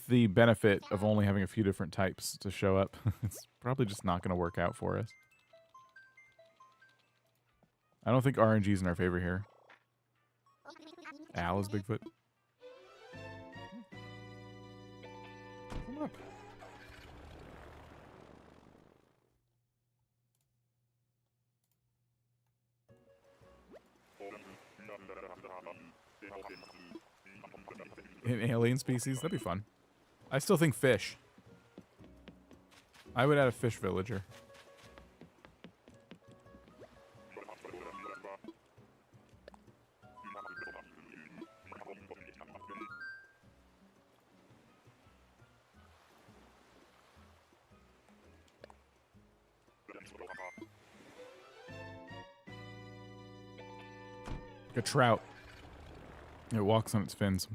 A: the benefit of only having a few different types to show up, it's probably just not going to work out for us. I don't think RNG is in our favor here. Al is Bigfoot. Come up. An alien species? That'd be fun. I still think fish. I would add a fish villager. Like a trout. It walks on its fins.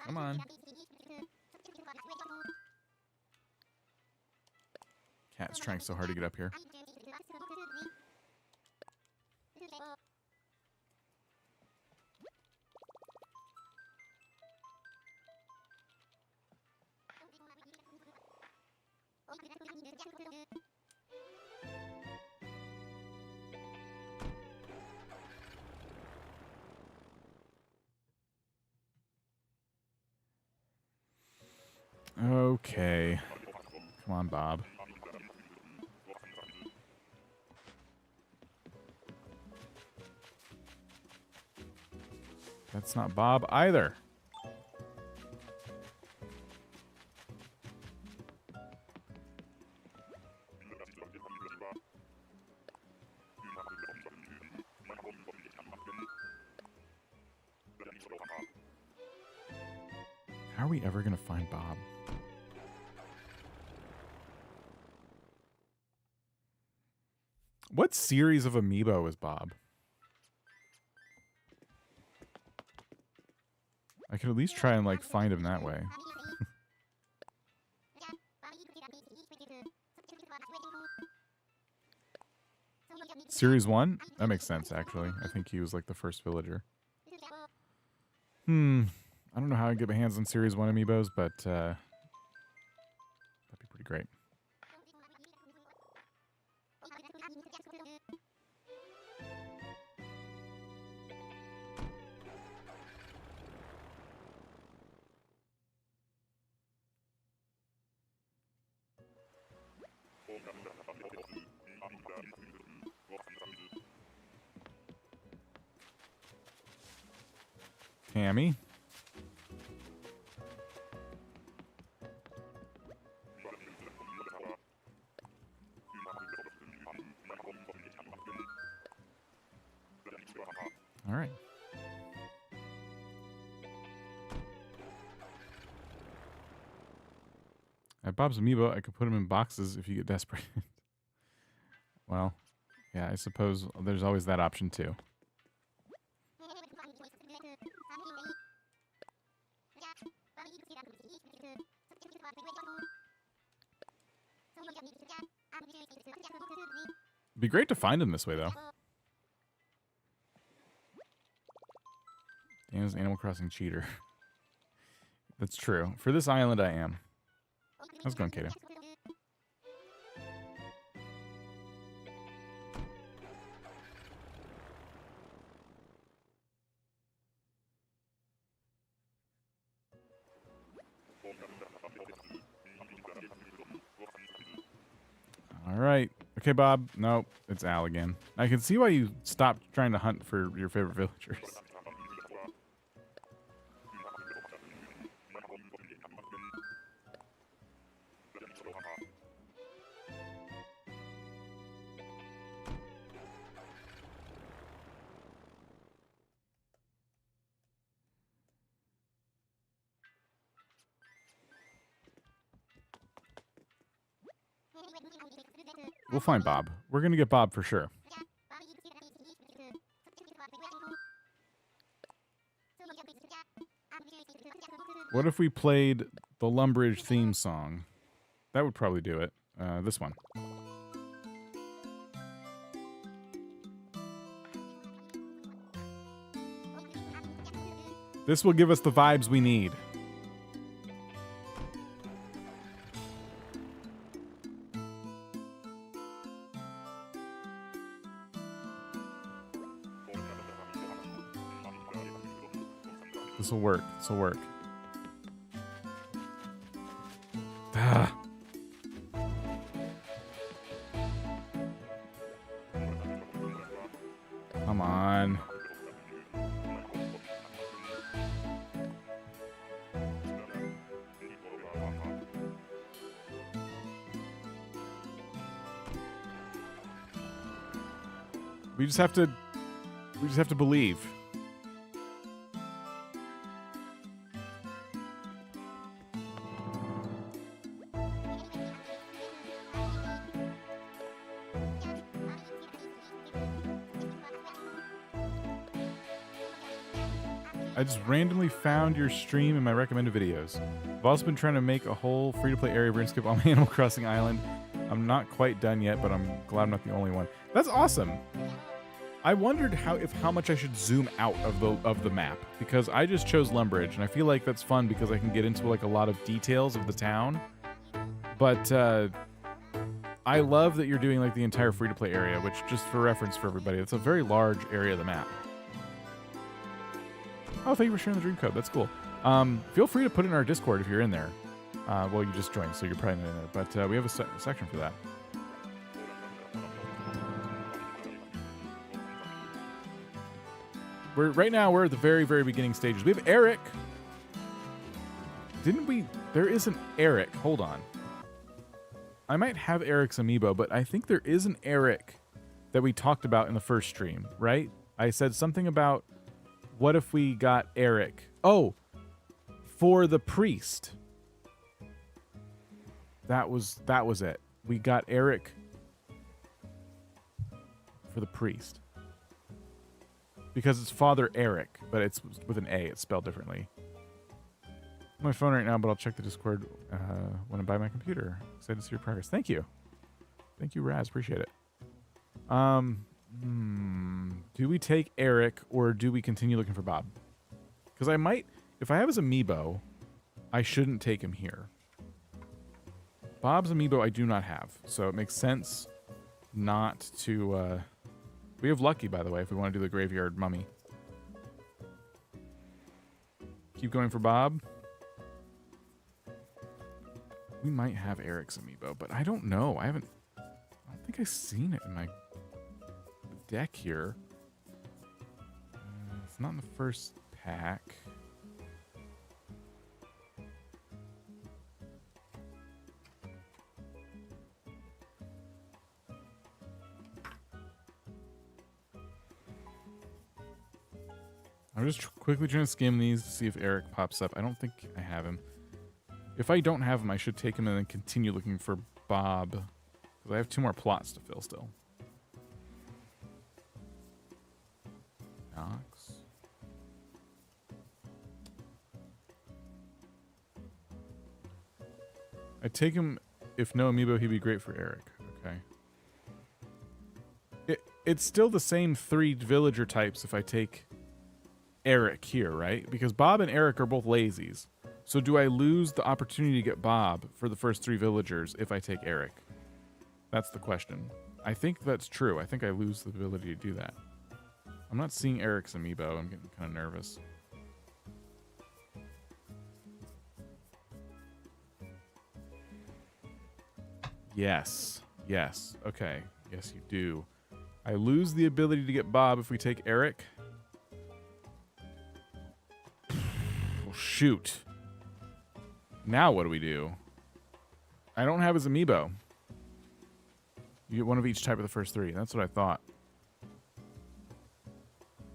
A: Come on. Cat's trying so hard to get up here. Okay. Come on, Bob. That's not Bob either. How are we ever going to find Bob? What series of amiibo is Bob? I could at least try and, like, find him that way. Series 1? That makes sense, actually. I think he was, like, the first villager. I don't know how I get my hands on Series 1 amiibos, but, that'd be pretty great. Tammy. All right. At Bob's amiibo, I could put him in boxes if you get desperate. Well, yeah, I suppose there's always that option too. It'd be great to find him this way, though. Dan's Animal Crossing cheater. That's true. For this island, I am. How's it going, Kato? Okay, Bob. Nope, it's Al again. I can see why you stopped trying to hunt for your favorite villagers. We'll find Bob. We're going to get Bob for sure. What if we played the Lumbridge theme song? That would probably do it. This one. This will give us the vibes we need. This will work. This will work. Ah. Come on. We just have to believe. I just randomly found your stream in my recommended videos. I've also been trying to make a whole free-to-play area of RuneScape on my Animal Crossing island. I'm not quite done yet, but I'm glad I'm not the only one. That's awesome. I wondered how much I should zoom out of the map, because I just chose Lumbridge, and I feel like that's fun because I can get into like a lot of details of the town. But I love that you're doing like the entire free-to-play area, which, just for reference for everybody, it's a very large area of the map. Oh, thank you for sharing the dream code. That's cool. Feel free to put it in our Discord if you're in there. Well, you just joined, so you're probably not in there. But we have a section for that. Right now, we're at the very, very beginning stages. We have Eric. Didn't we? There is an Eric. Hold on. I might have Eric's amiibo, but I think there is an Eric that we talked about in the first stream, right? I said something about, what if we got Eric? Oh, for the priest. That was it. We got Eric for the priest. Because it's Father Eric, but it's with an A. It's spelled differently. I'm on my phone right now, but I'll check the Discord when I buy my computer. Excited to see your progress. Thank you. Thank you, Raz. Appreciate it. Do we take Eric, or do we continue looking for Bob? Because I might, if I have his amiibo, I shouldn't take him here. Bob's amiibo I do not have, so it makes sense not to... we have Lucky, by the way, if we want to do the Graveyard Mummy. Keep going for Bob. We might have Eric's amiibo, but I don't know. I don't think I've seen it in my deck here. It's not in the first pack. I'm just quickly trying to skim these to see if Eric pops up. I don't think I have him. If I don't have him, I should take him and then continue looking for Bob. Because I have 2 more plots to fill still. Knox. I'd take him. If no amiibo, he'd be great for Eric. Okay. It's still the same 3 villager types if I take Eric here, right? Because Bob and Eric are both lazies. So do I lose the opportunity to get Bob for the first 3 villagers if I take Eric? That's the question. I think that's true. I think I lose the ability to do that. I'm not seeing Eric's amiibo. I'm getting kind of nervous. Yes. Yes. Okay. Yes, you do. I lose the ability to get Bob if we take Eric. Well, shoot. Now what do we do? I don't have his amiibo. You get one of each type of the first 3. That's what I thought.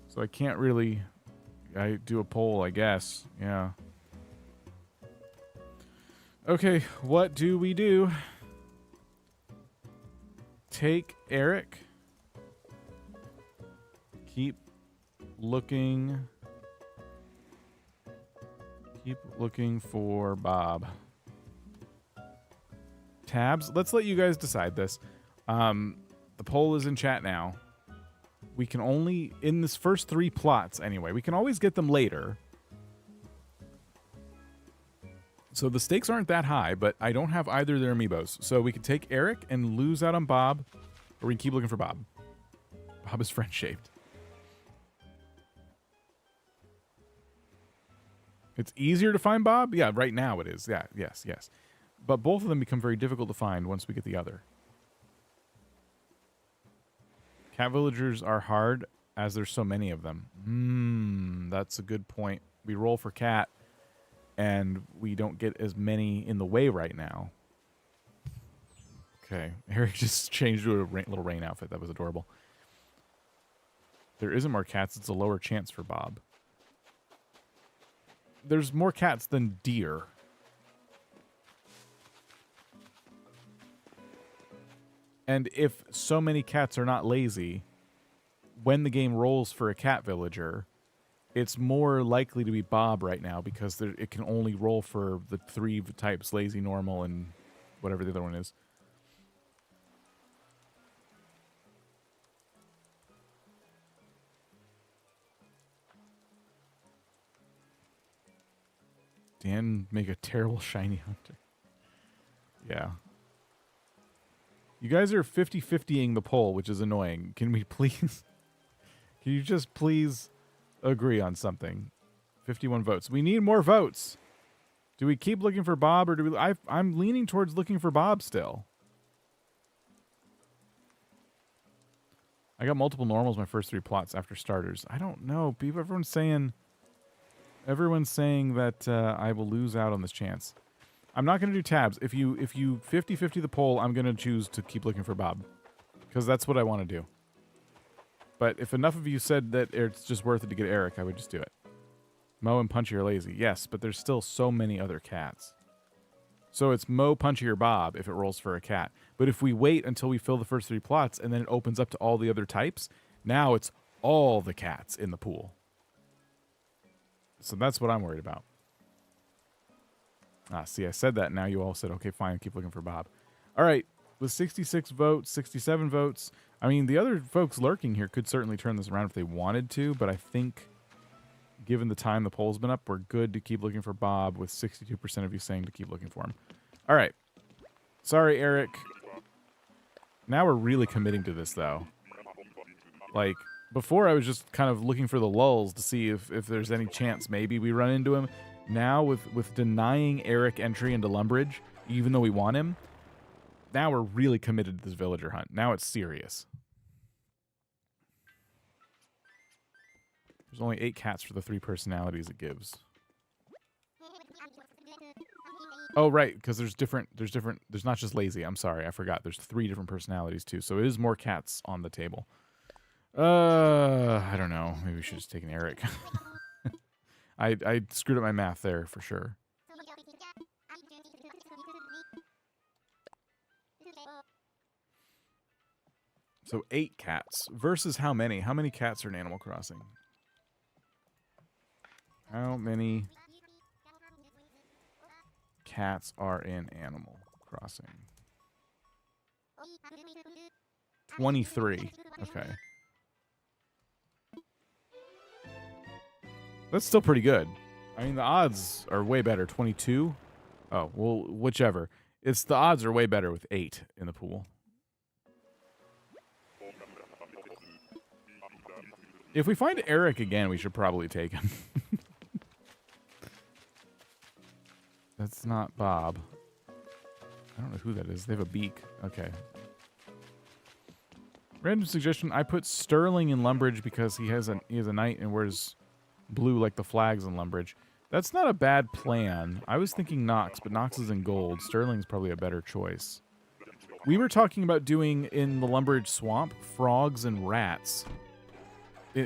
A: So I can't really... I do a poll, I guess. Yeah. Okay, what do we do? Take Eric. Keep looking. Keep looking for Bob. Tabs. Let's let you guys decide this. The poll is in chat now. We can only, in this first 3 plots anyway, we can always get them later. So the stakes aren't that high, but I don't have either of their amiibos. So we could take Eric and lose out on Bob, or we can keep looking for Bob. Bob is friend-shaped. It's easier to find Bob? Yeah, right now it is. Yeah, yes, yes. But both of them become very difficult to find once we get the other. Cat villagers are hard as there's so many of them. That's a good point. We roll for cat, and we don't get as many in the way right now. Okay, Eric just changed to a little rain outfit. That was adorable. There isn't more cats. It's a lower chance for Bob. There's more cats than deer. And if so many cats are not lazy, when the game rolls for a cat villager, it's more likely to be Bob right now because it can only roll for the 3 types, lazy, normal, and whatever the other one is. Dan make a terrible shiny hunter. Yeah. You guys are 50-50ing the poll, which is annoying. Can we please... Can you just please agree on something? 51 votes. We need more votes. Do we keep looking for Bob, or do we... I'm leaning towards looking for Bob still. I got multiple normals my first 3 plots after starters. I don't know. People, everyone's saying that I will lose out on this chance. I'm not going to do tabs. If you 50-50 the poll, I'm going to choose to keep looking for Bob. Because that's what I want to do. But if enough of you said that it's just worth it to get Eric, I would just do it. Mo and Punchy are lazy. Yes, but there's still so many other cats. So it's Mo, Punchy, or Bob if it rolls for a cat. But if we wait until we fill the first 3 plots and then it opens up to all the other types, now it's all the cats in the pool. So that's what I'm worried about. Ah, see, I said that. Now you all said, okay, fine, keep looking for Bob. All right, with 66 votes, 67 votes. I mean, the other folks lurking here could certainly turn this around if they wanted to, but I think given the time the poll's been up, we're good to keep looking for Bob with 62% of you saying to keep looking for him. All right. Sorry, Eric. Now we're really committing to this, though. Like, before I was just kind of looking for the lulls to see if there's any chance maybe we run into him. Now, with denying Eric entry into Lumbridge, even though we want him, now we're really committed to this villager hunt. Now it's serious. There's only 8 cats for the 3 personalities it gives. Oh, right, because there's not just lazy. I'm sorry, I forgot. There's 3 different personalities, too. So it is more cats on the table. I don't know. Maybe we should just take an Eric. I screwed up my math there for sure. So 8 cats versus how many? How many cats are in Animal Crossing? How many cats are in Animal Crossing? 23. Okay. That's still pretty good. I mean, the odds are way better. 22? Oh, well, whichever. The odds are way better with 8 in the pool. If we find Eric again, we should probably take him. That's not Bob. I don't know who that is. They have a beak. Okay. Random suggestion, I put Sterling in Lumbridge because he has a knight and wears blue like the flags in Lumbridge. That's not a bad plan. I was thinking Nox, but Nox is in gold. Sterling's probably a better choice. We were talking about doing in the Lumbridge swamp frogs and rats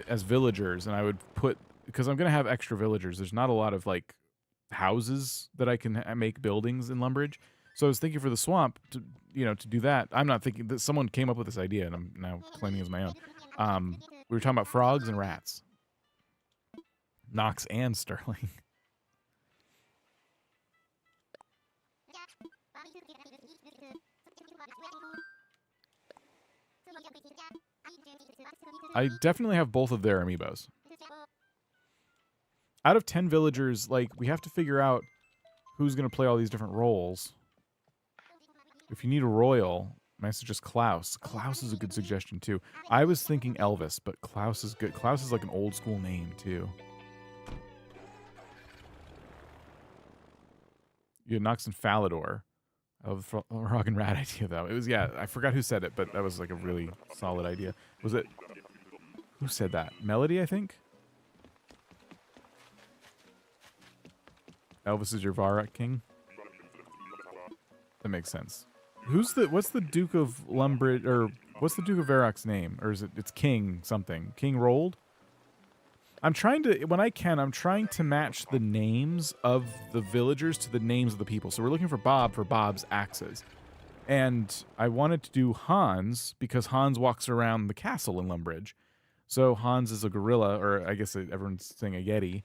A: as villagers, and I would put, because I'm going to have extra villagers. There's not a lot of like houses that I can make buildings in Lumbridge. So I was thinking for the swamp to, to do that. I'm not thinking that someone came up with this idea and I'm now claiming it as my own. We were talking about frogs and rats. Nox and Sterling. I definitely have both of their amiibos. Out of 10 villagers, like, we have to figure out who's going to play all these different roles. If you need a royal, my suggest Klaus. Klaus is a good suggestion, too. I was thinking Elvis, but Klaus is good. Klaus is like an old school name, too. You had Nox and Falador. Of Frog and Rat idea, though. It was, yeah, I forgot who said it, but that was like a really solid idea. Was it... Who said that? Melody, I think? Elvis is your Varrock king? That makes sense. What's the Duke of Lumbridge, or what's the Duke of Varrock's name? Or is it's King something? King Rolled? I'm trying to, when I can, I'm trying to match the names of the villagers to the names of the people. So we're looking for Bob for Bob's axes. And I wanted to do Hans because Hans walks around the castle in Lumbridge. So Hans is a gorilla, or I guess everyone's saying a Yeti.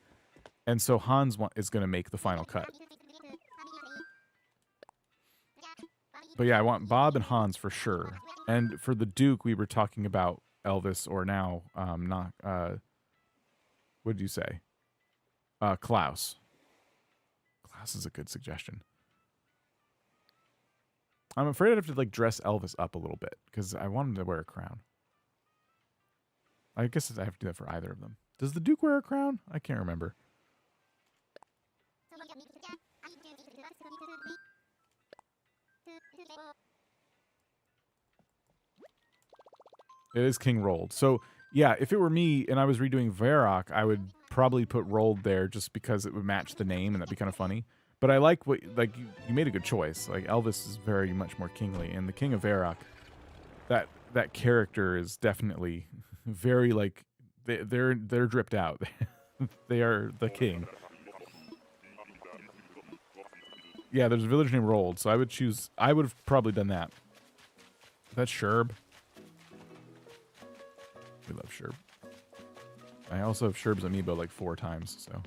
A: And so Hans is going to make the final cut. But yeah, I want Bob and Hans for sure. And for the Duke, we were talking about Elvis, or now, what did you say? Klaus. Klaus is a good suggestion. I'm afraid I'd have to like dress Elvis up a little bit because I want him to wear a crown. I guess I have to do that for either of them. Does the Duke wear a crown? I can't remember. It is King Rolled. So, yeah, if it were me and I was redoing Varrock, I would probably put Rolled there just because it would match the name and that'd be kind of funny. But I like what, like, you made a good choice. Like, Elvis is very much more kingly, and the King of Varrock, that character is definitely very, like, they're dripped out. They are the king. Yeah, there's a village named Rolled, so I would have probably done that. That's Sherb. We love Sherb. I also have Sherb's amiibo like 4 times, so.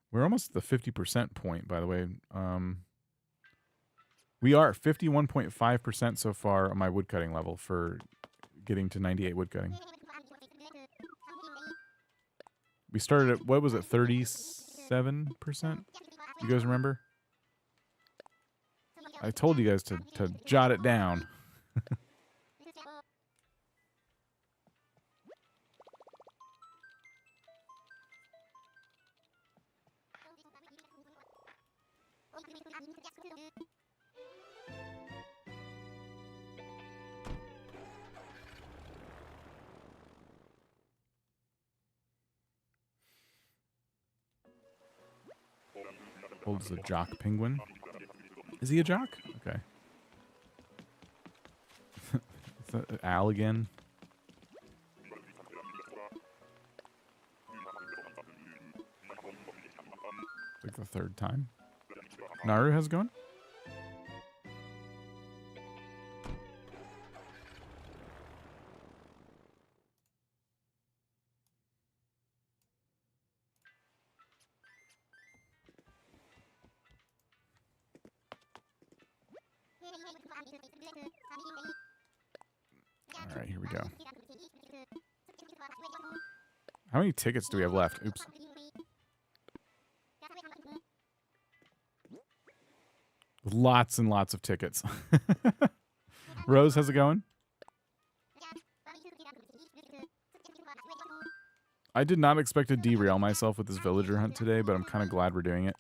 A: We're almost at the 50% point, by the way. We are 51.5% so far on my woodcutting level for getting to 98 woodcutting. We started at, what was it, 37%? You guys remember? I told you guys to jot it down. Holds a jock penguin. Is he a jock? Okay. Al again. Like the 3rd time. Naru, how's it going? All right, here we go. How many tickets do we have left? Oops. Lots and lots of tickets. Rose, how's it going? I did not expect to derail myself with this villager hunt today, but I'm kind of glad we're doing it.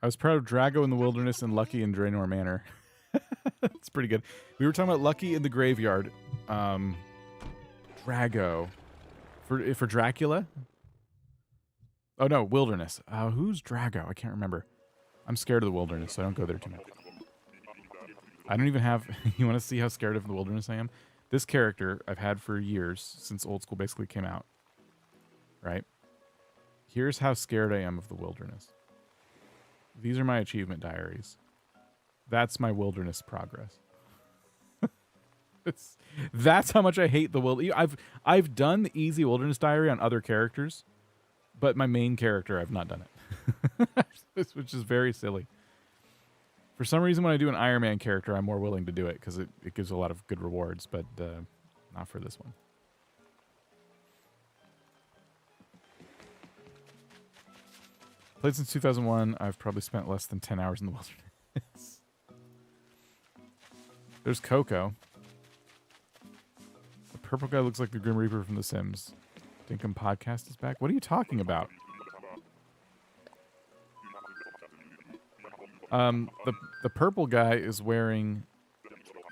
A: I was proud of Drago in the Wilderness and Lucky in Draenor Manor. That's pretty good. We were talking about Lucky in the Graveyard. Drago. For Dracula? Oh, no, Wilderness. Who's Drago? I can't remember. I'm scared of the Wilderness, so I don't go there too much. I don't even have... You want to see how scared of the Wilderness I am? This character I've had for years, since Old School basically came out. Right? Here's how scared I am of the Wilderness. These are my achievement diaries. That's my Wilderness progress. That's how much I hate the Wilderness. I've done the easy Wilderness diary on other characters, but my main character, I've not done it. Which is very silly. For some reason, when I do an Iron Man character, I'm more willing to do it because it gives a lot of good rewards, but not for this one. Played since 2001. I've probably spent less than 10 hours in the Wilderness. There's Coco. The purple guy looks like the Grim Reaper from The Sims. Dinkum podcast is back. What are you talking about? The purple guy is wearing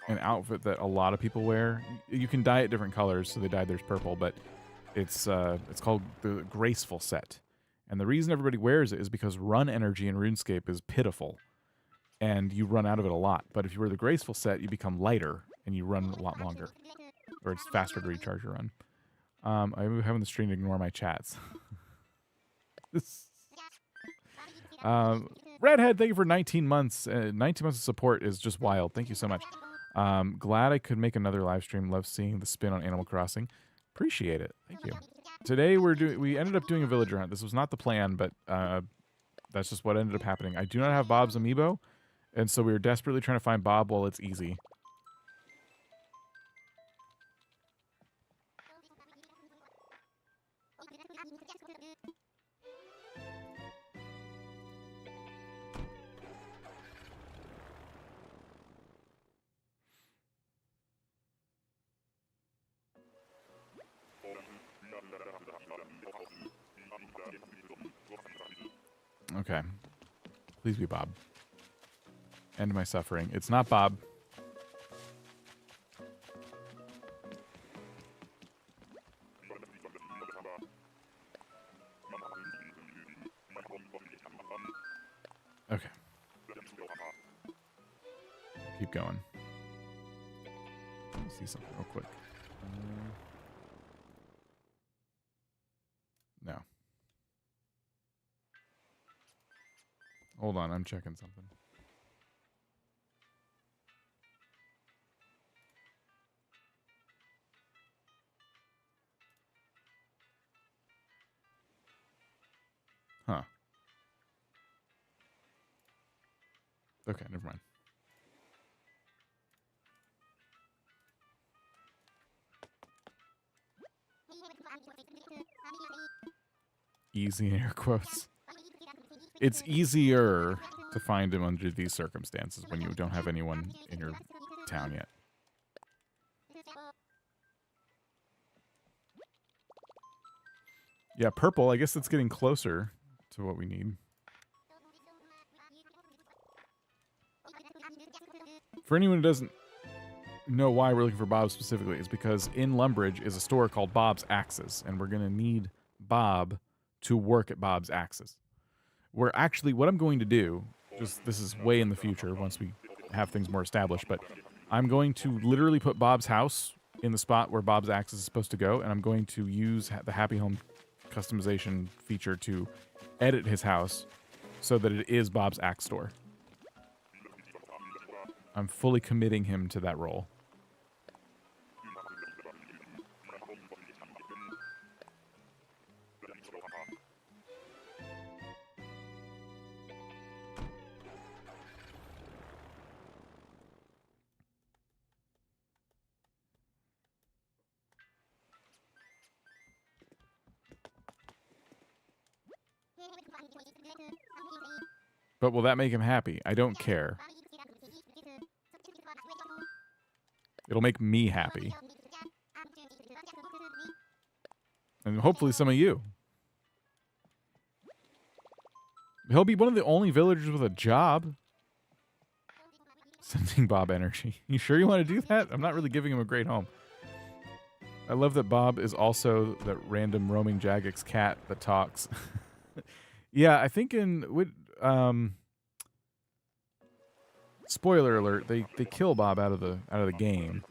A: an outfit that a lot of people wear. You can dye it different colors, so they dyed theirs purple, but it's called the Graceful set. And the reason everybody wears it is because run energy in RuneScape is pitiful, and you run out of it a lot. But if you wear the Graceful set, you become lighter, and you run a lot longer. Or it's faster to recharge your run. I'm having the stream to ignore my chats. Redhead, thank you for 19 months. 19 months of support is just wild. Thank you so much. Glad I could make another live stream. Love seeing the spin on Animal Crossing. Appreciate it. Thank you. Today we ended up doing a villager hunt. This was not the plan, but that's just what ended up happening. I do not have Bob's amiibo, and so we were desperately trying to find Bob while it's easy. Okay. Please be Bob. End my suffering. It's not Bob. Okay. Keep going. Let me see something real quick. No. Hold on, I'm checking something. Huh. Okay, never mind. Easy in air quotes. It's easier to find him under these circumstances when you don't have anyone in your town yet. Yeah, purple, I guess it's getting closer to what we need. For anyone who doesn't know why we're looking for Bob specifically, is because in Lumbridge is a store called Bob's Axes, and we're going to need Bob to work at Bob's Axes. We're actually, what I'm going to do, just this is way in the future once we have things more established, but I'm going to literally put Bob's house in the spot where Bob's Axes is supposed to go, and I'm going to use the Happy Home customization feature to edit his house so that it is Bob's Axe store. I'm fully committing him to that role. But will that make him happy? I don't care. It'll make me happy. And hopefully some of you. He'll be one of the only villagers with a job. Sending Bob energy. You sure you want to do that? I'm not really giving him a great home. I love that Bob is also that random roaming Jagex cat that talks. Yeah, I think spoiler alert, they kill Bob out of the game.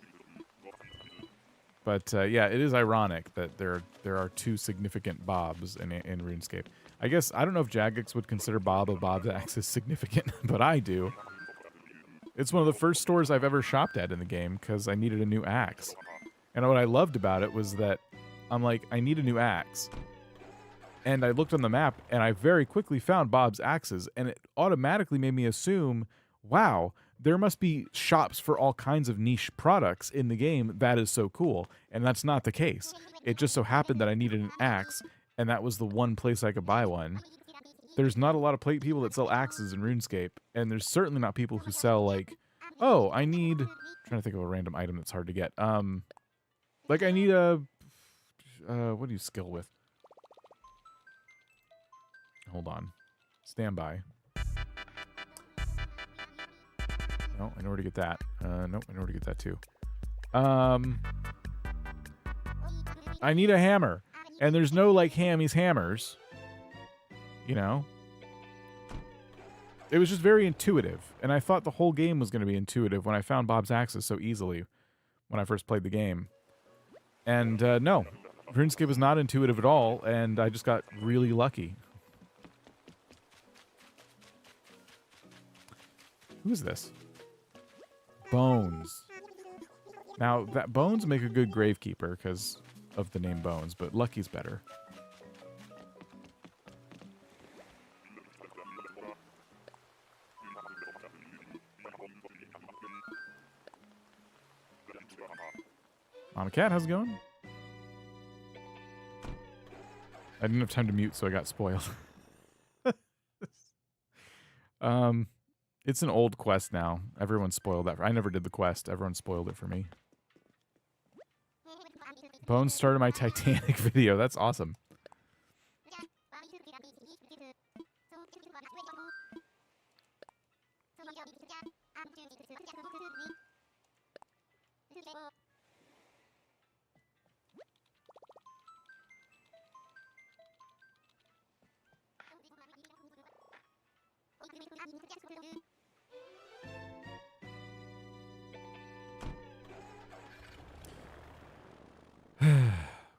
A: But yeah, it is ironic that there are two significant Bobs in RuneScape. I guess I don't know if Jagex would consider Bob of Bob's Axe as significant, but I do. It's one of the first stores I've ever shopped at in the game because I needed a new axe. And what I loved about it was that I'm like, I need a new axe. And I looked on the map and I very quickly found Bob's axes, and it automatically made me assume, wow, there must be shops for all kinds of niche products in the game. That is so cool. And that's not the case. It just so happened that I needed an axe, and that was the one place I could buy one. There's not a lot of people that sell axes in RuneScape, and there's certainly not people who sell, like, oh, I need... I'm trying to think of a random item that's hard to get. Like, I need a... what do you skill with? Hold on. Stand by. No, I know where to get that. Nope, I know where to get that too. I need a hammer. And there's no, like, Hammy's hammers. You know? It was just very intuitive. And I thought the whole game was going to be intuitive when I found Bob's axes so easily when I first played the game. And, no. RuneScape was not intuitive at all, and I just got really lucky. Who's this? Bones. Now, that Bones make a good gravekeeper because of the name Bones, but Lucky's better. Mama Cat, how's it going? I didn't have time to mute, so I got spoiled. It's an old quest now. Everyone spoiled that. I never did the quest. Everyone spoiled it for me. Bones started my Titanic video. That's awesome.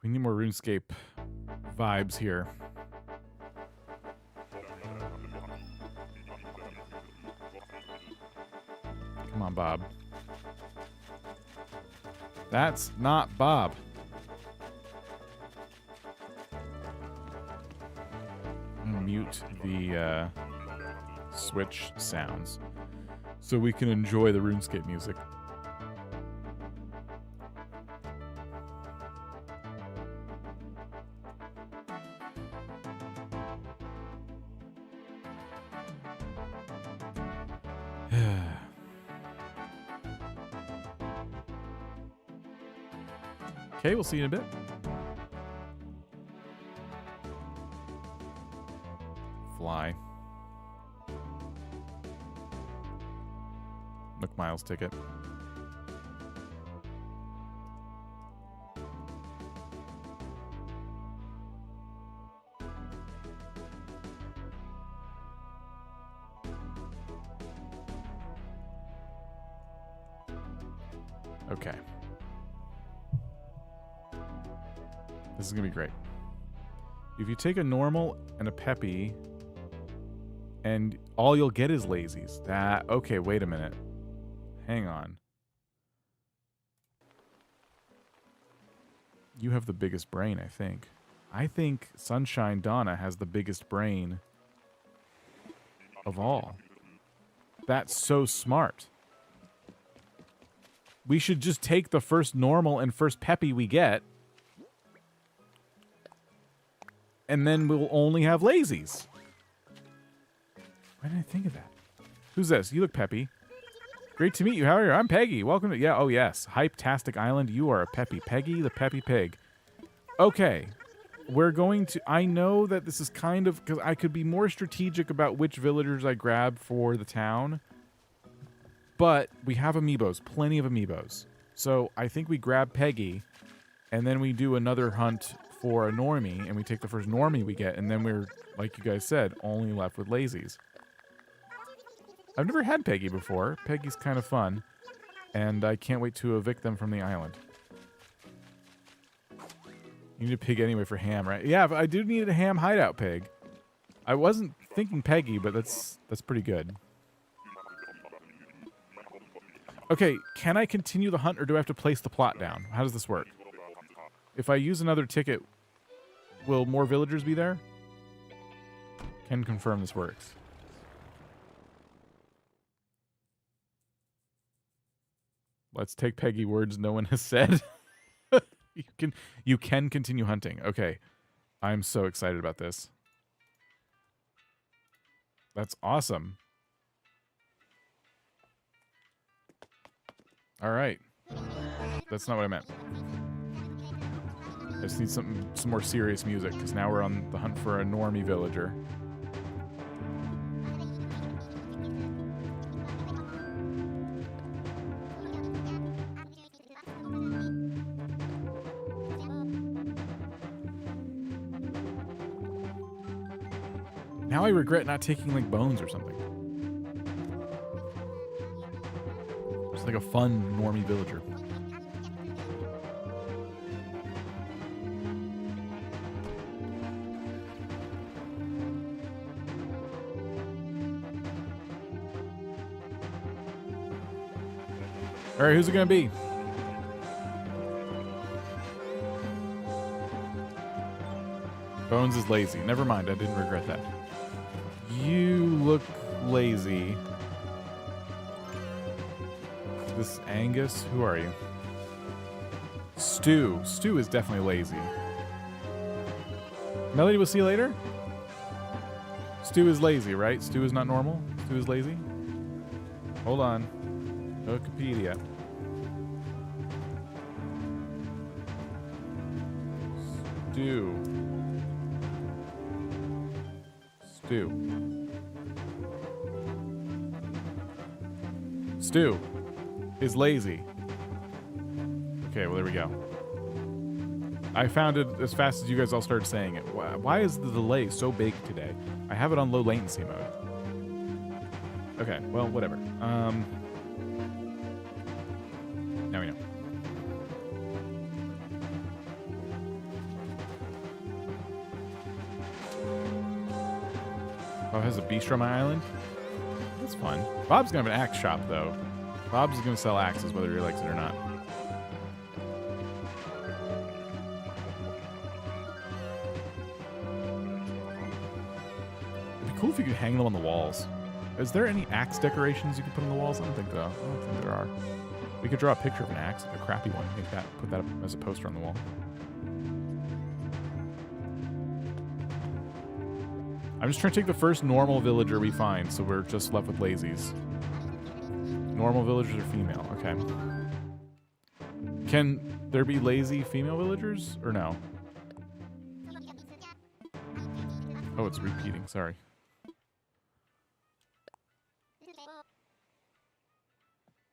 A: We need more RuneScape vibes here. Come on, Bob. That's not Bob. I'm gonna mute the Switch sounds so we can enjoy the RuneScape music. Okay, we'll see you in a bit. Fly. Look, Miles ticket. Okay. This is going to be great. If you take a normal and a peppy, and all you'll get is lazies. Okay, wait a minute. Hang on. You have the biggest brain, I think. I think Sunshine Donna has the biggest brain of all. That's so smart. We should just take the first normal and first peppy we get, and then we'll only have lazies. Why didn't I think of that? Who's this? You look peppy. Great to meet you. How are you? I'm Peggy. Welcome to... Yeah, oh yes. Hype-tastic Island. You are a peppy. Peggy the Peppy Pig. Okay. We're going to... I know that this is kind of... Because I could be more strategic about which villagers I grab for the town. But we have amiibos. Plenty of amiibos. So I think we grab Peggy, and then we do another hunt for a normie, and we take the first normie we get, and then we're, like you guys said, only left with lazies. I've never had Peggy before. Peggy's kind of fun, and I can't wait to evict them from the island. You need a pig anyway for ham, right? Yeah, but I do need a ham hideout pig. I wasn't thinking Peggy, but that's pretty good. Okay, can I continue the hunt, or do I have to place the plot down? How does this work? If I use another ticket, will more villagers be there? Can confirm this works. Let's take Peggy words no one has said. You can continue hunting. Okay. I'm so excited about this. That's awesome. All right. That's not what I meant. I just need some more serious music, because now we're on the hunt for a normie villager. Now I regret not taking, like, bones or something. It's like a fun normie villager. All right, who's it gonna be? Bones is lazy. Never mind, I didn't regret that. You look lazy. This Angus, who are you? Stu. Stu is definitely lazy. Melody, we'll see you later. Stu is lazy, right? Stu is not normal? Stu is lazy? Hold on. Wikipedia. Stu. Stu is lazy. Okay, well, there we go. I found it as fast as you guys all started saying it. Why is the delay so big today? I have it on low latency mode. Okay, well, whatever. Now we know. Bob has a bistro on my island? That's fun. Bob's gonna have an axe shop, though. Bob's gonna sell axes whether he likes it or not. It'd be cool if you could hang them on the walls. Is there any axe decorations you can put on the walls? I don't think so. I don't think there are. We could draw a picture of an axe, like a crappy one. Make that, put that up as a poster on the wall. I'm just trying to take the first normal villager we find, so we're just left with lazies. Normal villagers are female. Okay. Can there be lazy female villagers, or no? Oh, it's repeating. Sorry.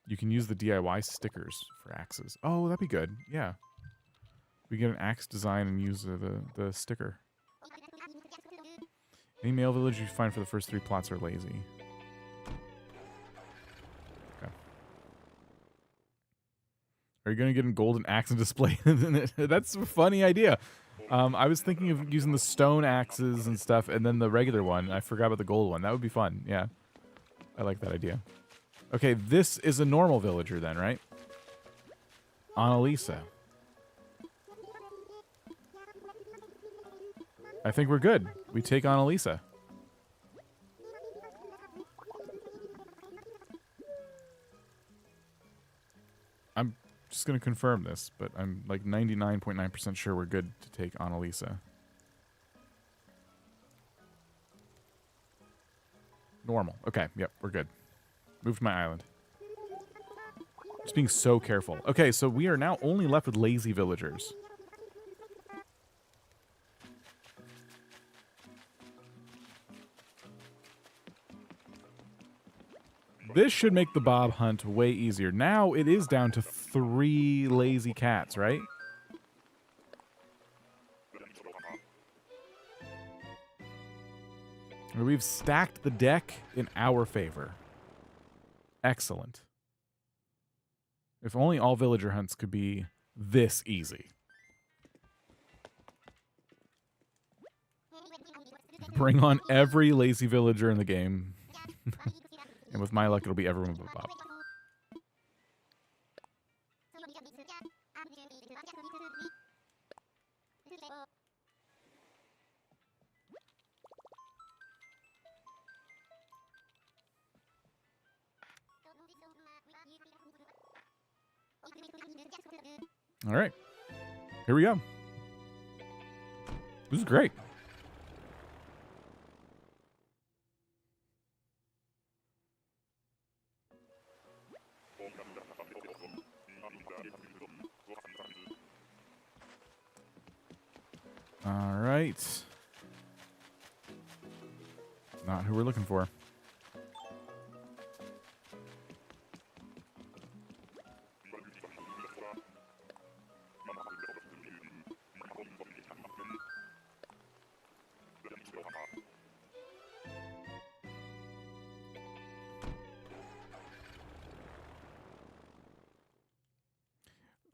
A: You can use the DIY stickers for axes. Oh, that'd be good. Yeah. We get an axe design and use the sticker. Any male village you find for the first 3 plots are lazy. Okay. Are you going to get a golden axe and display it? That's a funny idea. I was thinking of using the stone axes and stuff and then the regular one. I forgot about the gold one. That would be fun. Yeah. I like that idea. Okay, this is a normal villager then, right? Annalisa. I think we're good. We take on Elisa. I'm just going to confirm this, but I'm like 99.9% sure we're good to take on Elisa. Normal. Okay, yep, we're good. Move to my island. Just being so careful. Okay, so we are now only left with lazy villagers. This should make the Bob hunt way easier. Now it is down to 3 lazy cats, right? We've stacked the deck in our favor. Excellent. If only all villager hunts could be this easy. Bring on every lazy villager in the game. And with my luck, it'll be everyone but Bob. All right. Here we go. This is great. All right. Not who we're looking for.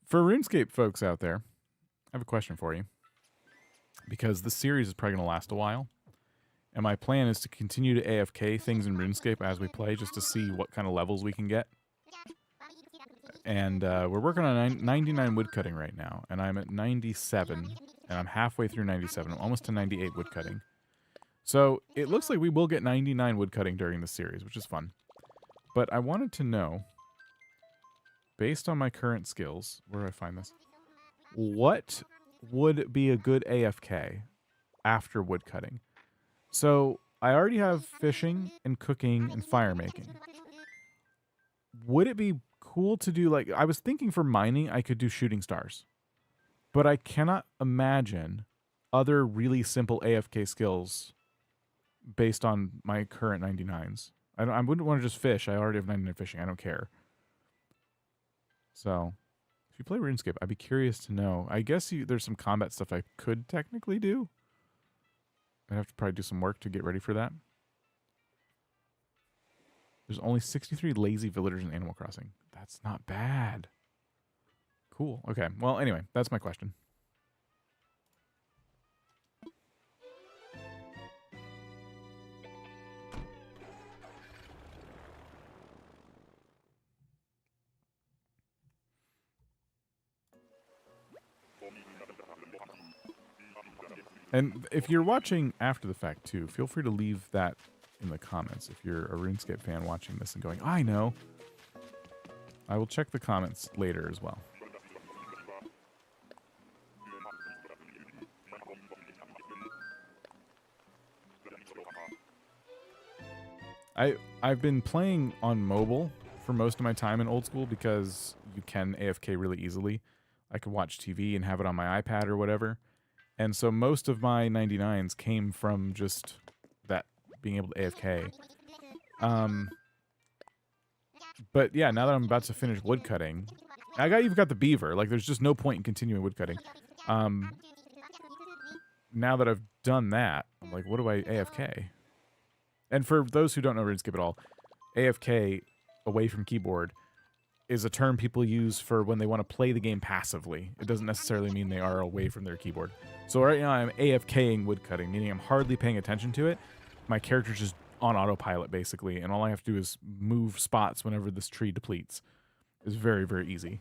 A: For RuneScape folks out there, I have a question for you. Because this series is probably going to last a while. And my plan is to continue to AFK things in RuneScape as we play, just to see what kind of levels we can get. And we're working on 99 woodcutting right now. And I'm at 97. And I'm halfway through 97. I'm almost to 98 woodcutting. So it looks like we will get 99 woodcutting during the series, which is fun. But I wanted to know, based on my current skills, where do I find this? What would be a good AFK after woodcutting? So I already have fishing and cooking and fire making. Would it be cool to do, like, I was thinking for mining I could do shooting stars, but I cannot imagine other really simple AFK skills based on my current 99s. I wouldn't want to just fish. I already have 99 fishing. I don't care. So if you play RuneScape, I'd be curious to know. I guess there's some combat stuff I could technically do. I'd have to probably do some work to get ready for that. There's only 63 lazy villagers in Animal Crossing. That's not bad. Cool. Okay. Well, anyway, that's my question. And if you're watching after the fact, too, feel free to leave that in the comments. If you're a RuneScape fan watching this and going, I know, I will check the comments later as well. I've been playing on mobile for most of my time in Old School because you can AFK really easily. I could watch TV and have it on my iPad or whatever. And so most of my 99s came from just that, being able to AFK. But yeah, now that I'm about to finish woodcutting, you've got the beaver. Like, there's just no point in continuing woodcutting. Now that I've done that, I'm like, what do I AFK? And for those who don't know RuneScape at all, AFK, away from keyboard, is a term people use for when they want to play the game passively. It doesn't necessarily mean they are away from their keyboard. So right now I'm AFKing woodcutting, meaning I'm hardly paying attention to it. My character's just on autopilot, basically, and all I have to do is move spots whenever this tree depletes. It's very, very easy.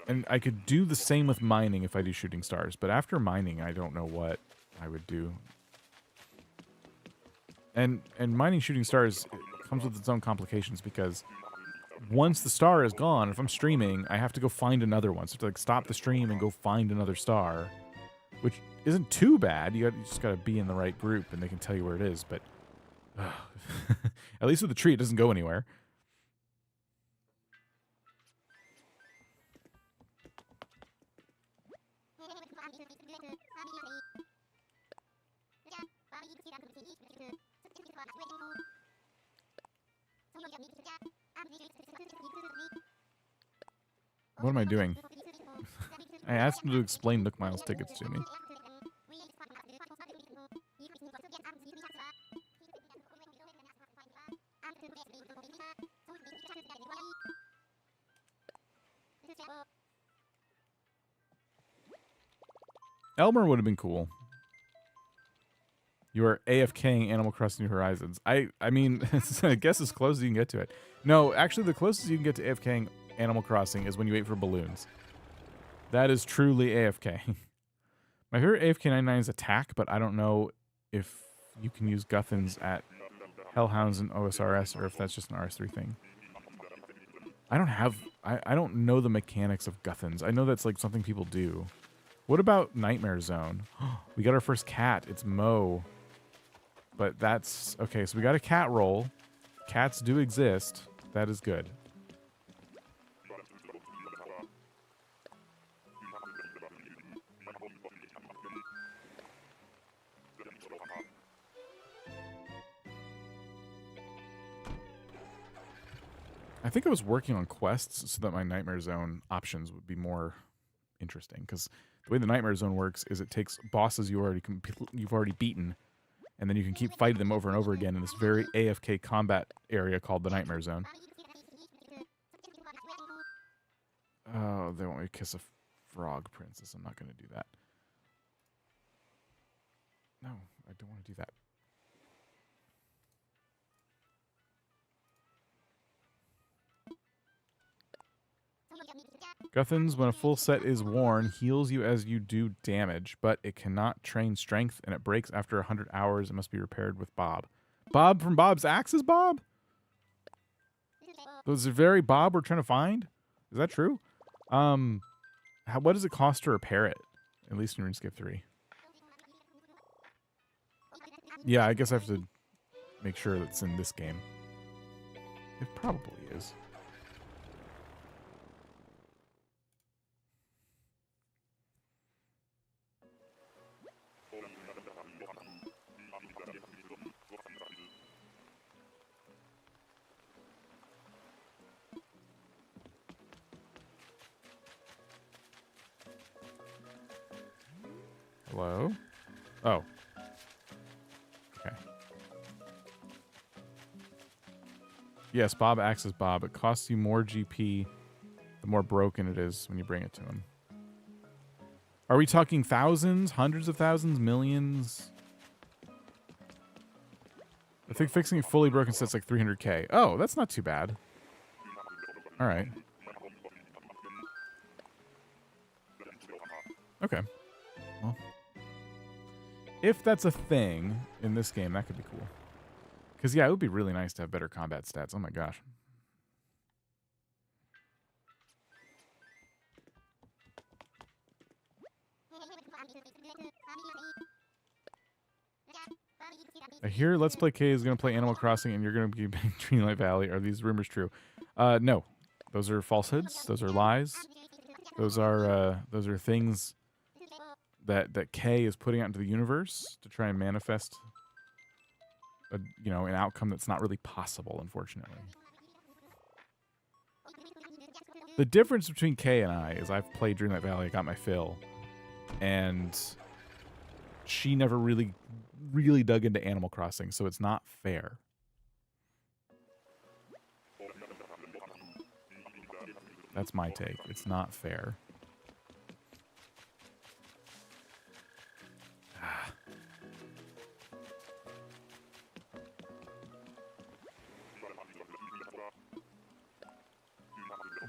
A: And I could do the same with mining if I do shooting stars, but after mining, I don't know what I would do. And mining shooting stars comes with its own complications, because once the star is gone, if I'm streaming, I have to go find another one. So I have to, like, stop the stream and go find another star, which isn't too bad. You just got to be in the right group, and they can tell you where it is. But at least with the tree, it doesn't go anywhere. What am I doing? I asked him to explain Nook Miles tickets to me. Elmer would have been cool. You are AFKing Animal Crossing New Horizons. I mean, I guess as close as you can get to it. No, actually, the closest you can get to AFKing Animal Crossing is when you wait for balloons. That is truly AFK. My favorite AFK 99 is Attack, but I don't know if you can use Guthans at Hellhounds and OSRS or if that's just an RS3 thing. I don't know the mechanics of Guthans. I know that's like something people do. What about Nightmare Zone? We got our first cat. It's Mo. But that's... Okay, so we got a cat roll. Cats do exist. That is good. I think I was working on quests so that my Nightmare Zone options would be more interesting. Because the way the Nightmare Zone works is it takes bosses you've already beaten, and then you can keep fighting them over and over again in this very AFK combat area called the Nightmare Zone. Oh, they want me to kiss a frog princess. I'm not going to do that. No, I don't want to do that. Guthans, when a full set is worn, heals you as you do damage, but it cannot train strength, and it breaks after 100 hours. It must be repaired with Bob. Bob from Bob's Axes, Bob? Was it very Bob we're trying to find? Is that true? What does it cost to repair it? At least in RuneScape 3. Yeah, I guess I have to make sure that's in this game. It probably is. Hello? Oh. Okay. Yes, Bob acts as Bob. It costs you more GP the more broken it is when you bring it to him. Are we talking thousands, hundreds of thousands, millions? I think fixing a fully broken set's like 300k. Oh, that's not too bad. All right. Okay. Well, if that's a thing in this game, that could be cool. Because, yeah, it would be really nice to have better combat stats. Oh, my gosh. I hear Let's Play K is going to play Animal Crossing and you're going to be playing Dreamlight Valley. Are these rumors true? No. Those are falsehoods. Those are lies. Those are things that K is putting out into the universe to try and manifest an outcome that's not really possible, unfortunately. The difference between K and I is I've played Dreamlight Valley, I got my fill, and she never really dug into Animal Crossing, so it's not fair. That's my take. It's not fair.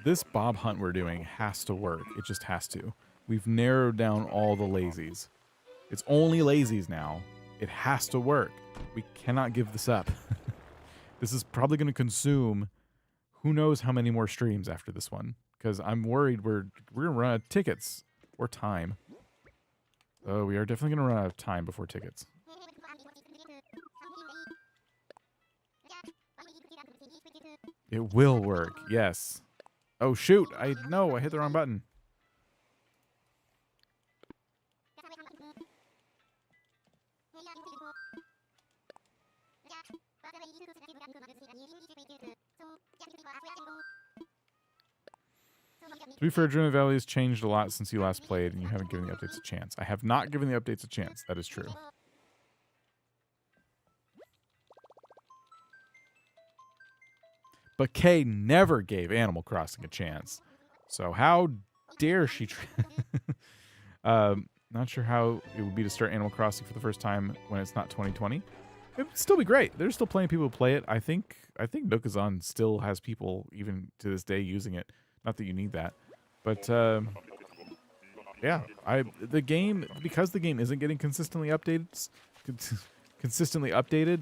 A: This Bob hunt we're doing has to work. It just has to. We've narrowed down all the lazies. It's only lazies now. It has to work. We cannot give this up. This is probably going to consume who knows how many more streams after this one. Because I'm worried we're going to run out of tickets or time. Oh, we are definitely going to run out of time before tickets. It will work, yes. Oh, shoot. I hit the wrong button. To be fair, Dreamlight Valley has changed a lot since you last played, and you haven't given the updates a chance. I have not given the updates a chance. That is true. But Kay never gave Animal Crossing a chance. So how dare she... not sure how it would be to start Animal Crossing for the first time when it's not 2020. It would still be great. There's still plenty of people who play it. I think Nookazon still has people, even to this day, using it. Not that you need that. But, yeah. The game, because the game isn't getting consistently updated,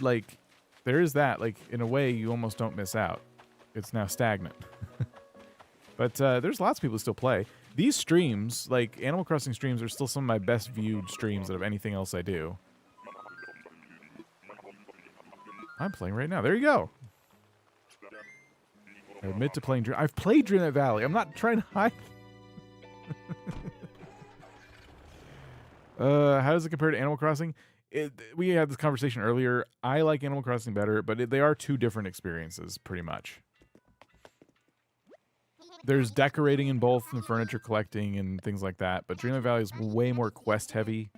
A: like, there is that. Like, in a way, you almost don't miss out. It's now stagnant. But there's lots of people who still play. These streams, like Animal Crossing streams, are still some of my best viewed streams out of anything else I do. I'm playing right now. There you go. I admit to playing I've played Dreamlight Valley. I'm not trying to hide. How does it compare to Animal Crossing? We had this conversation earlier. I like Animal Crossing better, but they are two different experiences, pretty much. There's decorating in both and furniture collecting and things like that, but Dreamlight Valley is way more quest heavy.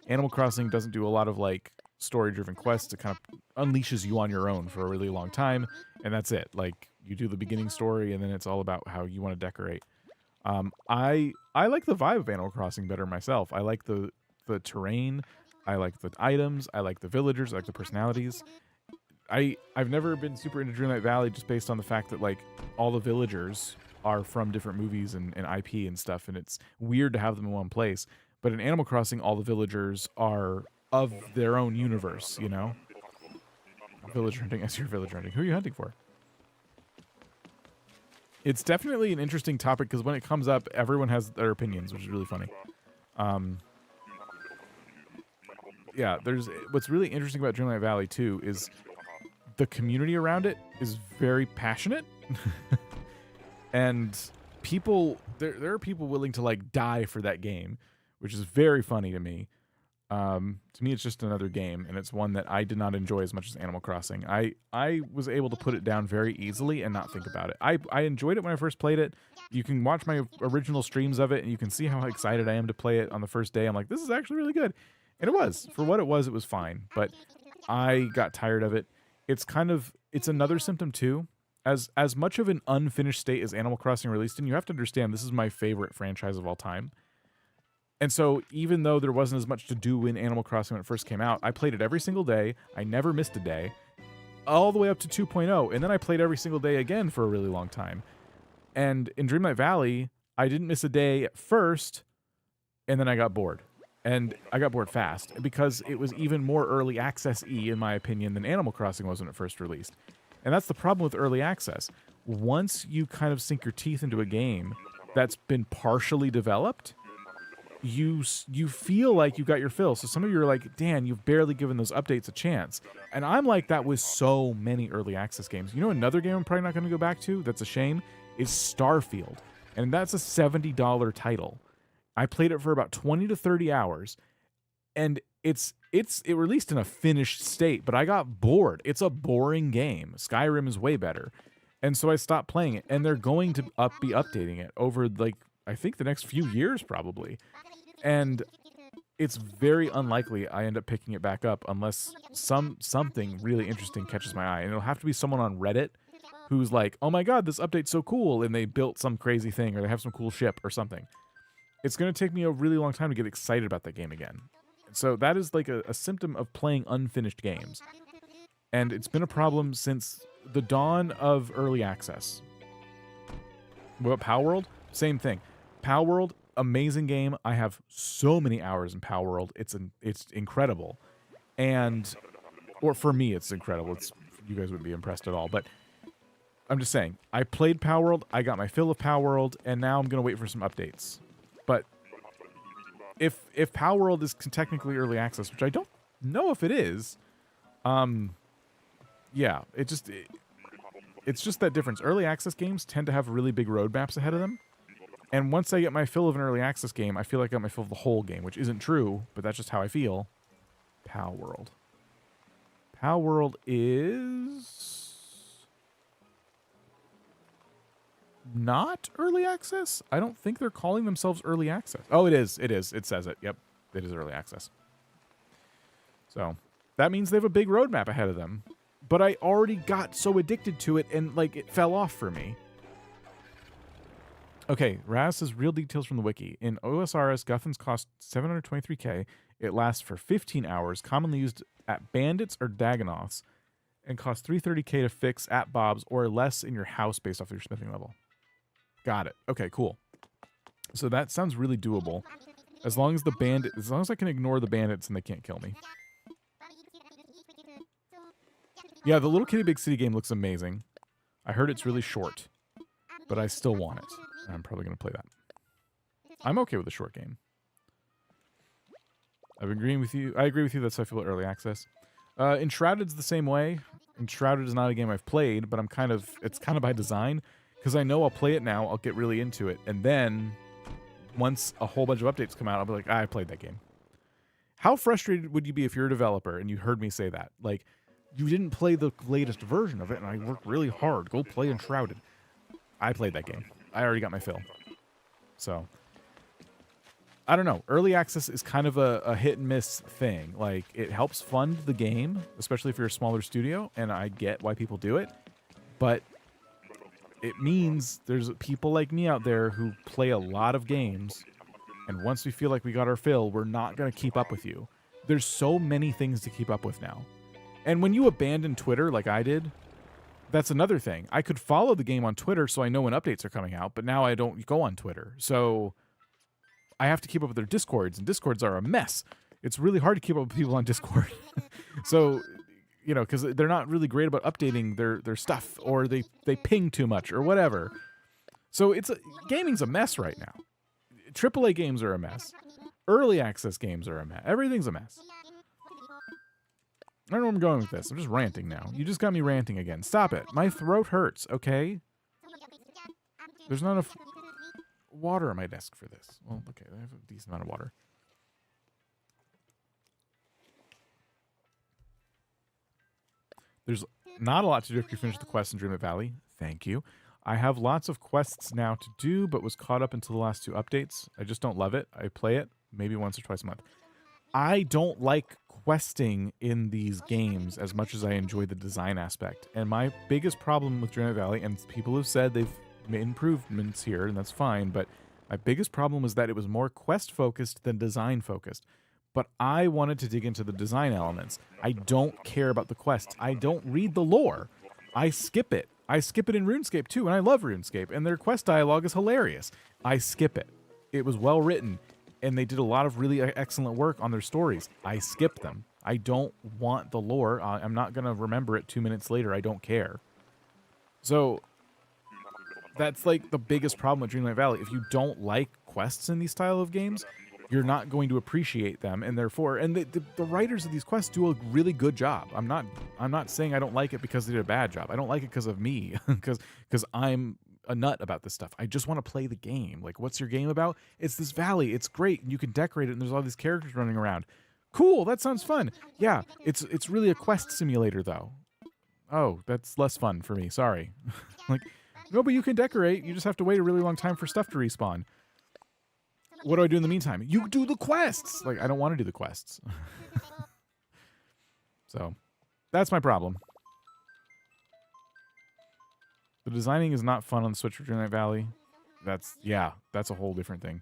A: Animal Crossing doesn't do a lot of like story-driven quests. It kind of unleashes you on your own for a really long time, and that's it. Like, you do the beginning story, and then it's all about how you want to decorate. I like the vibe of Animal Crossing better myself. I like the terrain. I like the items. I like the villagers. I like the personalities. I've never been super into Dreamlight Valley just based on the fact that, like, all the villagers are from different movies and IP and stuff, and it's weird to have them in one place. But in Animal Crossing, all the villagers are of their own universe, you know? Village hunting. I see your village hunting. Who are you hunting for? It's definitely an interesting topic because when it comes up, everyone has their opinions, which is really funny. Yeah, what's really interesting about Dreamlight Valley, too, is the community around it is very passionate. And people, there are people willing to, like, die for that game, which is very funny to me. To me, it's just another game, and it's one that I did not enjoy as much as Animal Crossing. I was able to put it down very easily and not think about it. I enjoyed it when I first played it. You can watch my original streams of it, and you can see how excited I am to play it on the first day. I'm like, this is actually really good. And it was. For what it was fine. But I got tired of it. It's another symptom, too. As much of an unfinished state as Animal Crossing released in, you have to understand this is my favorite franchise of all time. And so even though there wasn't as much to do in Animal Crossing when it first came out, I played it every single day. I never missed a day, all the way up to 2.0. And then I played every single day again for a really long time. And in Dreamlight Valley, I didn't miss a day at first, and then I got bored. And I got bored fast because it was even more early access-y, in my opinion, than Animal Crossing was when it first released. And that's the problem with early access. Once you kind of sink your teeth into a game that's been partially developed, you feel like you got your fill. So some of you are like, Dan, you've barely given those updates a chance. And I'm like that with so many early access games. You know, another game I'm probably not going to go back to that's a shame is Starfield. And that's a $70 title. I played it for about 20 to 30 hours. And it released in a finished state, but I got bored. It's a boring game. Skyrim is way better. And so I stopped playing it. And they're going to be updating it over, like, I think the next few years probably. And it's very unlikely I end up picking it back up unless something really interesting catches my eye. And it'll have to be someone on Reddit who's like, oh my god, this update's so cool, and they built some crazy thing, or they have some cool ship or something. It's going to take me a really long time to get excited about that game again. So that is like a symptom of playing unfinished games. And it's been a problem since the dawn of early access. What about Power World? Same thing. Power World, amazing game. I have so many hours in Power World. It's incredible. Or for me, it's incredible. You guys wouldn't be impressed at all. But I'm just saying, I played Power World. I got my fill of Power World. And now I'm going to wait for some updates. But if Power World is technically early access, which I don't know if it is, yeah, it's just that difference. Early access games tend to have really big roadmaps ahead of them. And once I get my fill of an early access game, I feel like I got my fill of the whole game, which isn't true, but that's just how I feel. Power World. Power World is not early access? I don't think they're calling themselves early access. Oh, it is. It is. It says it. Yep. It is early access. So that means they have a big roadmap ahead of them. But I already got so addicted to it and like it fell off for me. Okay, Raz says real details from the wiki. In OSRS, Guthans cost 723k. It lasts for 15 hours, commonly used at bandits or Dagonoths, and costs 330k to fix at Bob's or less in your house based off of your smithing level. Got it. Okay, cool. So that sounds really doable. As long as I can ignore the bandits and they can't kill me. Yeah, the Little Kitty Big City game looks amazing. I heard it's really short, but I still want it. I'm probably going to play that. I'm okay with a short game. I'm agreeing with you. I agree with you. That's how I feel about early access. Enshrouded's the same way. Enshrouded is not a game I've played, but it's kind of by design because I know I'll play it now. I'll get really into it, and then once a whole bunch of updates come out, I'll be like, I played that game. How frustrated would you be if you're a developer and you heard me say that? Like, you didn't play the latest version of it, and I worked really hard. Go play Enshrouded. I played that game. I already got my fill. So, I don't know. Early access is kind of a hit and miss thing. Like, it helps fund the game, especially if you're a smaller studio, and I get why people do it. But it means there's people like me out there who play a lot of games, and once we feel like we got our fill, we're not going to keep up with you. There's so many things to keep up with now. And when you abandon Twitter like I did, that's another thing. I could follow the game on Twitter so I know when updates are coming out, but now I don't go on Twitter. So I have to keep up with their Discords, and Discords are a mess. It's really hard to keep up with people on Discord. So, you know, because they're not really great about updating their stuff, or they ping too much or whatever. So gaming's a mess right now. AAA games are a mess. Early access games are a mess. Everything's a mess. I don't know where I'm going with this. I'm just ranting now. You just got me ranting again. Stop it. My throat hurts, okay? There's not enough water on my desk for this. Well, okay, I have a decent amount of water. There's not a lot to do after you finish the quest in Dreamlight Valley. Thank you. I have lots of quests now to do, but was caught up until the last 2 updates. I just don't love it. I play it maybe once or twice a month. I don't like questing in these games as much as I enjoy the design aspect. And my biggest problem with Dreamlight Valley, and people have said they've made improvements here, and that's fine, but my biggest problem was that it was more quest-focused than design-focused. But I wanted to dig into the design elements. I don't care about the quests. I don't read the lore. I skip it. I skip it in RuneScape, too, and I love RuneScape, and their quest dialogue is hilarious. I skip it. It was well-written, and they did a lot of really excellent work on their stories. I skip them. I don't want the lore. I'm not going to remember it 2 minutes later. I don't care. So that's like the biggest problem with Dreamlight Valley. If you don't like quests in these style of games, you're not going to appreciate them, and therefore, and the writers of these quests do a really good job. I'm not saying I don't like it because they did a bad job. I don't like it because of me, because I'm a nut about this stuff. I just want to play the game. Like, what's your game about? It's this valley. It's great, and you can decorate it, and there's all these characters running around. Cool, that sounds fun. Yeah, it's really a quest simulator, though. Oh, that's less fun for me. Sorry. Like, no, but you can decorate. You just have to wait a really long time for stuff to respawn. What do I do in the meantime? You do the quests! Like, I don't want to do the quests. So, that's my problem. The designing is not fun on the Switch for Dreamlight Valley. That's a whole different thing.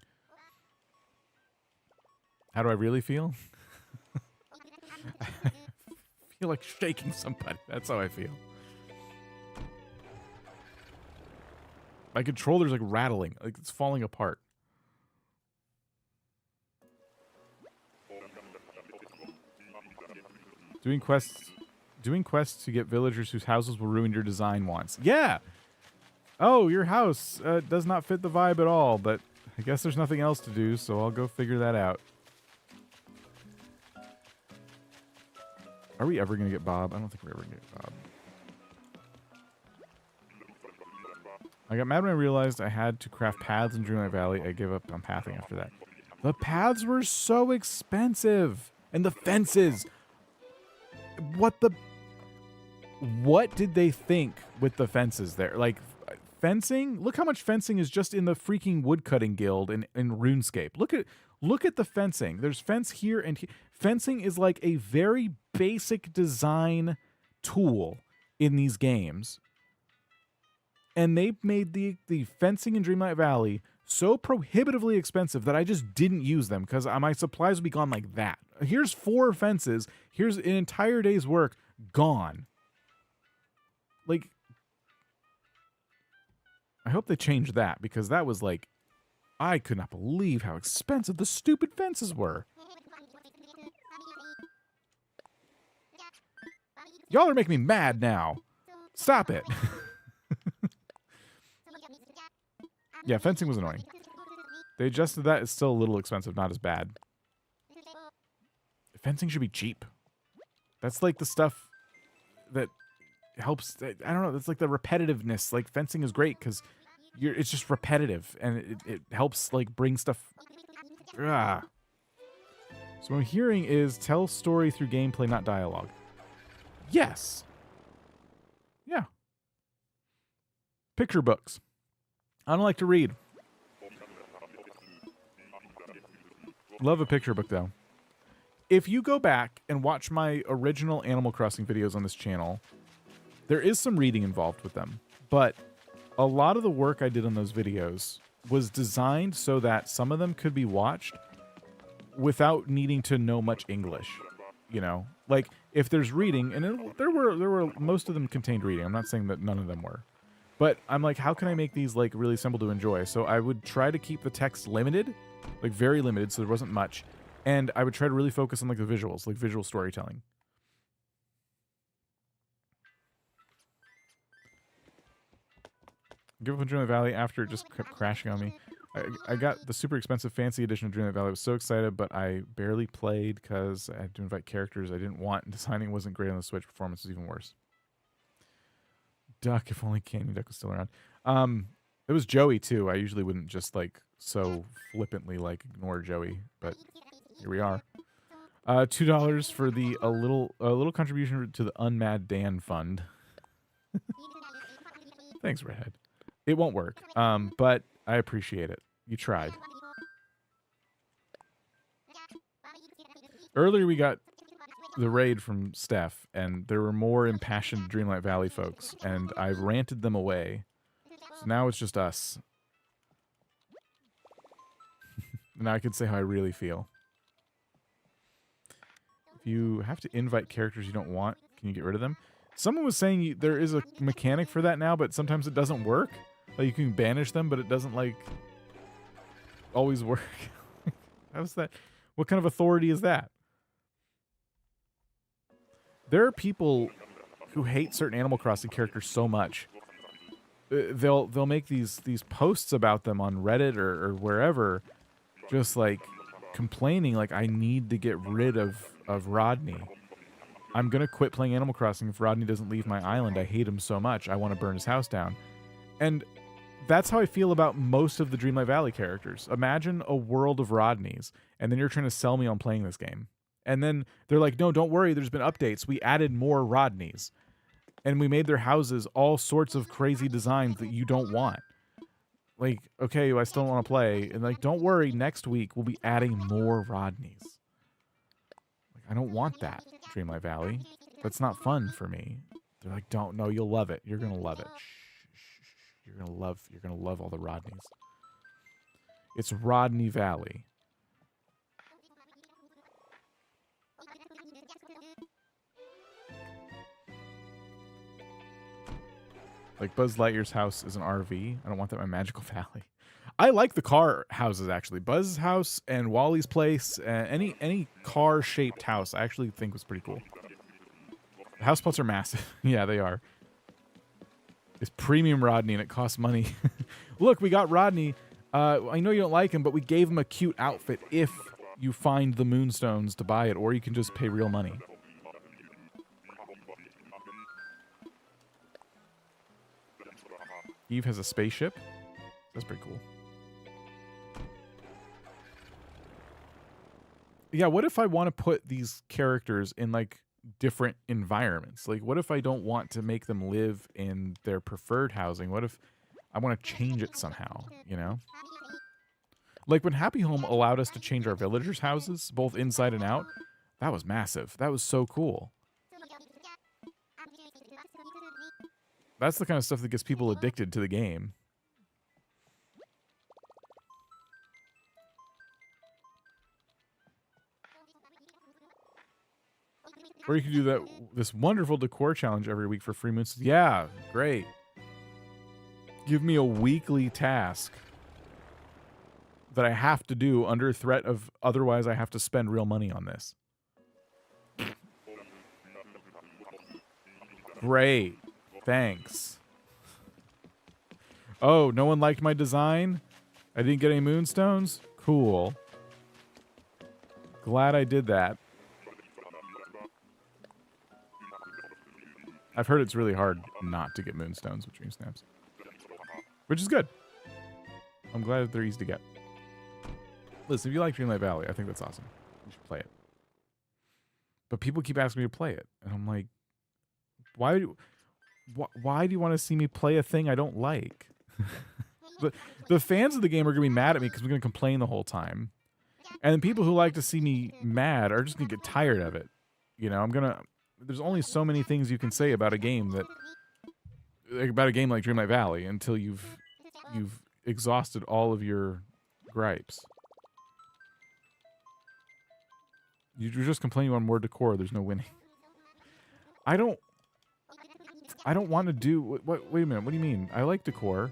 A: How do I really feel? I feel like shaking somebody. That's how I feel. My controller's like rattling. Like, it's falling apart. Doing quests to get villagers whose houses will ruin your design wants. Yeah! Oh, your house does not fit the vibe at all, but I guess there's nothing else to do, so I'll go figure that out. Are we ever going to get Bob? I don't think we're ever going to get Bob. I got mad when I realized I had to craft paths in Dreamlight Valley. I gave up on pathing after that. The paths were so expensive. And the fences. What did they think with the fences there? Like, fencing? Look how much fencing is just in the freaking woodcutting guild in RuneScape. Look at the fencing. There's fence here and here. Fencing is like a very basic design tool in these games. And they've made the fencing in Dreamlight Valley so prohibitively expensive that I just didn't use them because my supplies would be gone like that. Here's 4 fences. Here's an entire day's work gone. Like, I hope they changed that because that was like, I could not believe how expensive the stupid fences were. Y'all are making me mad now. Stop it. Yeah, fencing was annoying. They adjusted that. It's still a little expensive, not as bad. Fencing should be cheap. That's like the stuff that helps. I don't know. That's like the repetitiveness. Like fencing is great because it's just repetitive and it helps like bring stuff. Ah. So what I'm hearing is tell story through gameplay, not dialogue. Yes. Yeah. Picture books. I don't like to read. Love a picture book, though. If you go back and watch my original Animal Crossing videos on this channel, there is some reading involved with them. But a lot of the work I did on those videos was designed so that some of them could be watched without needing to know much English. You know? Like, if there's reading, and there were most of them contained reading. I'm not saying that none of them were. But I'm like, how can I make these like really simple to enjoy? So I would try to keep the text limited, like very limited, so there wasn't much. And I would try to really focus on like the visuals, like visual storytelling. Give up on Dreamlight Valley after it just kept crashing on me. I got the super expensive fancy edition of Dreamlight Valley. I was so excited, but I barely played because I had to invite characters I didn't want. And designing wasn't great on the Switch. Performance was even worse. Duck, if only CanyonDuck was still around. It was Joey too. I usually wouldn't just like so flippantly like ignore Joey, but here we are. $2 for the a little contribution to the Unmad Dan Fund. Thanks, Redhead. It won't work, but I appreciate it. You tried. Earlier we got the raid from Steph, and there were more impassioned Dreamlight Valley folks, and I ranted them away. So now it's just us. Now I can say how I really feel. If you have to invite characters you don't want, can you get rid of them? Someone was saying there is a mechanic for that now, but sometimes it doesn't work. Like you can banish them, but it doesn't like always work. How's that? What kind of authority is that? There are people who hate certain Animal Crossing characters so much. They'll make these posts about them on Reddit or wherever, just like complaining like I need to get rid of Rodney. I'm gonna quit playing Animal Crossing if Rodney doesn't leave my island. I hate him so much. I want to burn his house down. And that's how I feel about most of the Dreamlight Valley characters. Imagine a world of Rodneys, and then you're trying to sell me on playing this game. And then they're like, no, don't worry, there's been updates. We added more Rodneys. And we made their houses all sorts of crazy designs that you don't want. Like, okay, I still want to play. And like, don't worry, next week we'll be adding more Rodneys. Like, I don't want that, Dreamlight Valley. That's not fun for me. They're like, don't, no, you'll love it. You're going to love it. You're going to love all the Rodneys. It's Rodney Valley. Like Buzz Lightyear's house is an RV. I don't want that in my Magical Valley. I like the car houses, actually. Buzz's house and Wally's place, any car-shaped house I actually think was pretty cool. The house plots are massive. Yeah, they are. It's premium Rodney and it costs money. Look, we got Rodney. I know you don't like him, but we gave him a cute outfit if you find the moonstones to buy it, or you can just pay real money. Eve has a spaceship. That's pretty cool. Yeah, what if I want to put these characters in, like, different environments? Like, what if I don't want to make them live in their preferred housing? What if I want to change it somehow, you know? Like, when Happy Home allowed us to change our villagers' houses, both inside and out, that was massive. That was so cool. That's the kind of stuff that gets people addicted to the game. Or you could do this wonderful decor challenge every week for free moons. Yeah, great. Give me a weekly task that I have to do under threat of otherwise I have to spend real money on this. Great. Thanks. Oh, no one liked my design? I didn't get any moonstones? Cool. Glad I did that. I've heard it's really hard not to get moonstones with Dream Snaps. Which is good. I'm glad they're easy to get. Listen, if you like Dreamlight Valley, I think that's awesome. You should play it. But people keep asking me to play it. And I'm like, why do you want to see me play a thing I don't like? The fans of the game are going to be mad at me because we're going to complain the whole time. And then people who like to see me mad are just going to get tired of it. You know, there's only so many things you can say about a game like Dreamlight Valley until you've exhausted all of your gripes. You're just complaining about more decor. There's no winning. I don't want to do... Wait a minute. What do you mean? I like decor.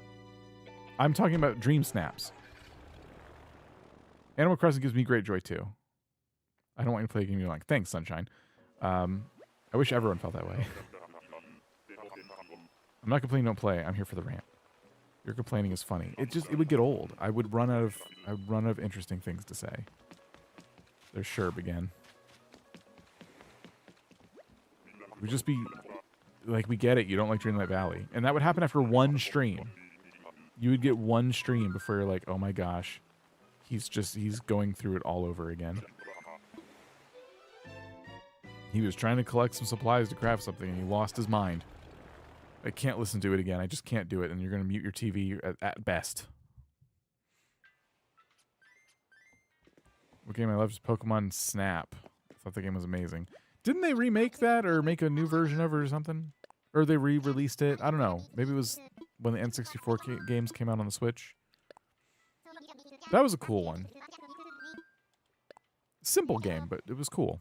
A: I'm talking about Dream Snaps. Animal Crossing gives me great joy, too. I don't want you to play a game you like. Thanks, Sunshine. I wish everyone felt that way. I'm not complaining don't play. I'm here for the rant. Your complaining is funny. It would get old. I would run out of interesting things to say. There's Sherb again. It would just be like, we get it. You don't like Dreamlight Valley. And that would happen after one stream. You would get one stream before you're like, oh my gosh. He's going through it all over again. He was trying to collect some supplies to craft something and he lost his mind. I can't listen to it again. I just can't do it. And you're going to mute your TV at best. What game I love is Pokemon Snap. I thought the game was amazing. Didn't they remake that or make a new version of it or something? Or they re-released it? I don't know. Maybe it was when the N64 games came out on the Switch. That was a cool one. Simple game, but it was cool.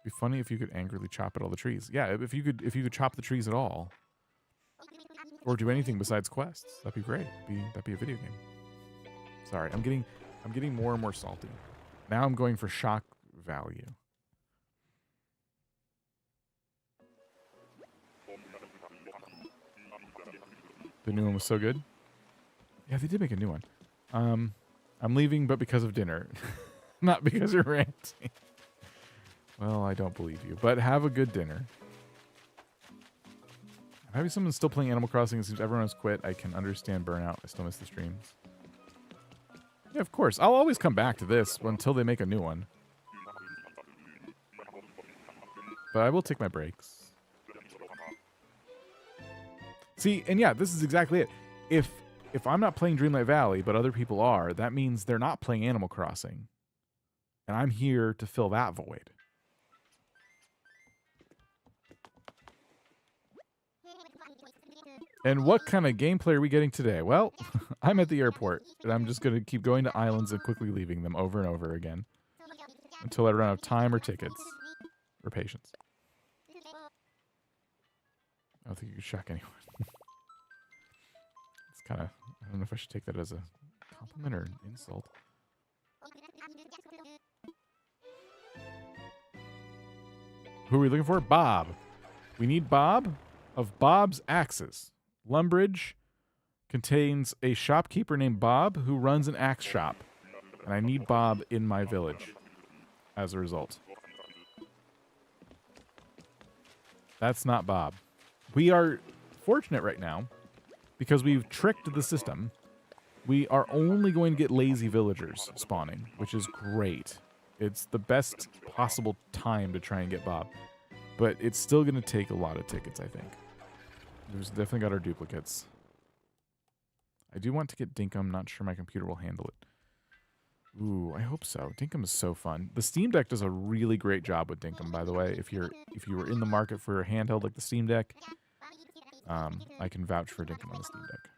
A: It'd be funny if you could angrily chop at all the trees. Yeah, if you could chop the trees at all. Or do anything besides quests. That'd be great. That'd be a video game. Sorry, I'm getting more and more salty. Now I'm going for shock value. The new one was so good. Yeah, they did make a new one. I'm leaving, but because of dinner. Not because you're ranting. Well, I don't believe you, but have a good dinner. I'm happy someone's still playing Animal Crossing. It seems everyone has quit. I can understand burnout. I still miss the streams. Yeah, of course. I'll always come back to this until they make a new one. But I will take my breaks. See, and yeah, this is exactly it. If I'm not playing Dreamlight Valley, but other people are, that means they're not playing Animal Crossing. And I'm here to fill that void. And what kind of gameplay are we getting today? Well, I'm at the airport, and I'm just going to keep going to islands and quickly leaving them over and over again. Until I run out of time or tickets. Or patience. I don't think you can shock anyone. It's kind of... I don't know if I should take that as a compliment or an insult. Who are we looking for? Bob. We need Bob of Bob's Axes. Lumbridge, contains a shopkeeper named Bob who runs an axe shop. And I need Bob in my village as a result. That's not Bob. We are fortunate right now because we've tricked the system. We are only going to get lazy villagers spawning, which is great. It's the best possible time to try and get Bob. But it's still going to take a lot of tickets, I think. We've definitely got our duplicates. I do want to get Dinkum. Not sure my computer will handle it. Ooh, I hope so. Dinkum is so fun. The Steam Deck does a really great job with Dinkum, by the way. If you were in the market for a handheld like the Steam Deck, I can vouch for Dinkum on the Steam Deck.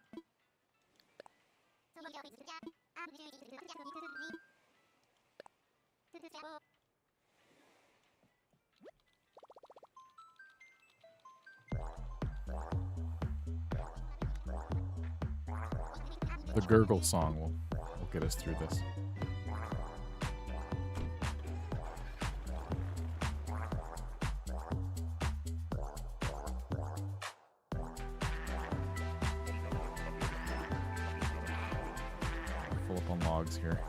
A: The gurgle song will get us through this. Full up on logs here.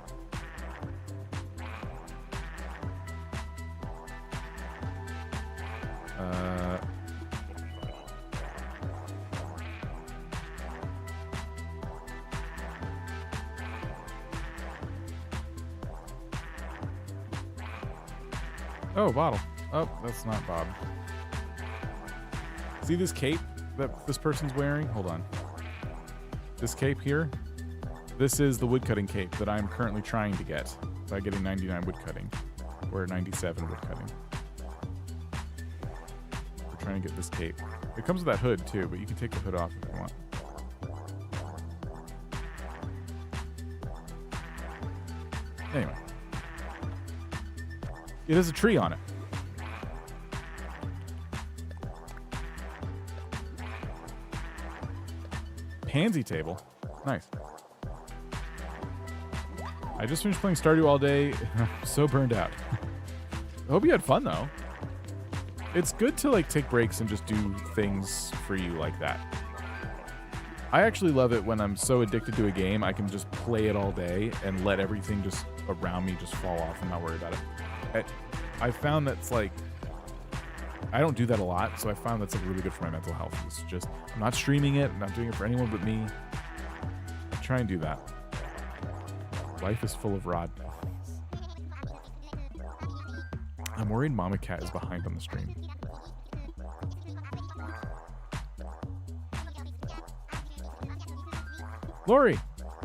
A: Oh, bottle. Oh, that's not Bob. See this cape that this person's wearing? Hold on. This cape here? This is the woodcutting cape that I'm currently trying to get by getting 99 woodcutting. Or 97 woodcutting. We're trying to get this cape. It comes with that hood too, but you can take the hood off if you want. Anyway. It has a tree on it. Pansy table. Nice. I just finished playing Stardew all day. I'm so burned out. I hope you had fun, though. It's good to, like, take breaks and just do things for you like that. I actually love it when I'm so addicted to a game, I can just play it all day and let everything just around me just fall off and not worry about it. I found that's like, I don't do that a lot, so I found that's like really good for my mental health. It's just, I'm not streaming it, I'm not doing it for anyone but me. I try and do that. Life is full of rod. I'm worried Mama Cat is behind on the stream. Lori,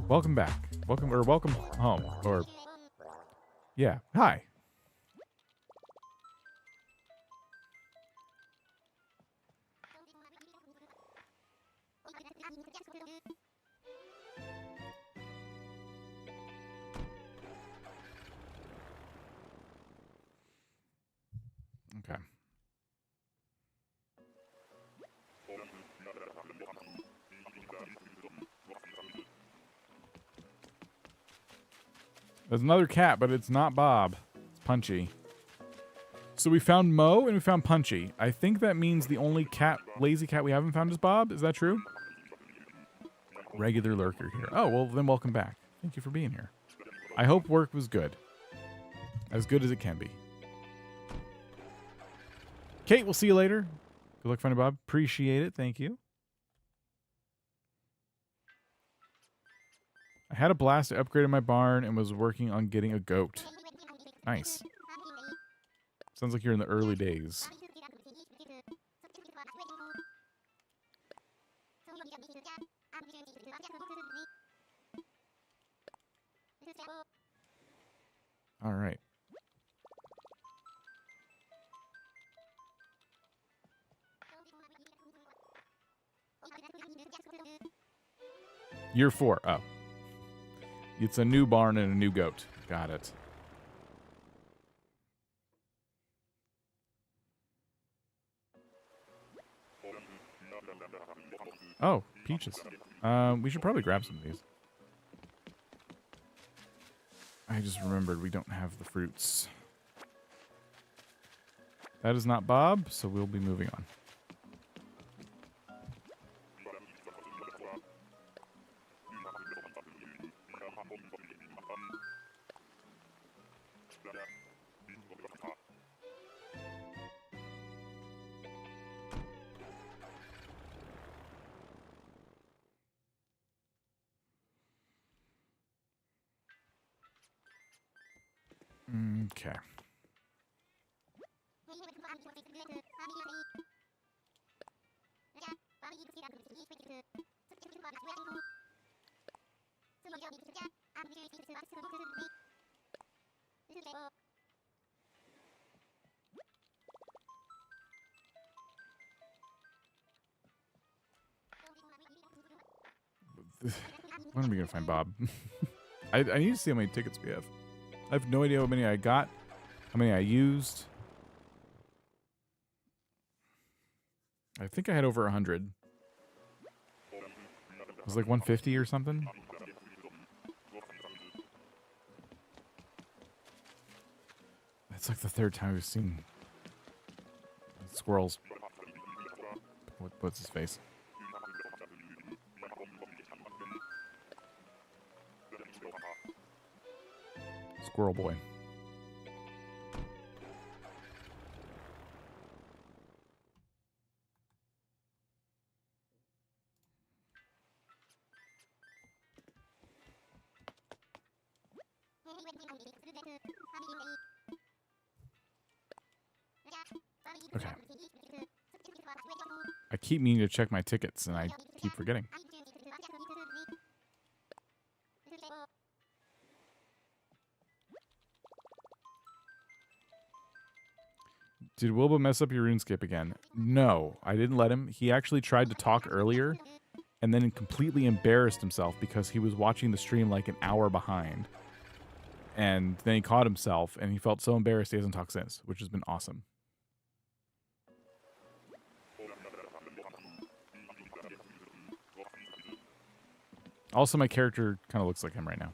A: welcome back. Welcome home. Or, yeah, hi. Okay. There's another cat, but it's not Bob. It's Punchy. So we found Mo and we found Punchy. I think that means the only lazy cat we haven't found is Bob. Is that true? Regular lurker here. Oh, well, then welcome back. Thank you for being here. I hope work was good. As good as it can be. Kate, we'll see you later. Good luck finding Bob. Appreciate it. Thank you. I had a blast. I upgraded my barn and was working on getting a goat. Nice. Sounds like you're in the early days. All right. Year 4. Oh. It's a new barn and a new goat. Got it. Oh, peaches. We should probably grab some of these. I just remembered we don't have the fruits. That is not Bob, so we'll be moving on. Okay. When are we gonna find Bob? I need to see how many tickets we have. I have no idea how many I got, how many I used. I think I had over 100. It was like 150 or something. It's like the third time we've seen squirrels. What's his face? Squirrel boy. Okay. I keep meaning to check my tickets, and I keep forgetting. Did Wilbur mess up your RuneScape again? No, I didn't let him. He actually tried to talk earlier, and then completely embarrassed himself because he was watching the stream like an hour behind. And then he caught himself, and he felt so embarrassed he hasn't talked since, which has been awesome. Also, my character kind of looks like him right now.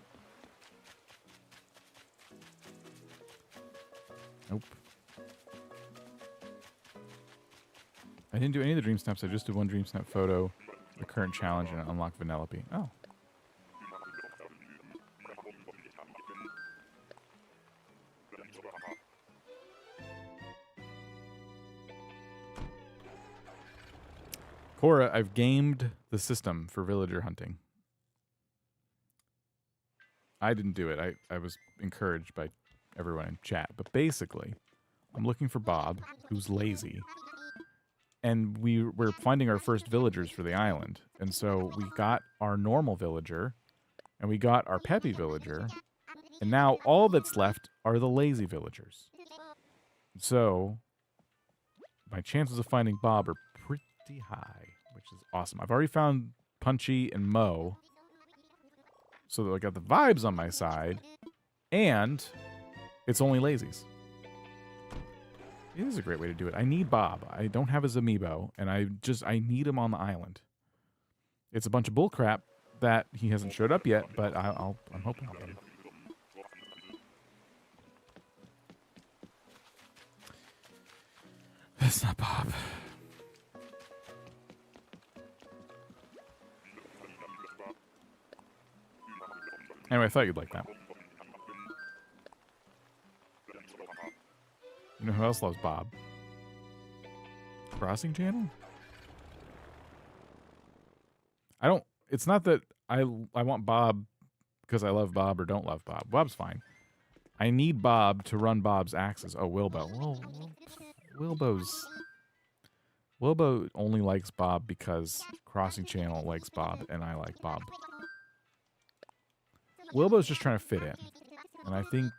A: Nope. I didn't do any of the dream snaps. I just did one dream snap photo, the current challenge, and unlock Vanellope. Oh. Cora, I've gamed the system for villager hunting. I didn't do it. I was encouraged by everyone in chat. But basically, I'm looking for Bob, who's lazy. And we're finding our first villagers for the island. And so we got our normal villager, and we got our peppy villager, and now all that's left are the lazy villagers. So my chances of finding Bob are pretty high, which is awesome. I've already found Punchy and Mo, so I got the vibes on my side, and it's only lazies. It is a great way to do it. I need Bob. I don't have his amiibo, and I need him on the island. It's a bunch of bullcrap that he hasn't showed up yet, but I'm hoping I'll get him. That's not Bob. Anyway, I thought you'd like that. You know who else loves Bob? Crossing Channel? It's not that I want Bob because I love Bob or don't love Bob. Bob's fine. I need Bob to run Bob's axes. Oh, Wilbo. Well, Wilbo only likes Bob because Crossing Channel likes Bob and I like Bob. Wilbo's just trying to fit in. And I think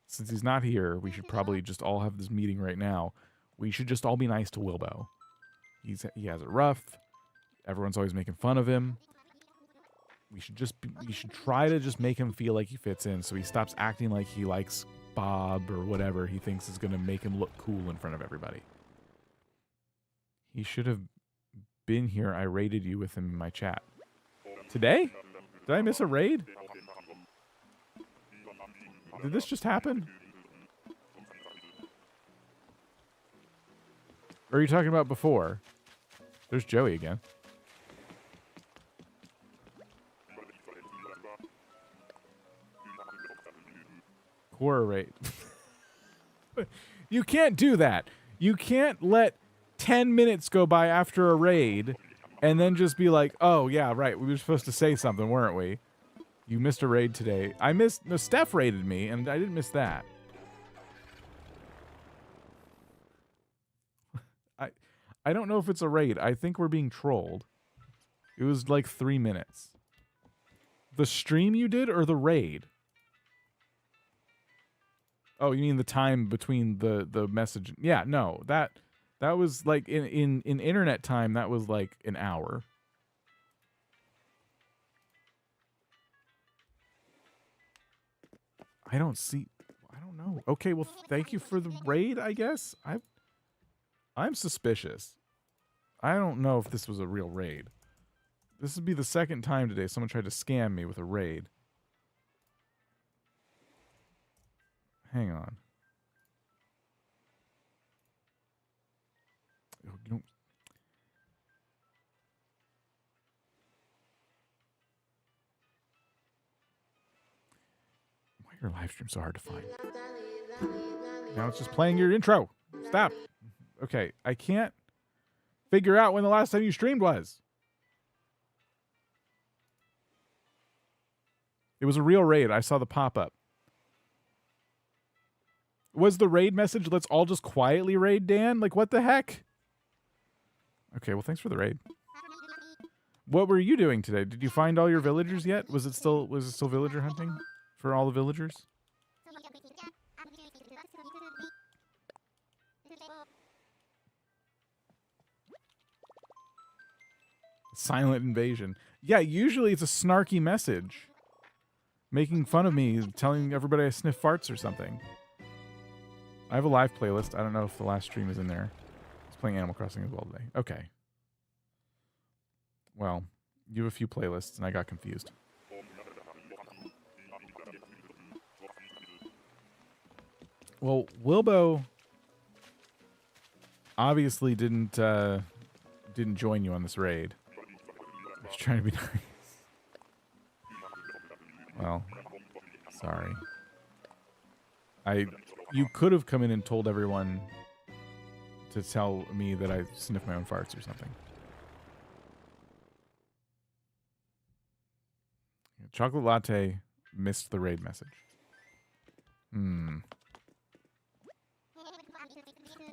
A: since he's not here, we should probably just all have this meeting right now. We should just all be nice to Wilbo. He has it rough. Everyone's always making fun of him. We should try to just make him feel like he fits in so he stops acting like he likes Bob or whatever he thinks is going to make him look cool in front of everybody. He should have been here. I raided you with him in my chat. Today? Did I miss a raid? Did this just happen? Or are you talking about before? There's Joey again. Quora raid. You can't do that. You can't let 10 minutes go by after a raid and then just be like, oh, yeah, right, we were supposed to say something, weren't we? You missed a raid today. No, Steph raided me, and I didn't miss that. I don't know if it's a raid. I think we're being trolled. It was like 3 minutes. The stream you did or the raid? Oh, you mean the time between the message? Yeah, no. That was like in internet time, that was like an hour. I don't know. Okay, well, thank you for the raid, I guess. I'm suspicious. I don't know if this was a real raid. This would be the second time today someone tried to scam me with a raid. Hang on. Oh, you don't... Why are your live streams so hard to find? Now it's just playing your intro. Stop. Okay, I can't figure out when the last time you streamed was. It was a real raid. I saw the pop-up. Was the raid message, let's all just quietly raid Dan? Like, what the heck? Okay, well, thanks for the raid. What were you doing today? Did you find all your villagers yet? Was it still villager hunting for all the villagers? Silent invasion. Yeah, usually it's a snarky message. Making fun of me, telling everybody I sniff farts or something. I have a live playlist. I don't know if the last stream is in there. I was playing Animal Crossing as well today. Okay. Well, you have a few playlists, and I got confused. Well, Wilbo obviously didn't join you on this raid. I was trying to be nice. Well, sorry. You could have come in and told everyone to tell me that I sniff my own farts or something. Chocolate latte missed the raid message.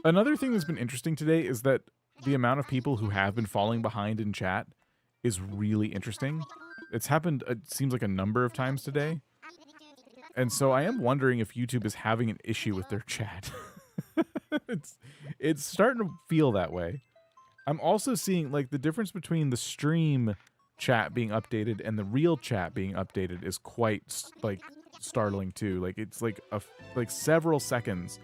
A: Another thing that's been interesting today is that the amount of people who have been falling behind in chat is really interesting. It's happened, it seems like a number of times today. And so I am wondering if YouTube is having an issue with their chat. It's starting to feel that way. I'm also seeing like the difference between the stream chat being updated and the real chat being updated is quite like startling too. Like it's like several seconds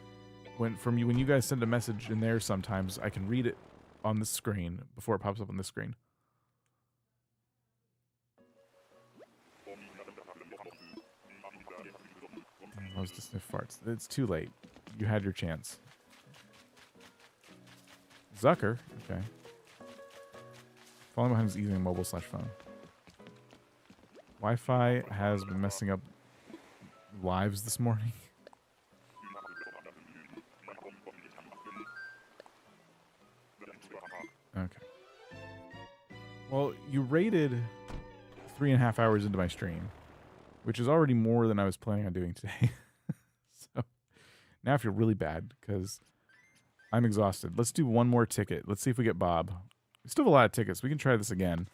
A: when you guys send a message in there. Sometimes I can read it on the screen before it pops up on the screen. I was to sniff farts. It's too late. You had your chance. Zucker. Okay. Falling behind is easy on mobile/phone. Wi-Fi has been messing up lives this morning. Okay. Well, you rated 3.5 hours into my stream, which is already more than I was planning on doing today. So now I feel really bad because I'm exhausted. Let's do one more ticket. Let's see if we get Bob. We still have a lot of tickets. We can try this again.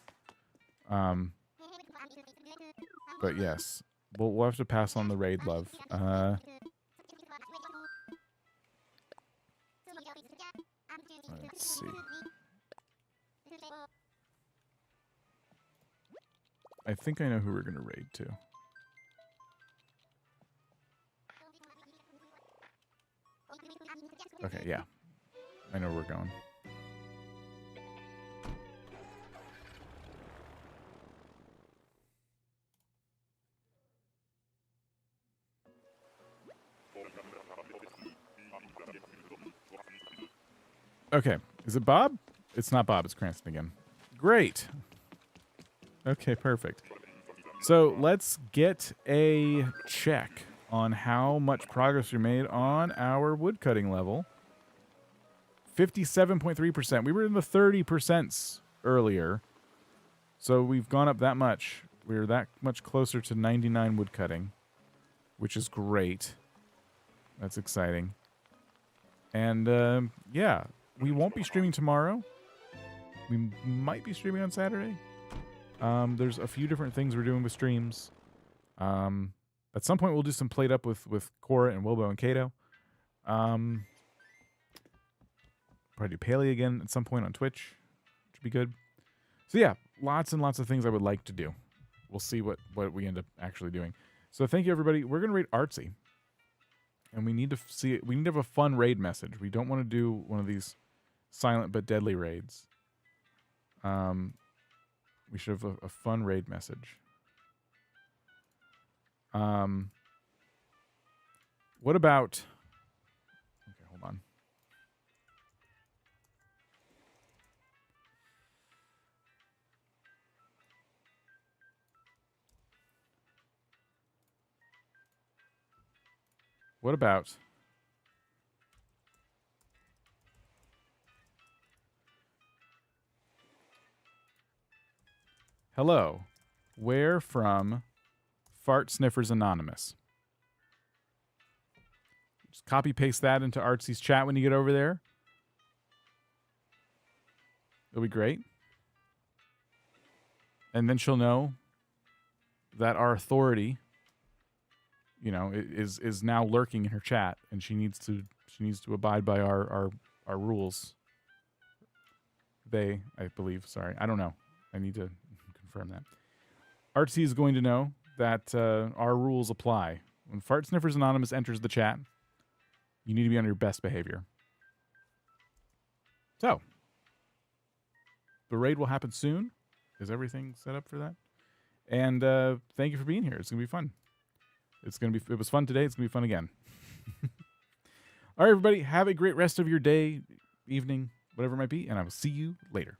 A: But yes, we'll have to pass on the raid, love. Let's see. I think I know who we're going to raid to. Okay, yeah. I know where we're going. Okay, is it Bob? It's not Bob, it's Cranston again. Great. Okay, perfect. So let's get a check on how much progress we made on our woodcutting level. 57.3%. We were in the 30% earlier. So we've gone up that much. We're that much closer to 99 woodcutting, which is great. That's exciting. And yeah, we won't be streaming tomorrow. We might be streaming on Saturday. There's a few different things we're doing with streams. At some point, we'll do some played up with Cora and Wilbo and Kato. Probably do Paley again at some point on Twitch, which would be good. So yeah, lots and lots of things I would like to do. We'll see what we end up actually doing. So thank you, everybody. We're going to raid Artsy. And we need to see. We need to have a fun raid message. We don't want to do one of these silent but deadly raids. We should have a fun raid message. What about... Okay, hold on. What about... Hello, where from Fart Sniffers Anonymous? Just copy paste that into Artsy's chat when you get over there. It'll be great. And then she'll know that our authority, you know, is now lurking in her chat, and she needs to abide by our rules. They, I believe. Sorry, I don't know. I need to confirm that. Artsy is going to know that our rules apply. When Fart Sniffers Anonymous enters the chat, you need to be on your best behavior. So, the raid will happen soon. Is everything set up for that? And thank you for being here. It's going to be fun. It was fun today. It's going to be fun again. All right, everybody. Have a great rest of your day, evening, whatever it might be. And I will see you later.